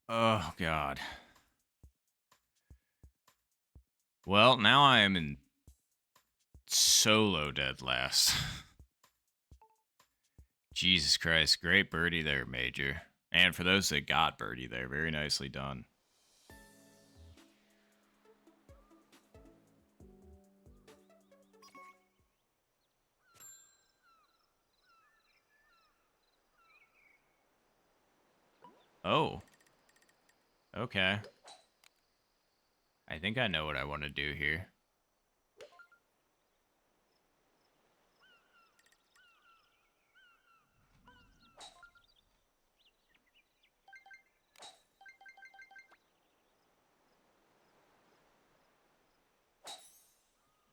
Oh, God. Well, now I am in solo dead last. Jesus Christ. Great birdie there, Major. And for those that got birdie there, very nicely done. Oh. Okay. I think I know what I want to do here.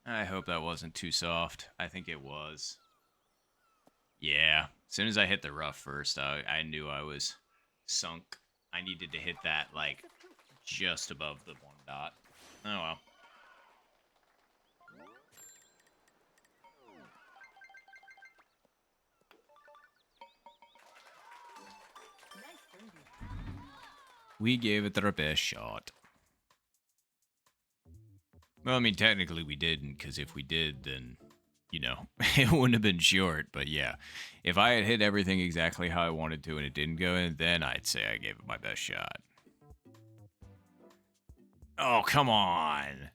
I hope that wasn't too soft. I think it was. Yeah. As soon as I hit the rough first, I knew I was sunk. I needed to hit that, like, just above the one dot. Oh well. Nice birdie. We gave it our best shot. Well, I mean, technically we didn't, because if we did, then, you know, it wouldn't have been short. But yeah, if I had hit everything exactly how I wanted to and it didn't go in, then I'd say I gave it my best shot. Oh, come on.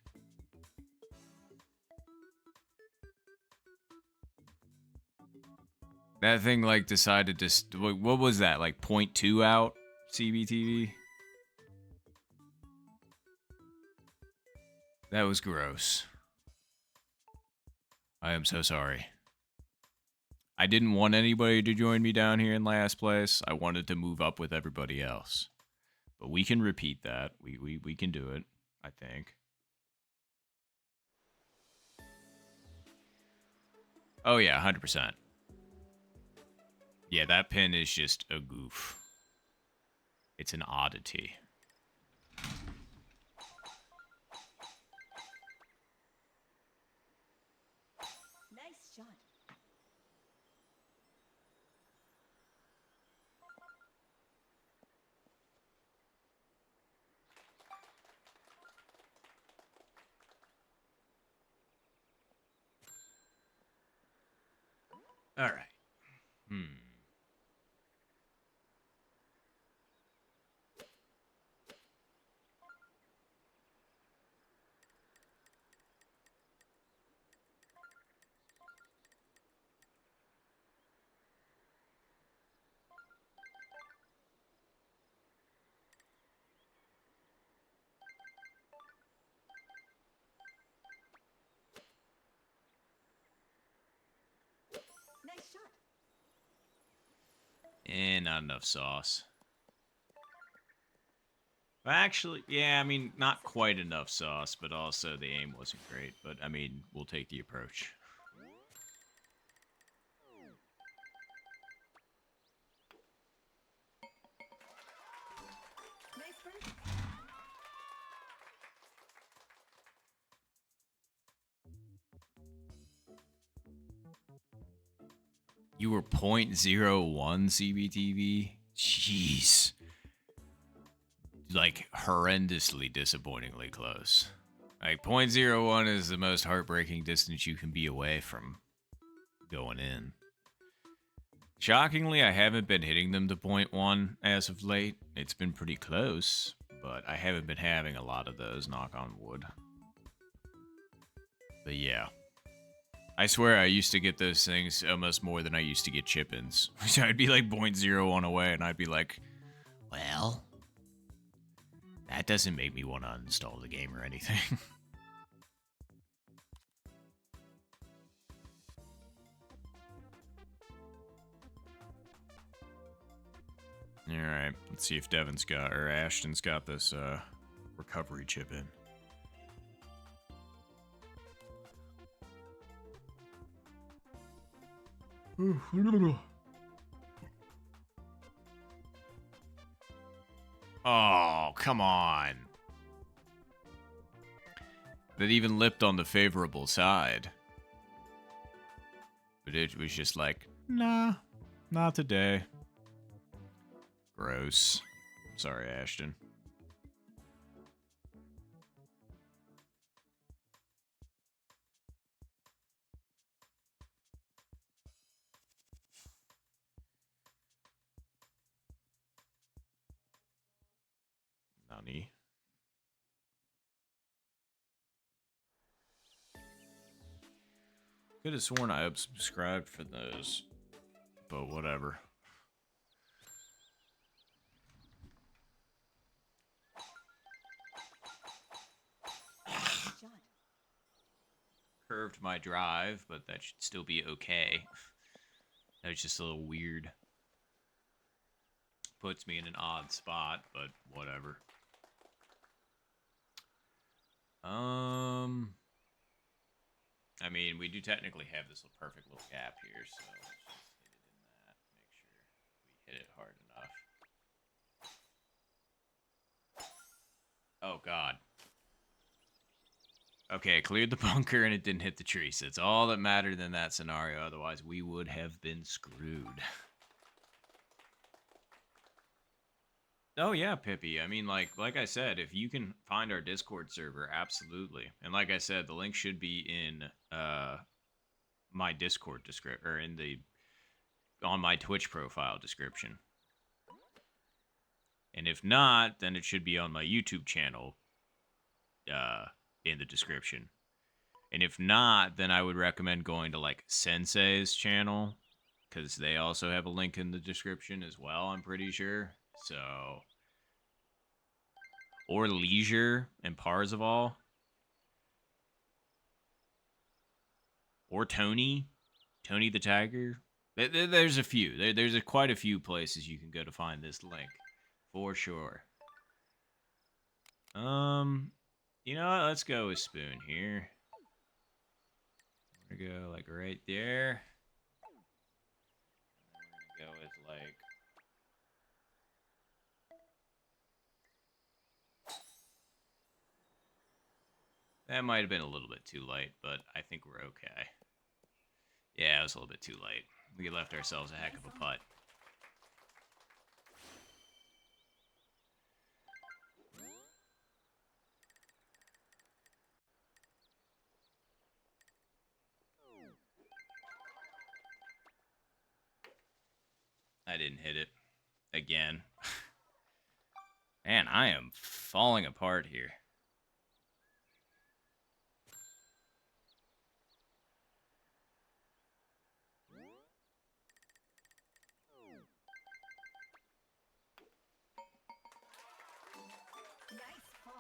That thing, like, decided to... What was that, like, 0.2 out, CBTV? That was gross. I am so sorry. I didn't want anybody to join me down here in last place. I wanted to move up with everybody else. But we can repeat that. We can do it, I think. Oh, yeah, 100%. Yeah, that pin is just a goof. It's an oddity. Nice shot. All right. Nice shot. And not enough sauce. Actually, yeah, I mean, not quite enough sauce, but also the aim wasn't great. But, I mean, we'll take the approach. Nice birdie. You were 0.01 CBTV? Jeez. Like, horrendously disappointingly close. Like, 0.01 is the most heartbreaking distance you can be away from going in. Shockingly, I haven't been hitting them to 0.1 as of late. It's been pretty close, but I haven't been having a lot of those, knock on wood. But yeah. I swear I used to get those things almost more than I used to get chip-ins. So I'd be like 0.01 away, and I'd be like, well, that doesn't make me want to uninstall the game or anything. Alright, let's see if Devin's got, or Ashton's got this recovery chip in. Oh, come on. That even lipped on the favorable side. But it was just like, nah, not today. Gross. Sorry, Ashton. Nani? Could have sworn I unsubscribed for those, but whatever. Nice shot. Curved my drive, but that should still be okay. That was just a little weird. Puts me in an odd spot, but whatever. we do technically have this little perfect little gap here, so let's just hit it in that. Make sure we hit it hard enough. Oh, God. Okay, it cleared the bunker and it didn't hit the tree, so it's all that mattered in that scenario. Otherwise, we would have been screwed. Oh yeah, Pippi. I mean, like I said, if you can find our Discord server, absolutely. And like I said, the link should be in my Discord description or in the on my Twitch profile description. And if not, then it should be on my YouTube channel in the description. And if not, then I would recommend going to like Sensei's channel because they also have a link in the description as well, I'm pretty sure. So, or Leisure and Parzival, or Tony the Tiger. There's a few. There's quite a few places you can go to find this link, for sure. You know what? Let's go with Spoon here. We're gonna go like right there. We're gonna go with like. That might have been a little bit too light, but I think we're okay. Yeah, it was a little bit too light. We left ourselves a heck of a putt. I didn't hit it. Again. Man, I am falling apart here. Nice par.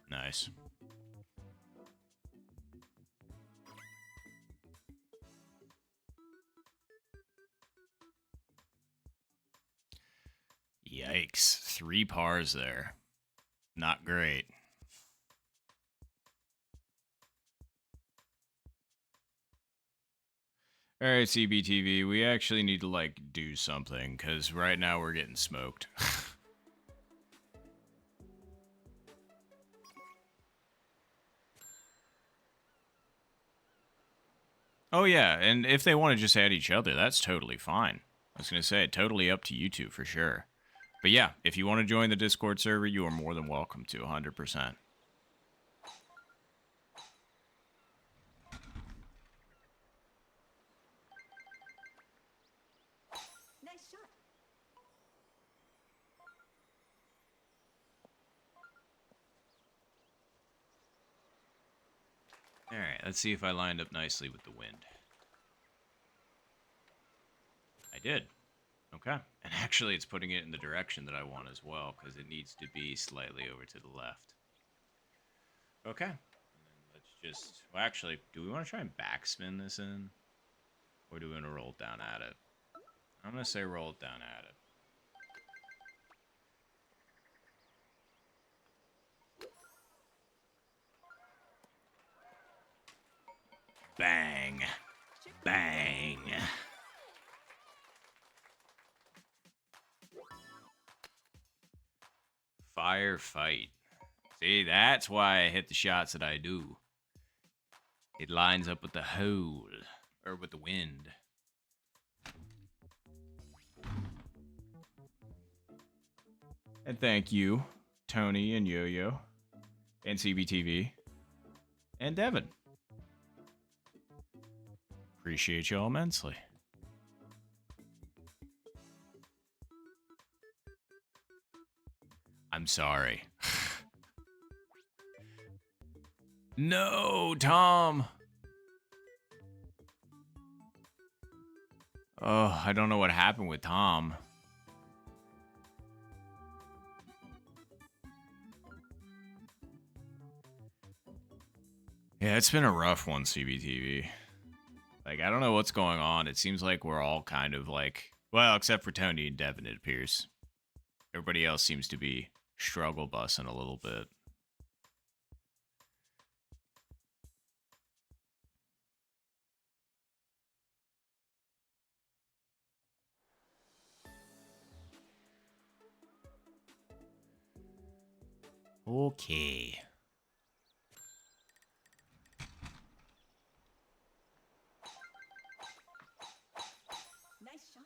Nice. Yikes. 3 pars there. Not great. Alright, CBTV, we actually need to, like, do something, because right now we're getting smoked. Oh yeah, and if they want to just add each other, that's totally fine. I was going to say, totally up to you two for sure. But yeah, if you want to join the Discord server, you are more than welcome to, 100%. Nice shot. Alright, let's see if I lined up nicely with the wind. I did. Okay. And actually, it's putting it in the direction that I want as well, because it needs to be slightly over to the left. Okay. And then let's just... Well, actually, do we want to try and backspin this in? Or do we want to roll it down at it? I'm going to say roll it down at it. Bang. Bang. Firefight. See, that's why I hit the shots that I do. It lines up with the hole. Or with the wind. And thank you, Tony and Yo-Yo. And CBTV. And Devin. Appreciate y'all immensely. I'm sorry. No, Tom. Oh, I don't know what happened with Tom. Yeah, it's been a rough one, CBTV. Like, I don't know what's going on. It seems like we're all kind of like, well, except for Tony and Devin, it appears. Everybody else seems to be struggle bussing a little bit. Okay. Nice shot.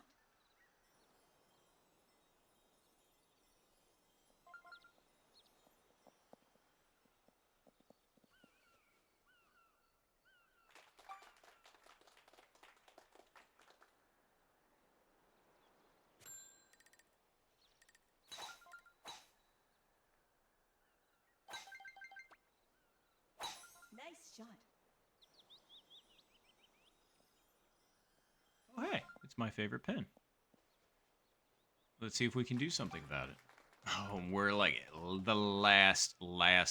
Nice shot. Oh, hey, it's my favorite pen. Let's see if we can do something about it. Oh, we're like the last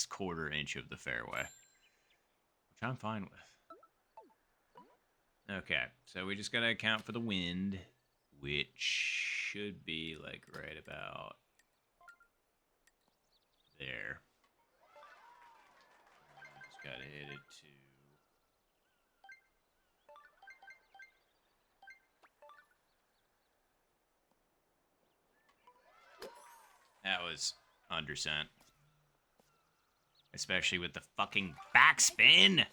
quarter inch of the fairway, which I'm fine with. Okay, so we just gotta account for the wind, which should be like right about there. Just gotta hit it to. That was undercent. Especially with the fucking backspin.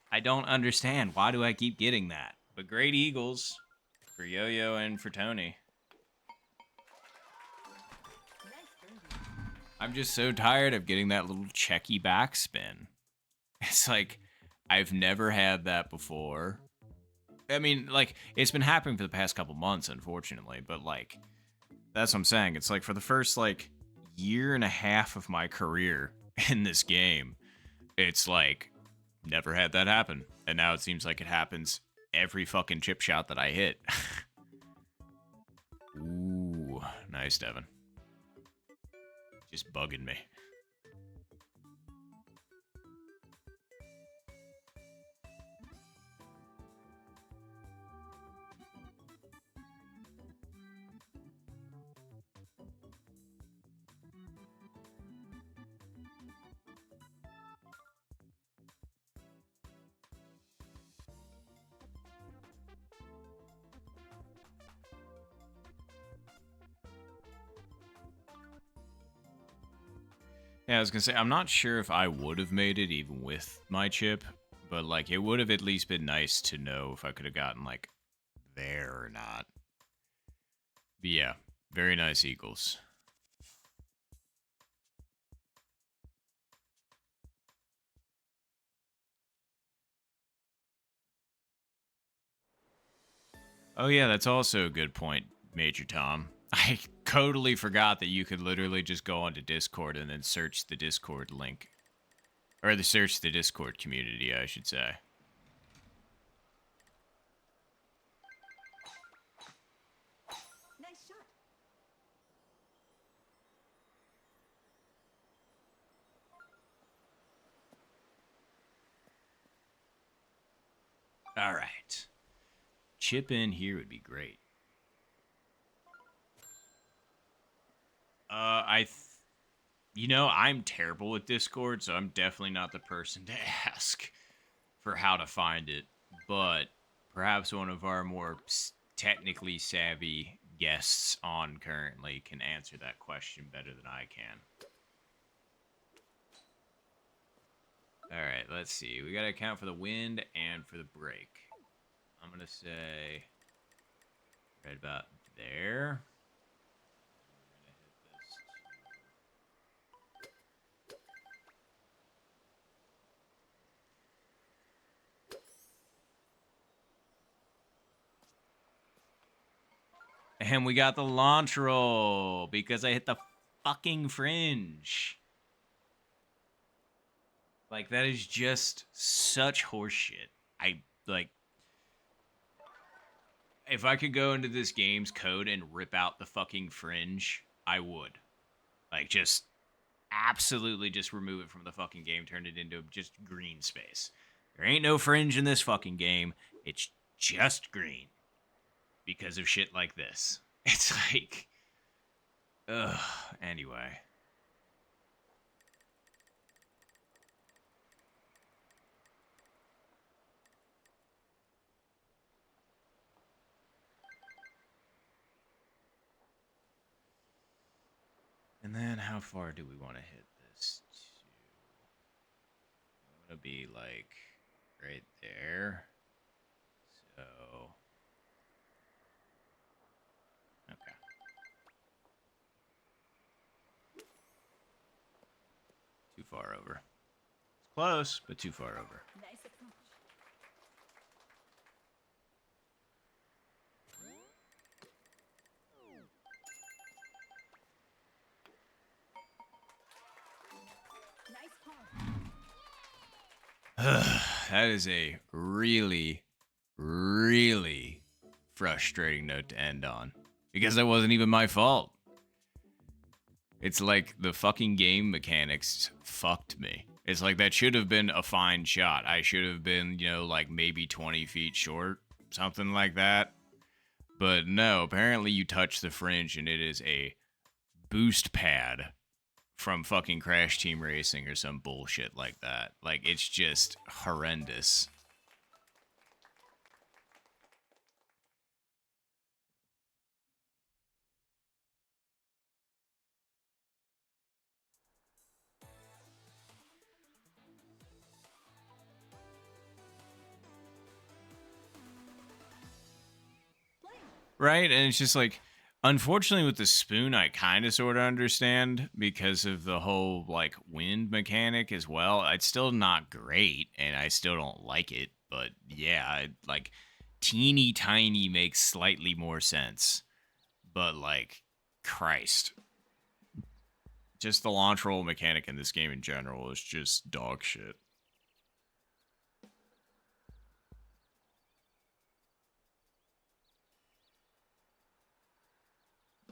I don't understand. Why do I keep getting that? But great Eagles for Yo-Yo and for Tony. I'm just so tired of getting that little checky backspin. It's like, I've never had that before. I mean, like, it's been happening for the past couple months, unfortunately, but, like, that's what I'm saying. It's like, for the first, like, year and a half of my career in this game, it's like, never had that happen. And now it seems like it happens every fucking chip shot that I hit. Ooh, nice, Devin. Just bugging me. Yeah, I was gonna say, I'm not sure if I would have made it even with my chip, but, like, it would have at least been nice to know if I could have gotten, like, there or not. But yeah, very nice Eagles. Oh yeah, that's also a good point, Major Tom. I totally forgot that you could literally just go onto Discord and then search the Discord link. Or search the Discord community, I should say. Nice shot. Alright. Chip in here would be great. You know, I'm terrible with Discord, so I'm definitely not the person to ask for how to find it. But perhaps one of our more technically savvy guests on currently can answer that question better than I can. Alright, let's see. We gotta account for the wind and for the break. I'm gonna say right about there. And we got the launch roll because I hit the fucking fringe. Like, that is just such horseshit. Like, if I could go into this game's code and rip out the fucking fringe, I would. Like, just absolutely just remove it from the fucking game, turn it into just green space. There ain't no fringe in this fucking game. It's just green because of shit like this. It's like, ugh. Anyway. And then how far do we want to hit this to? I want to be like right there. So, okay. Too far over. It's close, but too far over. Nice approach. Nice pawn. That is a really, really frustrating note to end on. Because that wasn't even my fault. It's like the fucking game mechanics fucked me. It's like that should have been a fine shot. I should have been, like maybe 20 feet short. Something like that. But no, apparently you touch the fringe and it is a boost pad from fucking Crash Team Racing or some bullshit like that. Like, it's just horrendous. Right? And it's just like, unfortunately with the spoon, I kind of sort of understand because of the whole, like, wind mechanic as well. It's still not great, and I still don't like it. But yeah, like, teeny tiny makes slightly more sense. But, like, Christ. Just the launch roll mechanic in this game in general is just dog shit.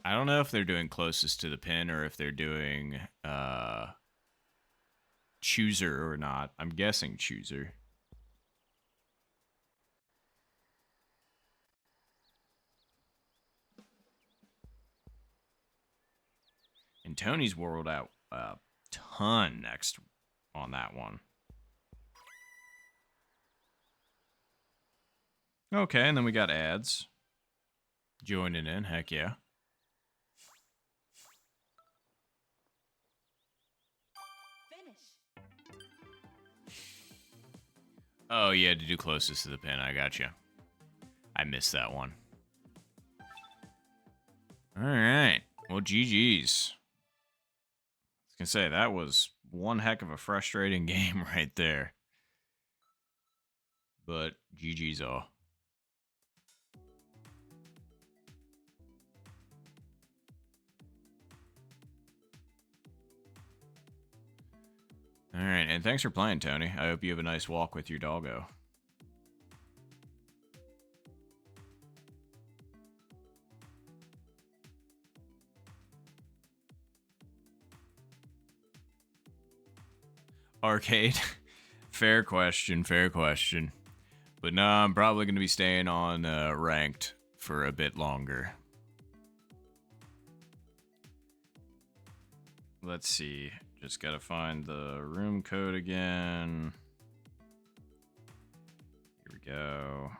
I don't know if they're doing closest to the pin or if they're doing chooser or not. I'm guessing chooser. And Tony's whirled out a ton next on that one. Okay, and then we got ads. Joining in, heck yeah. Finish. Oh, yeah, to do closest to the pin. I gotcha. I missed that one. All right. Well, GG's. I was gonna say, that was one heck of a frustrating game right there. But GG's all. All right, and thanks for playing, Tony. I hope you have a nice walk with your doggo. Arcade? Fair question, fair question. But no, I'm probably going to be staying on ranked for a bit longer. Let's see. Just got to find the room code again. Here we go.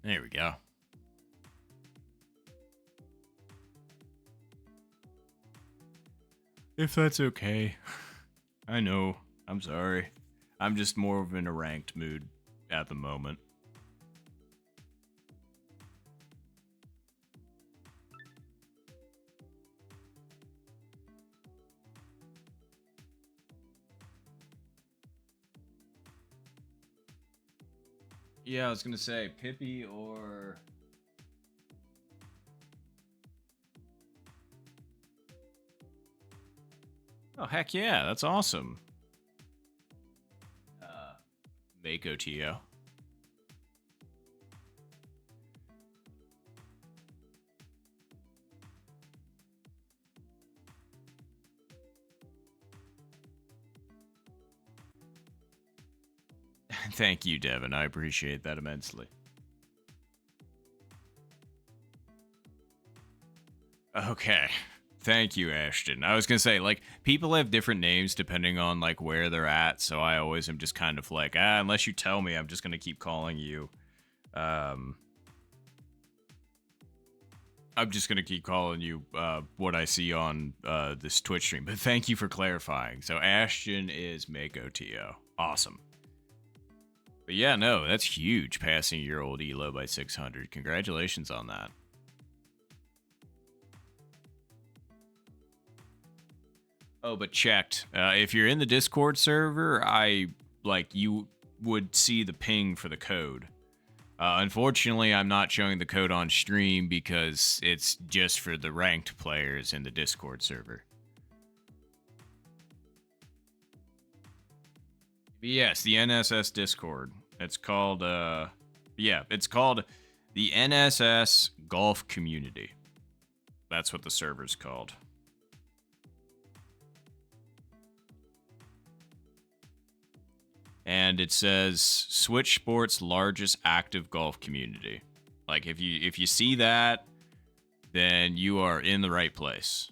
There we go. If that's okay. I know. I'm sorry. I'm just more of in a ranked mood at the moment. Yeah, I was gonna say Pippi or Oh, heck yeah, that's awesome. Mako Tio. Thank you, Devin. I appreciate that immensely. Okay. Thank you, Ashton. I was gonna say, like, people have different names depending on like where they're at, so I always am just kind of like, unless you tell me, I'm just gonna keep calling you. I'm just gonna keep calling you what I see on this Twitch stream. But thank you for clarifying. So Ashton is Mako Tio. Awesome. But yeah, no, that's huge. Passing your old Elo by 600. Congratulations on that. Oh, but checked. If you're in the Discord server, you would see the ping for the code. Unfortunately, I'm not showing the code on stream because it's just for the ranked players in the Discord server. But yes, the NSS Discord. It's called, it's called the NSS Golf Community. That's what the server's called. And it says Switch Sports' largest active golf community. Like if you see that, then you are in the right place.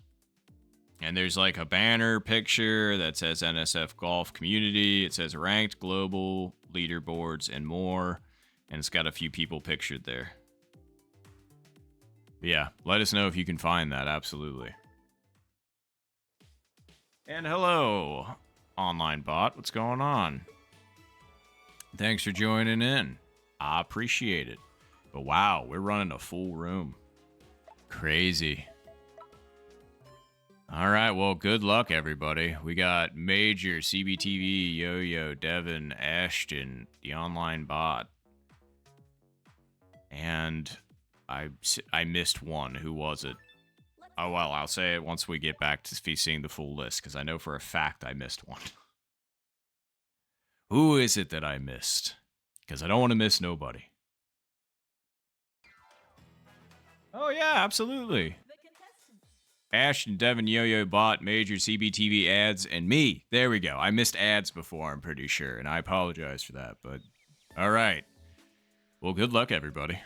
And there's like a banner picture that says NSF Golf Community. It says ranked global leaderboards and more. And it's got a few people pictured there. But yeah, let us know if you can find that. Absolutely. And hello, online bot. What's going on? Thanks for joining in. I appreciate it. But wow, we're running a full room. Crazy. All right, well, good luck, everybody. We got Major, CBTV, Yo-Yo, Devin, Ashton, the online bot. And I missed one. Who was it? Oh, well, I'll say it once we get back to seeing the full list, because I know for a fact I missed one. Who is it that I missed? Because I don't want to miss nobody. Oh, yeah, absolutely. Ashton, Devin, Yo-Yo, Bot, Major, CBTV, Ads, and me. There we go. I missed Ads before, I'm pretty sure, and I apologize for that, but all right. Well, good luck, everybody.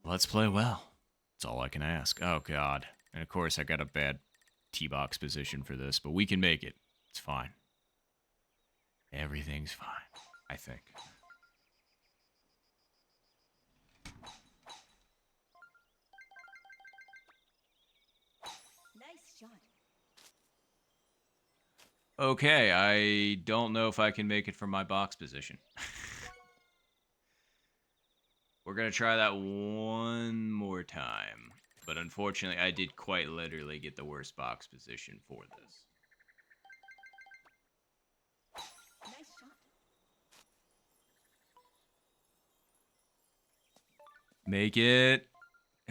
Let's play well. That's all I can ask. Oh, God. And, of course, I got a bad T-box position for this, but we can make it. It's fine. Everything's fine, I think. Nice shot. Okay, I don't know if I can make it from my box position. We're going to try that one more time. But unfortunately, I did quite literally get the worst box position for this. Nice shot. Make it.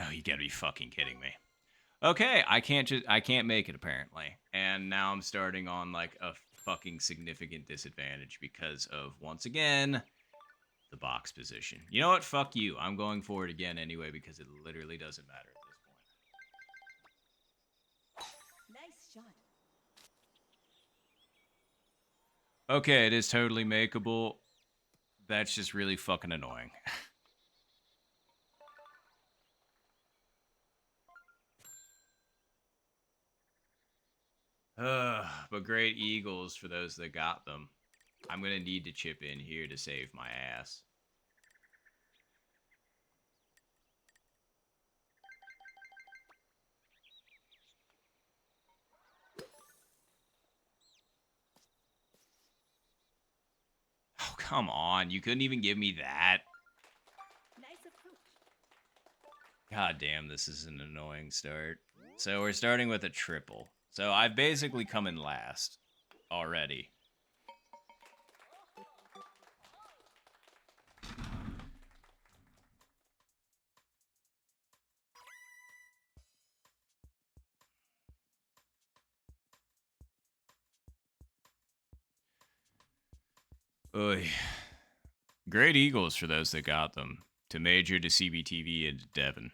Oh, you gotta be fucking kidding me. Okay, I can't make it apparently. And now I'm starting on like a fucking significant disadvantage because of, once again, the box position. You know what? Fuck you. I'm going for it again anyway because it literally doesn't matter at this point. Nice shot. Okay, it is totally makeable. That's just really fucking annoying. But great eagles for those that got them. I'm gonna need to chip in here to save my ass. Oh, come on. You couldn't even give me that. Nice approach. God damn, this is an annoying start. So we're starting with a triple. So I've basically come in last already. Oy. Great Eagles for those that got them. To Major, to CBTV, and to Devon.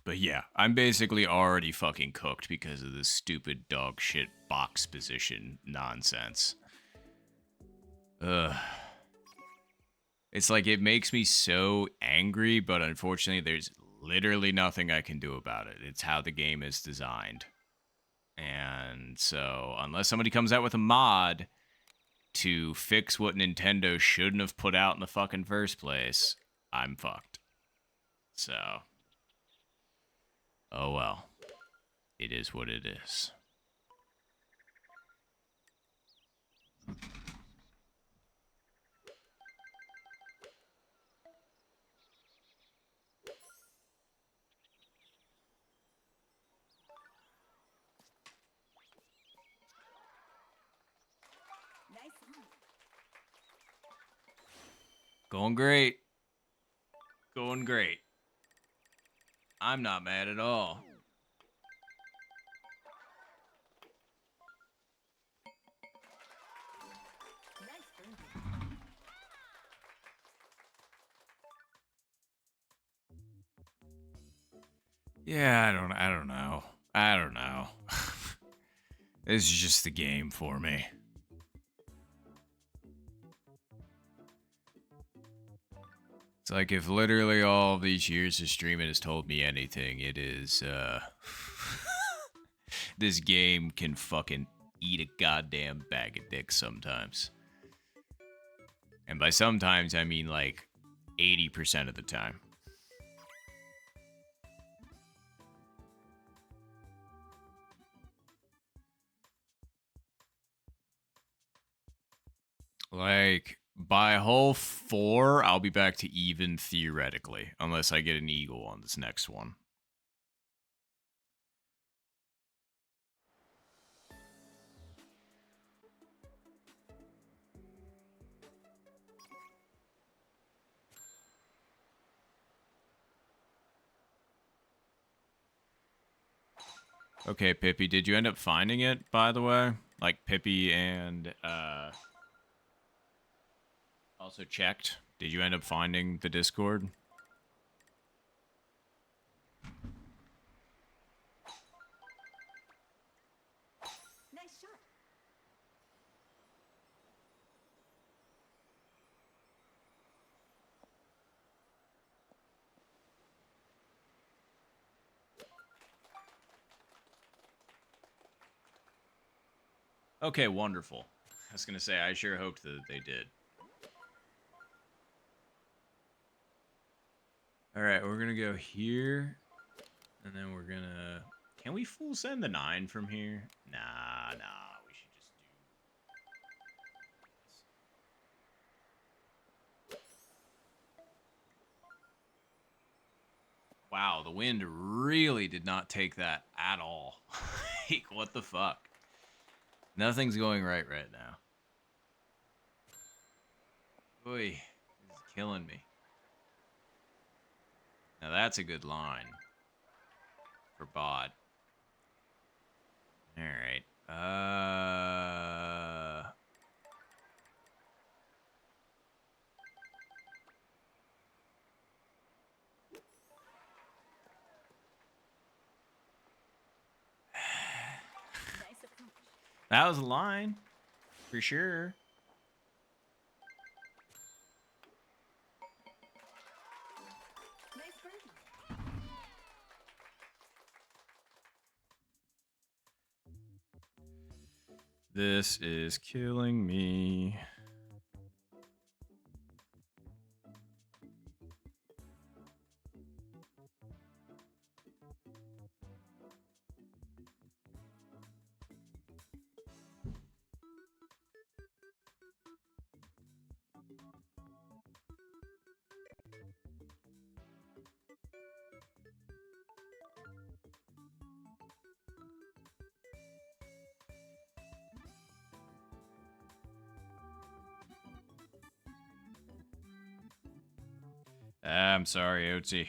But yeah, I'm basically already fucking cooked because of this stupid dog shit box position nonsense. Ugh. It's like it makes me so angry, but unfortunately there's literally nothing I can do about it. It's how the game is designed. And so, unless somebody comes out with a mod to fix what Nintendo shouldn't have put out in the fucking first place, I'm fucked. So, oh well. It is what it is. Nice move. Going great. Going great. I'm not mad at all. Nice birdie. Yeah, I don't know. I don't know. This is just the game for me. It's like if literally all of these years of streaming has told me anything, it is, this game can fucking eat a goddamn bag of dicks sometimes. And by sometimes, I mean like 80% of the time. Like, by hole 4, I'll be back to even theoretically, unless I get an eagle on this next one. Okay, Pippi, did you end up finding it, by the way? Like, Pippi and, also checked. Did you end up finding the Discord? Nice shot. Okay, wonderful. I was gonna say, I sure hoped that they did. Alright, we're gonna go here. And then we're gonna... Can we full send the 9 from here? Nah, we should just do... Wow, the wind really did not take that at all. Like, what the fuck? Nothing's going right now. Oy, this is killing me. Now that's a good line for bot. All right. Nice approach. That was a line for sure. Nice birdie. This is killing me. I'm sorry, Otzi.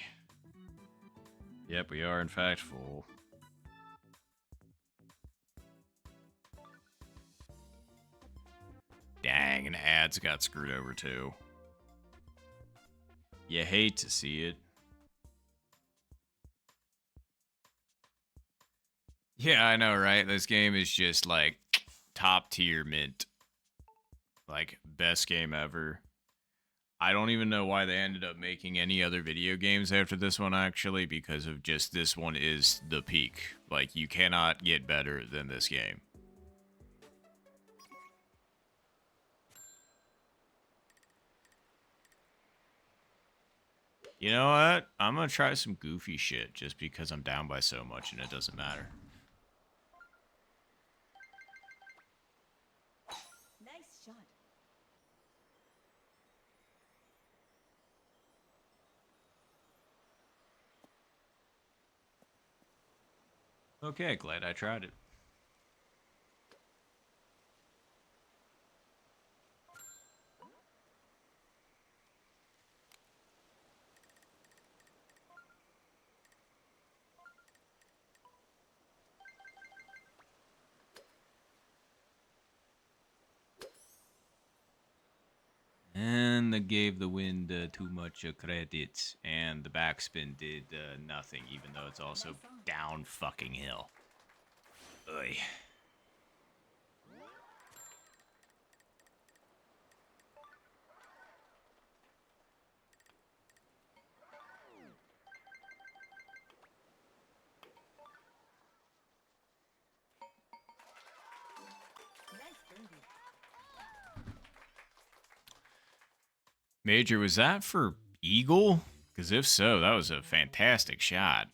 Yep, we are in fact full. Dang, fucking ads got screwed over too. You hate to see it. Yeah, I know, right? This game is just like top tier mint. Like, best game ever. I don't even know why they ended up making any other video games after this one, actually, because of just this one is the peak. Like, you cannot get better than this game. You know what? I'm gonna try some goofy shit just because I'm down by so much and it doesn't matter. Nice shot. Okay, glad I tried it. And they gave the wind too much credit, and the backspin did nothing, even though it's also down fucking hill. Oy. Nice birdie. Major, was that for Eagle? Because if so, that was a fantastic shot.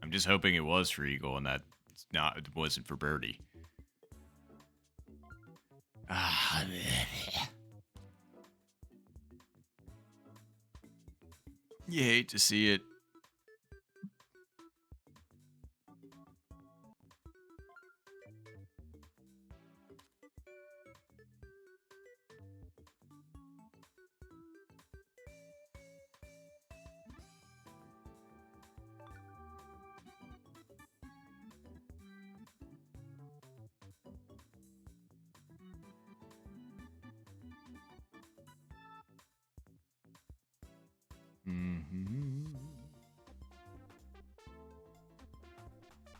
I'm just hoping it was for Eagle and that it wasn't for birdie. Ah, you hate to see it.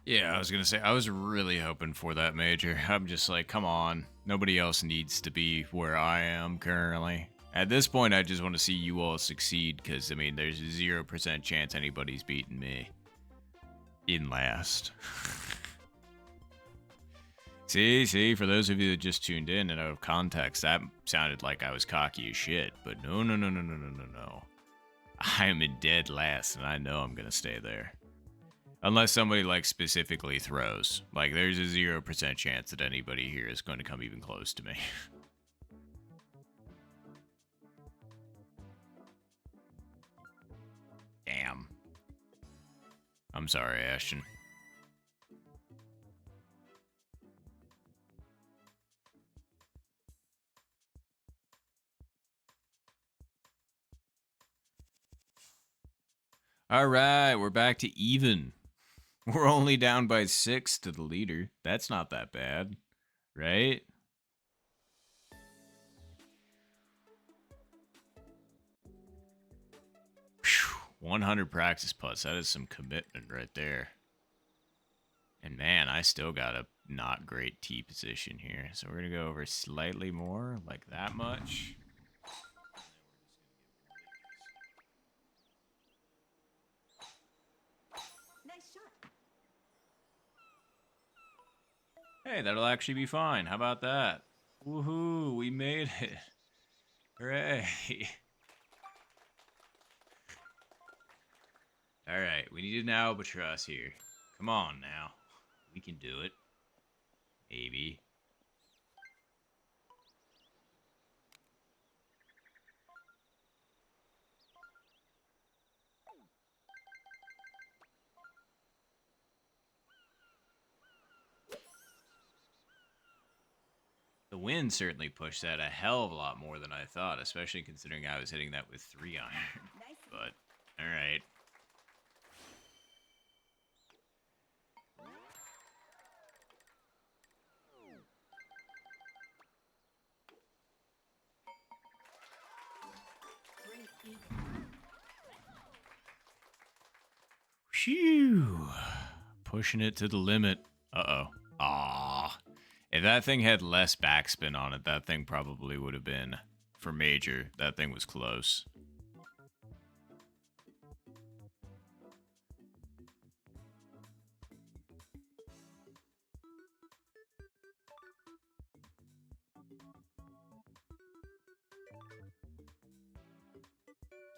Yeah, I was gonna say, I was really hoping for that, Major. I'm just like, come on. Nobody else needs to be where I am currently. At this point, I just want to see you all succeed, because, I mean, there's a 0% chance anybody's beating me. In last. See, for those of you that just tuned in and out of context, that sounded like I was cocky as shit. But no. I am in dead last, and I know I'm gonna stay there. Unless somebody, like, specifically throws. Like, there's a 0% chance that anybody here is going to come even close to me. Damn. I'm sorry, Ashton. Alright, we're back to even. We're only down by 6 to the leader. That's not that bad, right? Whew, 100 practice putts. That is some commitment right there. And man, I still got a not great tee position here. So we're going to go over slightly more, like that much. Nice shot. Hey, that'll actually be fine. How about that? Woohoo, we made it. Hooray. Alright, we need an albatross here. Come on now. We can do it. Maybe. The wind certainly pushed that a hell of a lot more than I thought, especially considering I was hitting that with 3 iron. Nice. But, alright. Phew. Pushing it to the limit. Uh-oh. Ah. If that thing had less backspin on it, that thing probably would have been for major. That thing was close.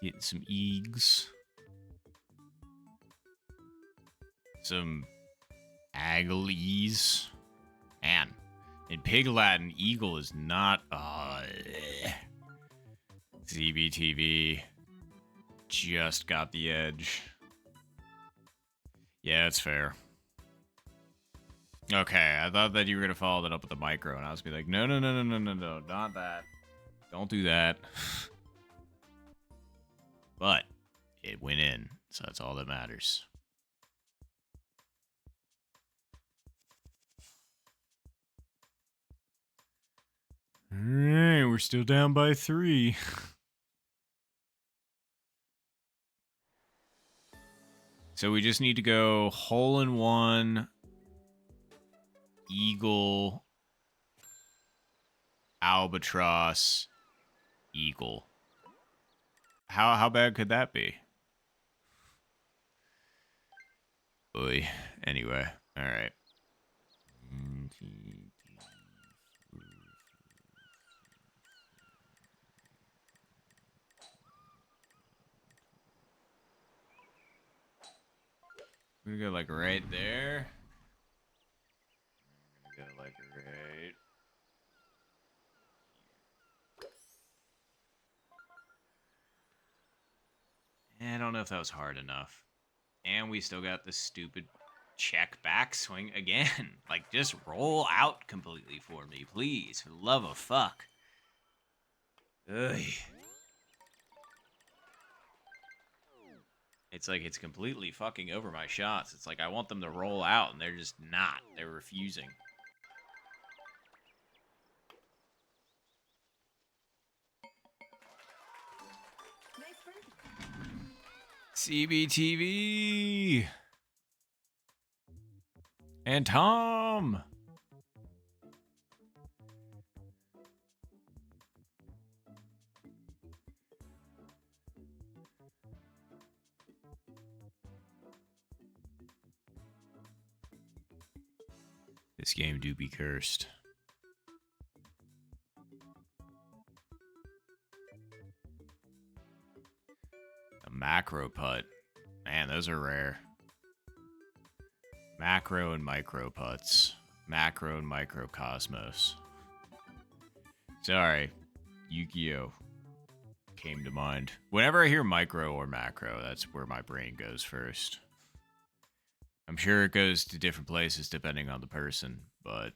Getting some eags. Some aglees. Man, in Pig Latin, eagle is not... ZBTV just got the edge. Yeah, it's fair. Okay, I thought that you were going to follow that up with the micro, and I was going to be like, no, no, no, no, no, no, no, not that. Don't do that. But it went in, so that's all that matters. Alright, we're still down by 3. So we just need to go hole in one, eagle, albatross, eagle. How bad could that be? Oy. Anyway, all right. We're gonna go like right there. We're gonna go like right. I don't know if that was hard enough. And we still got this stupid check backswing again. Like, just roll out completely for me, please. For the love of fuck. Ugh. It's like it's completely fucking over my shots. It's like I want them to roll out, and they're just not. They're refusing. CBTV! And Tom! This game do be cursed. A macro putt. Man, those are rare. Macro and micro putts. Macro and microcosmos. Sorry. Yu-Gi-Oh! Came to mind. Whenever I hear micro or macro, that's where my brain goes first. I'm sure it goes to different places depending on the person, but...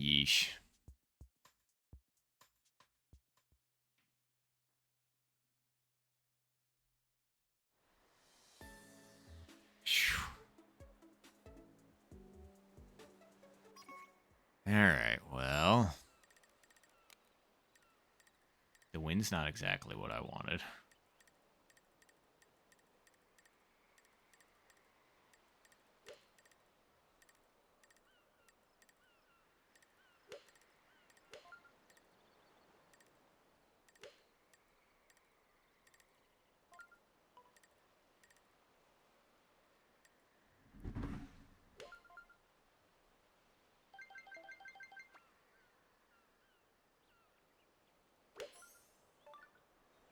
Yeesh. Alright, well... The wind's not exactly what I wanted.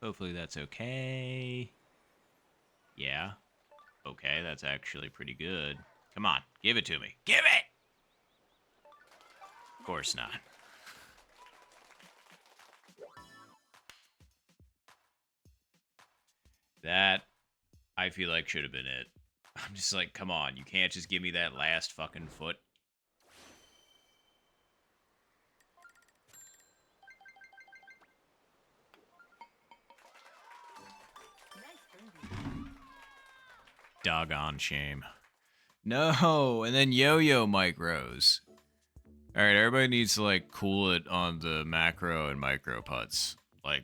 Hopefully that's okay. Yeah. Okay, that's actually pretty good. Come on, give it to me. Give it! Of course not. That, I feel like, should have been it. I'm just like, come on, you can't just give me that last fucking foot. Doggone shame. No, and then yo-yo micros. Alright, everybody needs to, like, cool it on the macro and micro putts. Like,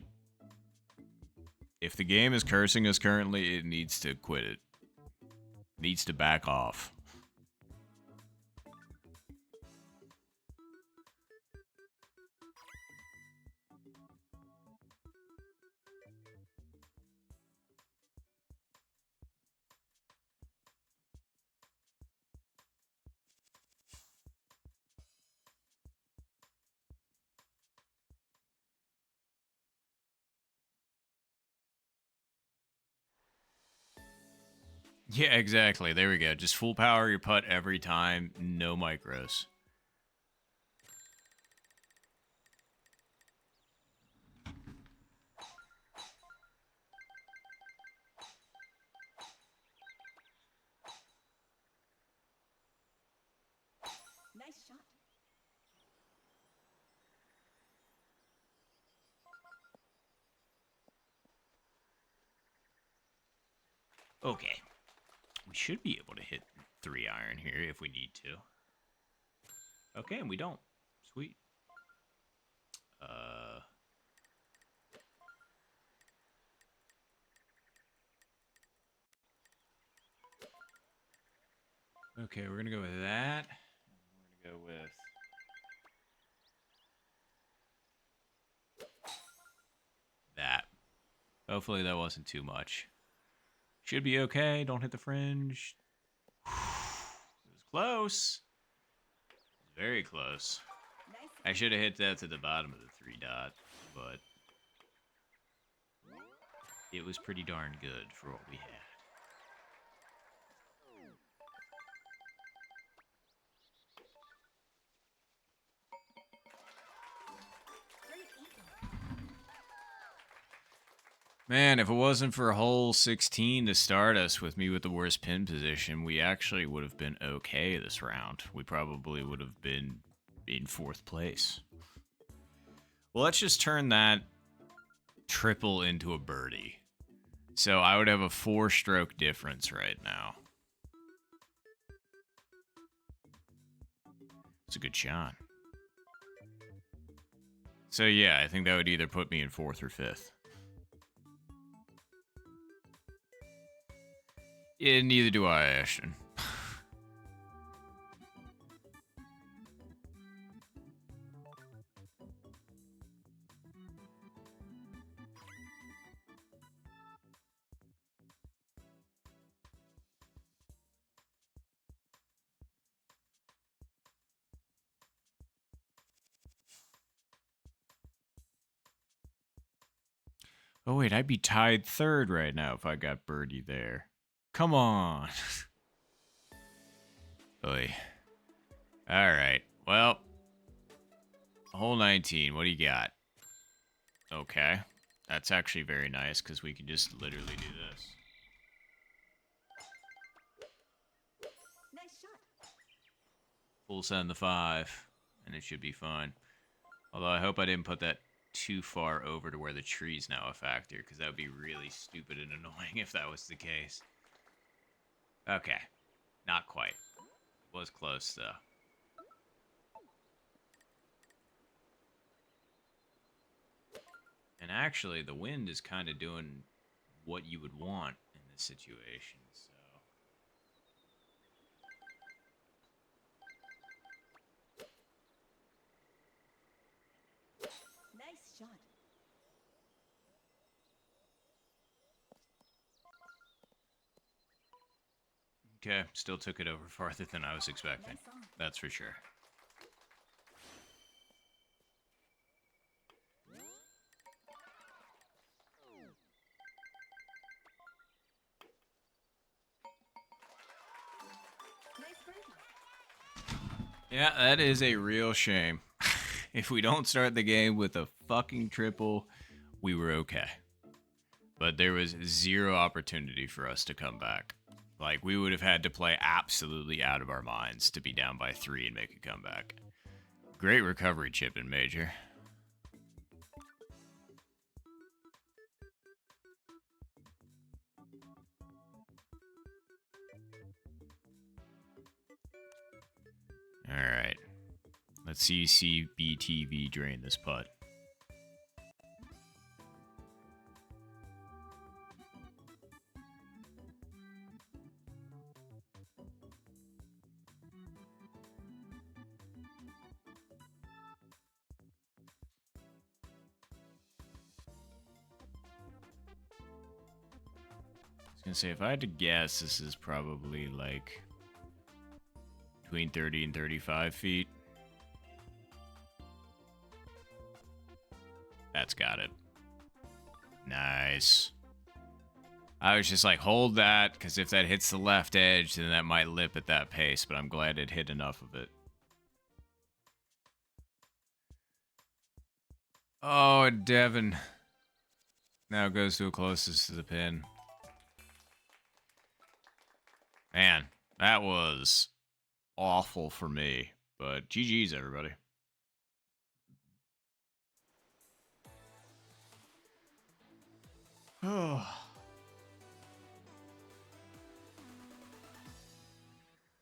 if the game is cursing us currently, it needs to quit it. Needs to back off. Yeah, exactly. There we go. Just full power your putt every time. No micros. Nice shot. Okay. We should be able to hit 3-iron here if we need to. Okay, and we don't. Sweet. Okay, we're gonna go with that. We're gonna go with that. Hopefully that wasn't too much. Should be okay. Don't hit the fringe. It was close. Very close. Nice. I should have hit that to the bottom of the 3-dot, but it was pretty darn good for what we had. Great eagle. Man, if it wasn't for hole 16 to start us with me with the worst pin position, we actually would have been okay this round. We probably would have been in 4th place. Well, let's just turn that triple into a birdie. So I would have a 4-stroke difference right now. It's a good shot. So yeah, I think that would either put me in 4th or 5th. Yeah, neither do I, Ashton. Oh wait, I'd be tied 3rd right now if I got birdie there. Come on. Oy. Alright, well. Hole 19, what do you got? Okay. That's actually very nice, because we can just literally do this. Nice shot. Full send the 5, and it should be fine. Although I hope I didn't put that too far over to where the tree's now a factor, because that would be really stupid and annoying if that was the case. Okay. Not quite. Was close, though. And actually, the wind is kind of doing what you would want in this situation, so... Nice shot. Okay, still took it over farther than I was expecting. Nice on. That's for sure. Nice birdie. Yeah, that is a real shame. If we don't start the game with a fucking triple, we were okay. But there was zero opportunity for us to come back. Like, we would have had to play absolutely out of our minds to be down by 3 and make a comeback. Great recovery, Chip and Major. Alright. Let's see CBTV drain this putt. gonna say, if I had to guess, this is probably like between 30 and 35 feet. That's got it. Nice. I was just like, hold that, because if that hits the left edge, then that might lip at that pace, but I'm glad it hit enough of it. Oh, Devin now goes to the closest to the pin. Man, that was awful for me, but GG's, everybody. Oh.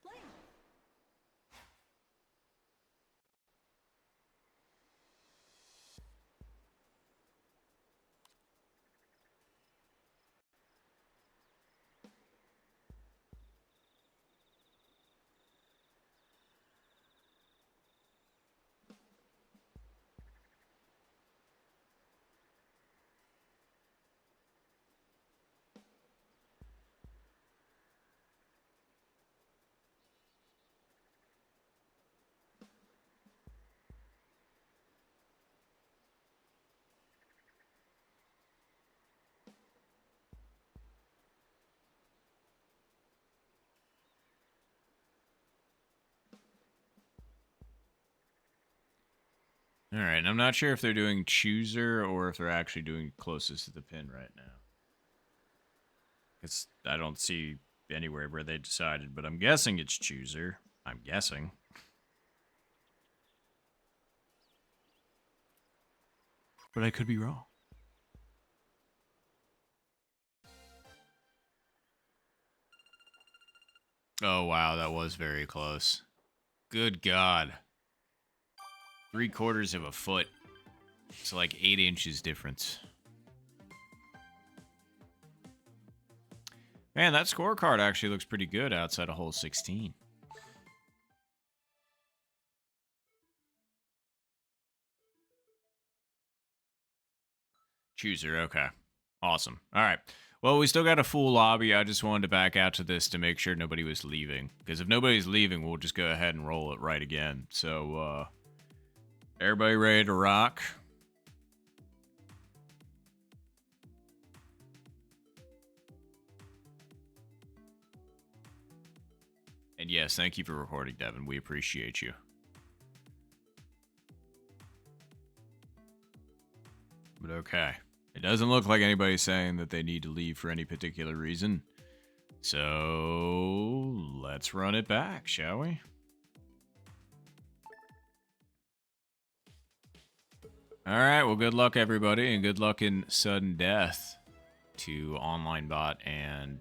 Play. All right, I'm not sure if they're doing chooser or if they're actually doing closest to the pin right now. Because I don't see anywhere where they decided, but I'm guessing it's chooser. I'm guessing. But I could be wrong. Oh, wow, that was very close. Good God. 3/4 of a foot. It's like 8 inches difference. Man, that scorecard actually looks pretty good outside of hole 16. Chooser, okay. Awesome. All right. Well, we still got a full lobby. I just wanted to back out to this to make sure nobody was leaving. Because if nobody's leaving, we'll just go ahead and roll it right again. So, everybody ready to rock? And yes, thank you for recording, Devin. We appreciate you. But okay. It doesn't look like anybody's saying that they need to leave for any particular reason. So, let's run it back, shall we? Alright, well, good luck, everybody, and good luck in sudden death to Online Bot and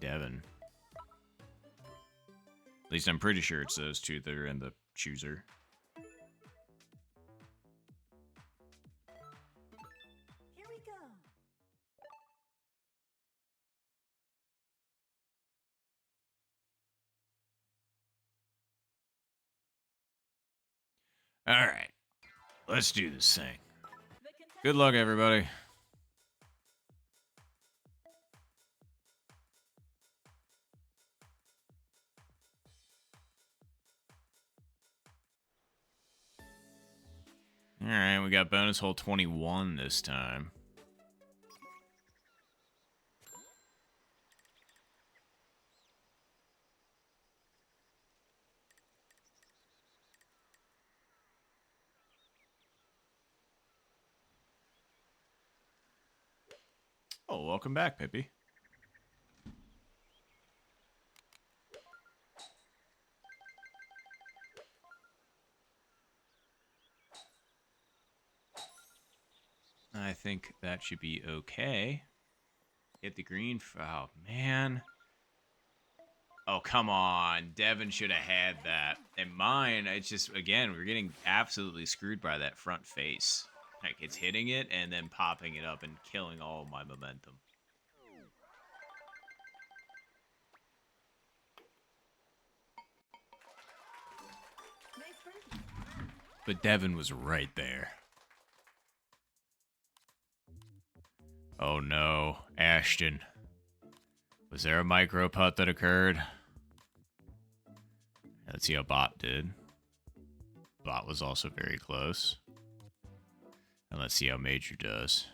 Devin. At least I'm pretty sure it's those two that are in the chooser. Here we go. Alright, let's do this thing. The contestant. Good luck, everybody. Alright, we got bonus hole 21 this time. Oh, welcome back, Pippi. I think that should be okay. Hit the green. Oh, man. Oh, come on. Devin should have had that. And mine, it's just, again, we're getting absolutely screwed by that front face. Like, it's hitting it and then popping it up and killing all of my momentum. Nice birdie. But Devin was right there. Oh, no. Ashton. Was there a micro putt that occurred? Let's see how Bot did. Bot was also very close. And let's see how Major does.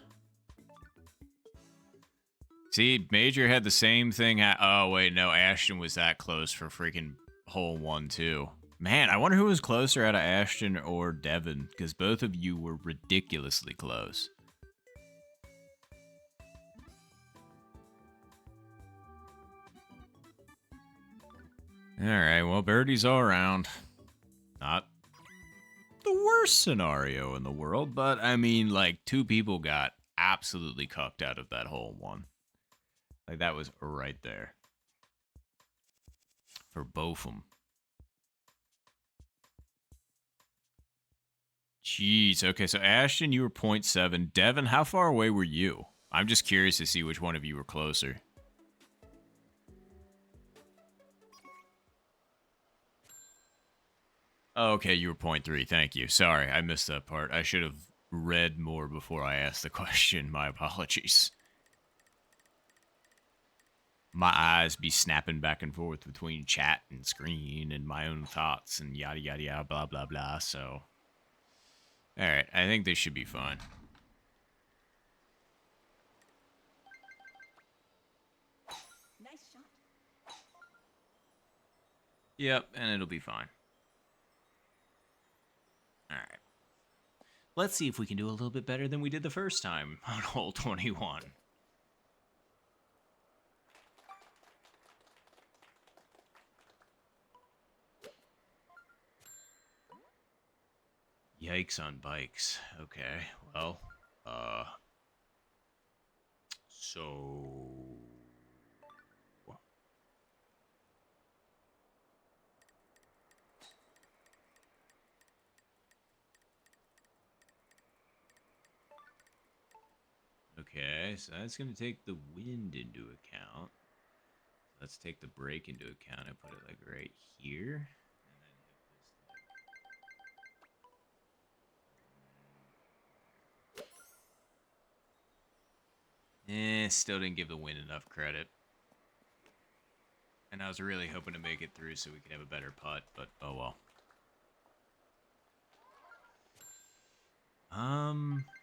See, Major had the same thing. Oh, wait, no. Ashton was that close for freaking hole 1, too. Man, I wonder who was closer out of Ashton or Devin, because both of you were ridiculously close. Alright, well, birdies all around. Not the worst scenario in the world, but I mean, like, 2 people got absolutely cucked out of that hole 1. Like, that was right there. For both of them. Jeez, okay, so Ashton, you were 0.7. Devin, how far away were you? I'm just curious to see which one of you were closer. Oh, okay, you were 0.3. Thank you. Sorry, I missed that part. I should have read more before I asked the question. My apologies. My eyes be snapping back and forth between chat and screen and my own thoughts and yada yada yada blah blah blah. So, alright, I think they should be fine. Nice shot. Yep, and it'll be fine. Alright. Let's see if we can do a little bit better than we did the first time on hole 21. Yikes on bikes. Okay, well, so... Okay, so that's going to take the wind into account. Let's take the brake into account and put it like right here. And then hit this thing. Still didn't give the wind enough credit. And I was really hoping to make it through so we could have a better putt, but oh well.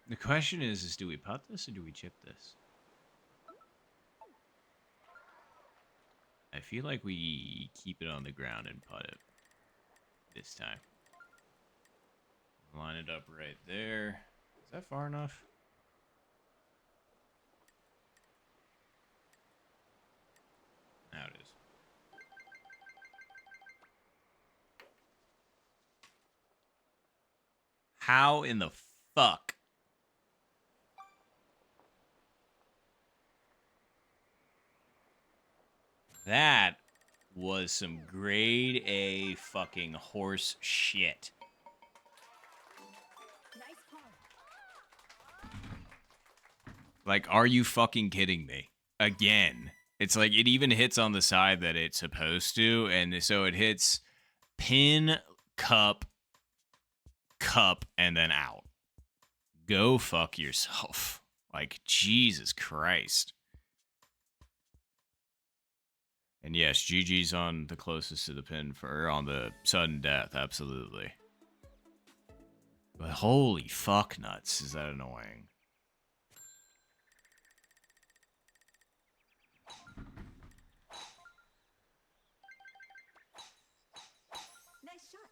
The question is do we putt this or do we chip this? I feel like we keep it on the ground and putt it this time. Line it up right there. Is that far enough? Now it is. How in the fuck? That was some grade A fucking horse shit. Nice par. Like, are you fucking kidding me? Again. It's like it even hits on the side that it's supposed to, and so it hits pin, cup, and then out. Go fuck yourself. Like, Jesus Christ. And yes, GG's on the closest to the pin for on the sudden death, absolutely. But holy fuck nuts, is that annoying. Nice shot.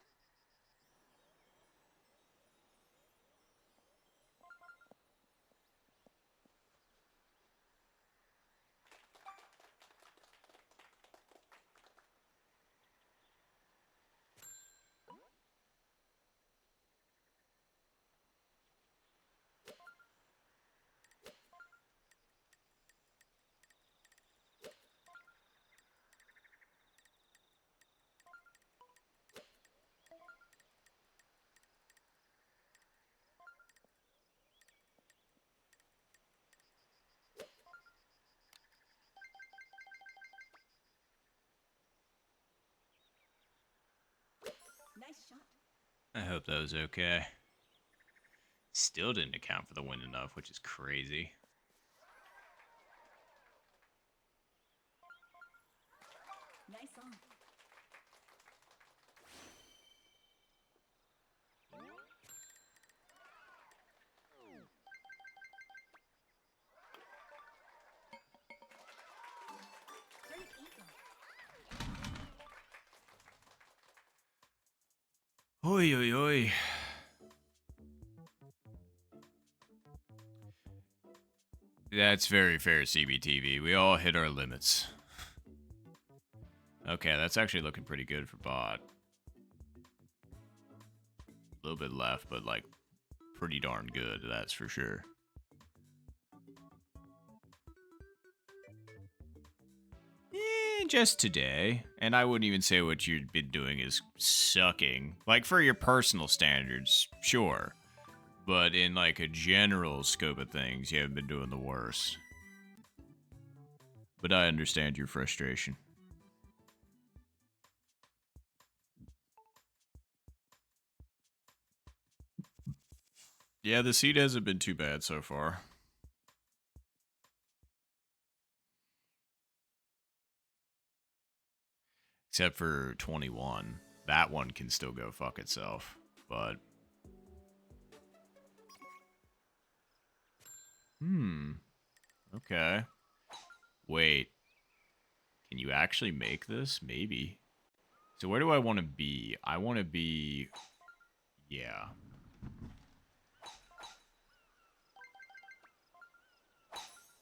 Nice shot. I hope that was okay. Still didn't account for the wind enough, which is crazy. Nice on. Great eagle. Oi, oi, oi. That's very fair, CBTV. We all hit our limits. Okay, that's actually looking pretty good for bot. A little bit left, but like pretty darn good, that's for sure. Just today. And I wouldn't even say what you've been doing is sucking. Like, for your personal standards, sure. But in, like, a general scope of things, you haven't been doing the worst. But I understand your frustration. Yeah, the seed hasn't been too bad so far. Except for 21. That one can still go fuck itself. But... Okay. Wait. Can you actually make this? Maybe. So where do I want to be? I want to be... Yeah.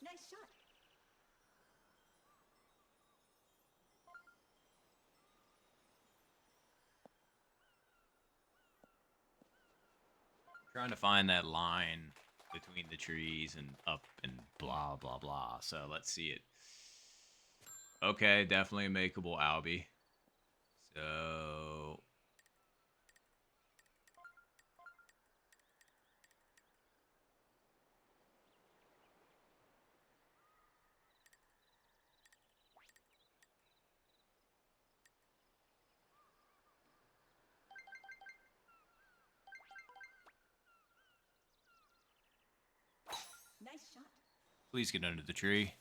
Nice shot. Trying to find that line between the trees and up and blah, blah, blah. So let's see it. Okay, definitely a makeable Albie. So... Nice shot. Please get under the tree.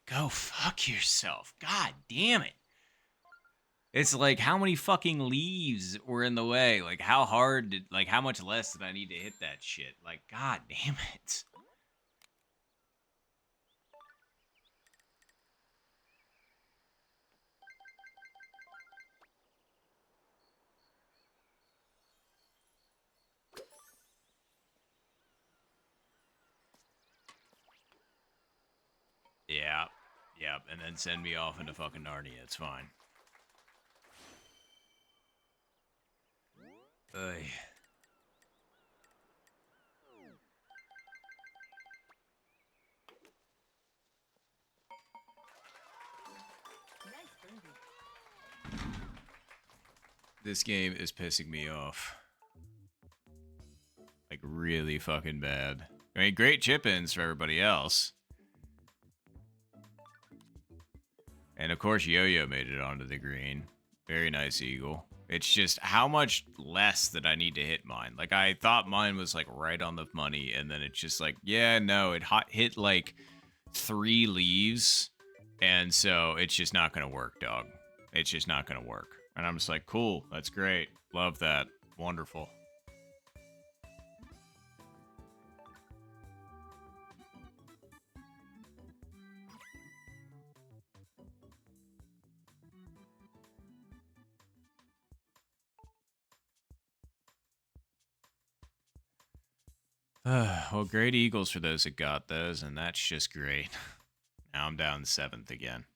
Go fuck yourself. God damn it. It's like, how many fucking leaves were in the way? Like, how hard did... Like, how much less did I need to hit that shit? Like, god damn it. Yeah. Yep. And then send me off into fucking Narnia. It's fine. Ugh. Nice birdie. This game is pissing me off. Like, really fucking bad. I mean, great chip-ins for everybody else. And of course, Yo-Yo made it onto the green. Very nice eagle. It's just how much less that I need to hit mine. Like, I thought mine was, like, right on the money, and then it's just like, yeah, no, it hit, like, 3 leaves, and so it's just not gonna work, dog. It's just not gonna work. And I'm just like, cool, that's great. Love that. Wonderful. Well, great Eagles for those that got those, and that's just great. Now I'm down 7th again.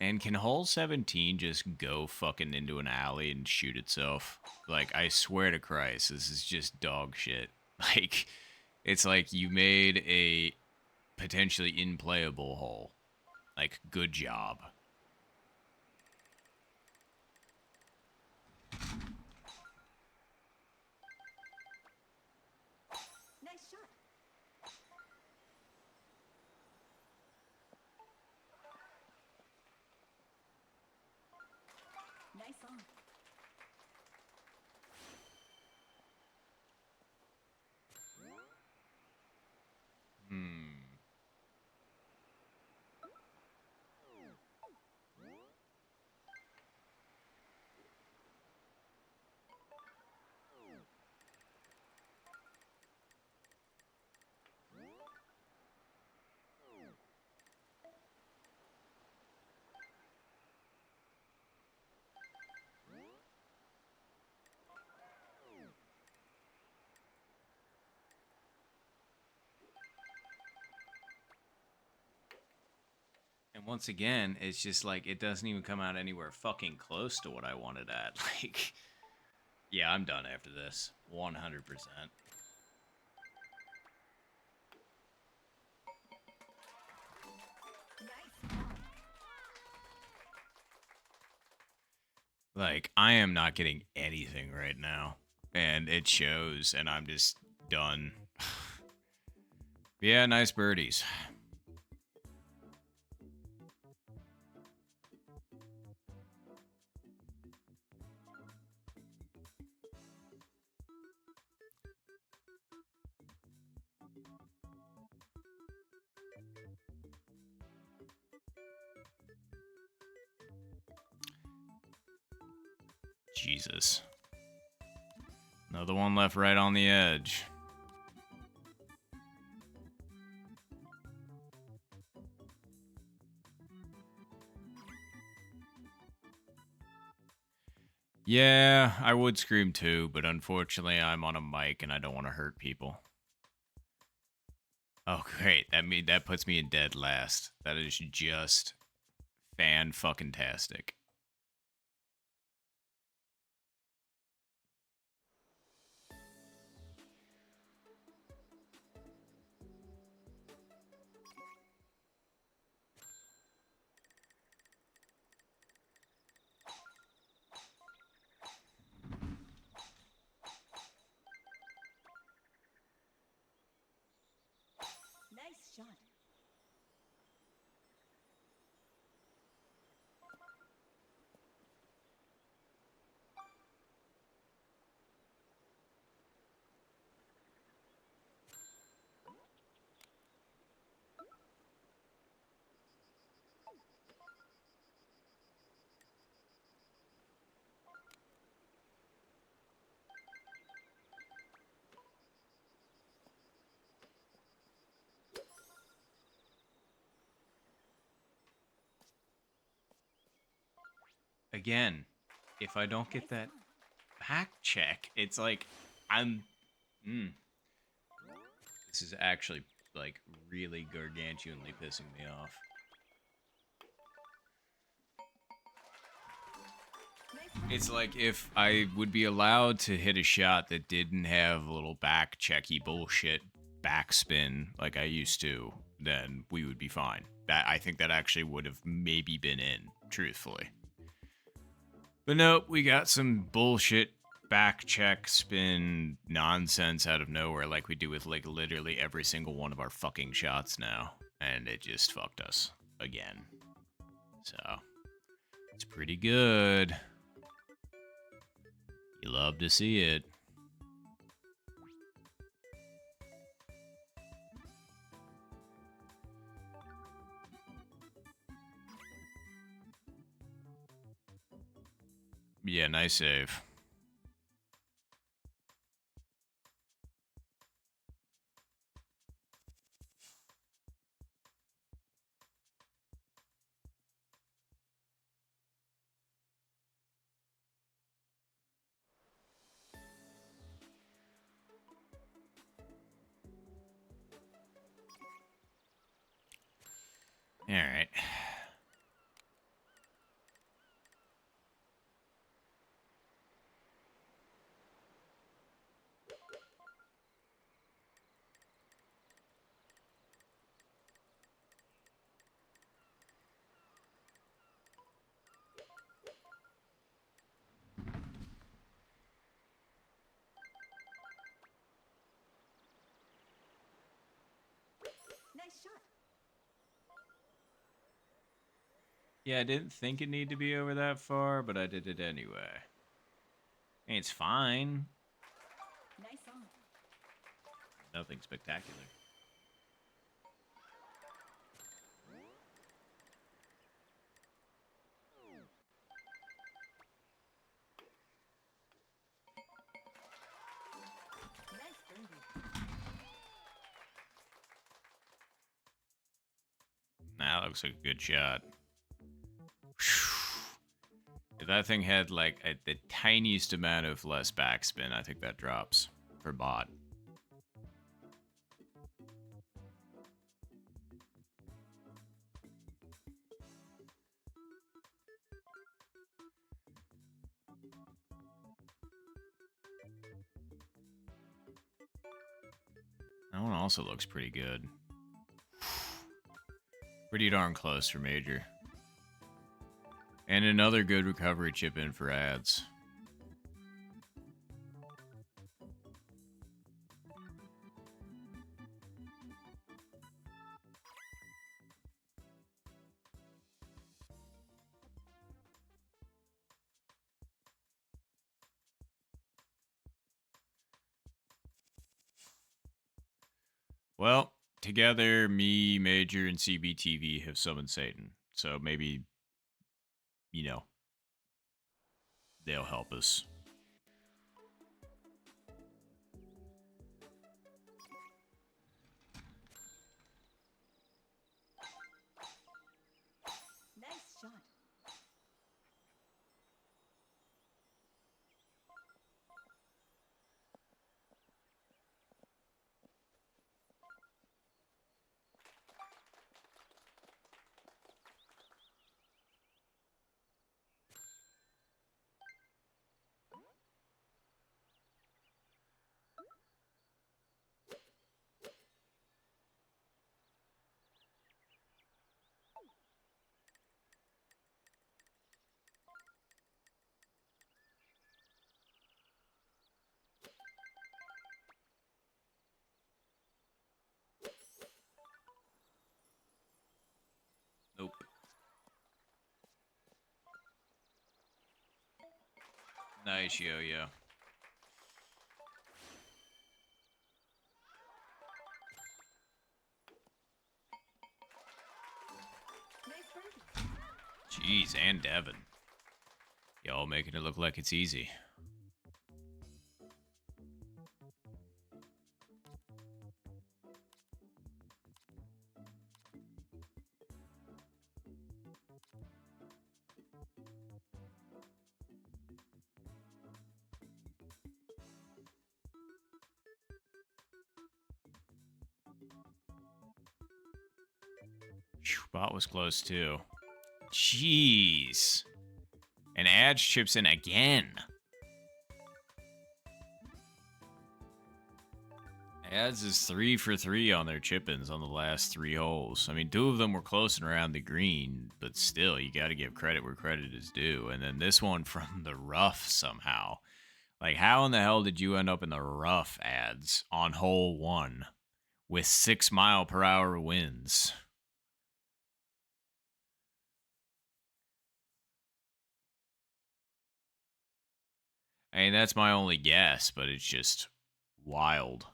And can hole 17 just go fucking into an alley and shoot itself? Like, I swear to Christ, this is just dog shit. Like, it's like you made a potentially unplayable hole. Like, good job. Nice shot. Nice on. once again, it's just like it doesn't even come out anywhere fucking close to what I wanted at. Like, yeah, I'm done after this. 100%. Nice shot. Like, I am not getting anything right now. And it shows, and I'm just done. Yeah, nice birdies. Jesus. Another one left right on the edge. Yeah, I would scream too, but unfortunately I'm on a mic and I don't want to hurt people. Oh great, that puts me in dead last. That is just fan-fucking-tastic. Nice shot. Again, if I don't get Nice that shot. back check, it's like I'm this is actually like really gargantuanly pissing me off. Nice It's like if I would be allowed to hit a shot that didn't have a little back checky bullshit backspin like I used to, then we would be fine. That I think that actually would have maybe been in, truthfully. But nope, we got some bullshit back check spin nonsense out of nowhere like we do with like literally every single one of our fucking shots now. And it just fucked us again. So, it's pretty good. You love to see it. Yeah, nice save. All right. Nice shot. Yeah, I didn't think it needed to be over that far, but I did it anyway. Hey, it's fine. Nice on. Nothing spectacular. Nice birdie. Nah, that looks like a good shot. If that thing had like the tiniest amount of less backspin, I think that drops for bot. one also looks pretty good. Pretty darn close for major. And another good recovery chip in for ads. Well, together, me, Major, and CBTV have summoned Satan. So maybe, you know, they'll help us. Nice shot. Nope. Nice yo-yo. Nice birdie. Jeez, and Devin. Y'all making it look like it's easy. Phew, bot was close too. Jeez. And Adge chips in again. Ads is 3 for 3 on their chip-ins on the last 3 holes. I mean, 2 of them were close and around the green, but still, you got to give credit where credit is due. And then this one from the rough somehow. Like, how in the hell did you end up in the rough, Ads, on hole 1 with 6-mile-per-hour winds? I mean, that's my only guess, but it's just wild.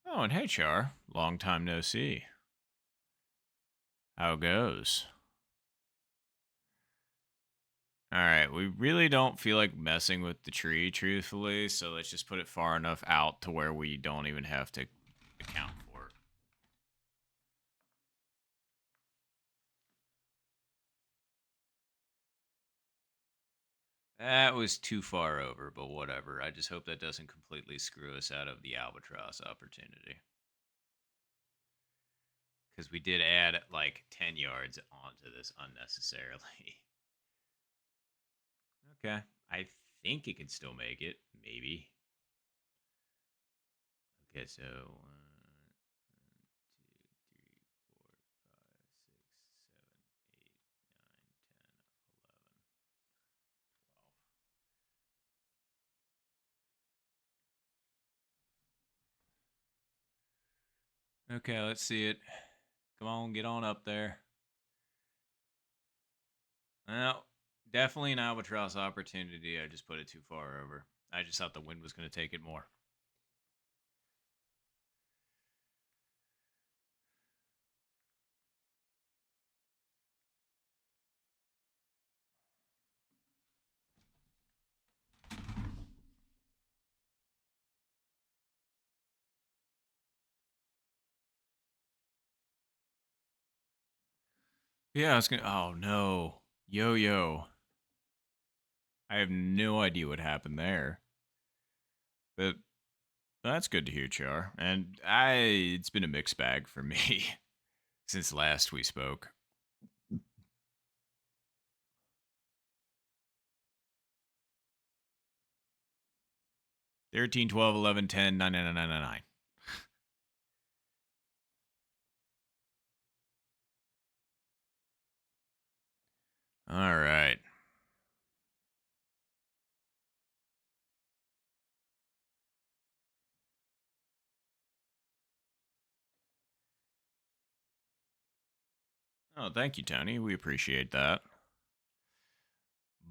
Oh, and hey, Char. Long time no see. How goes? Alright, we really don't feel like messing with the tree, truthfully, so let's just put it far enough out to where we don't even have to account for it. That was too far over, but whatever. I just hope that doesn't completely screw us out of the albatross opportunity. Because we did add like 10 yards onto this unnecessarily. Okay, I think it can still make it, maybe. Okay, so 1, 2, 3, 4, 5, 6, 7, 8, 9, 10, 11, 12. Okay, let's see it. Come on, get on up there. Well, definitely an albatross opportunity. I just put it too far over. I just thought the wind was going to take it more. Yeah, I was gonna. Oh no, yo. I have no idea what happened there. But That's good to hear, Char. And it's been a mixed bag for me since last we spoke. 13, 12, 11, 10, 9, 9, 9, 9, 9, 9. All right. Oh, thank you, Tony. We appreciate that.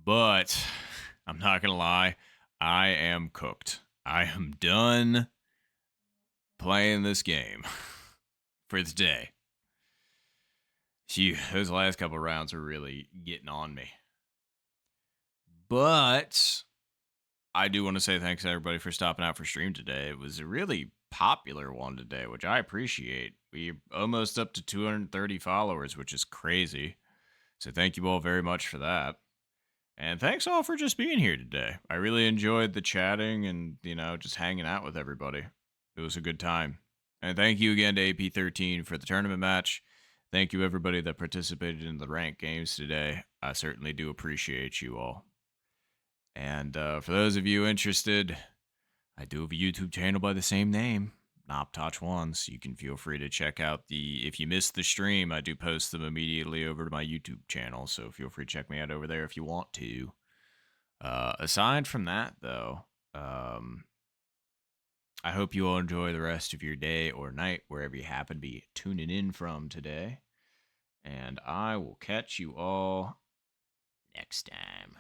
But I'm not going to lie. I am cooked. I am done playing this game for the day. Phew, those last couple rounds are really getting on me. But I do want to say thanks to everybody for stopping out for stream today. It was a really popular one today, which I appreciate. We're almost up to 230 followers, which is crazy. So thank you all very much for that. And thanks all for just being here today. I really enjoyed the chatting and, just hanging out with everybody. It was a good time. And thank you again to Ap13 for the tournament match. Thank you, everybody that participated in the ranked games today. I certainly do appreciate you all. And for those of you interested, I do have a YouTube channel by the same name, Ap13. So you can feel free to check out if you missed the stream, I do post them immediately over to my YouTube channel. So feel free to check me out over there if you want to. Aside from that, though, I hope you all enjoy the rest of your day or night, wherever you happen to be tuning in from today. And I will catch you all next time.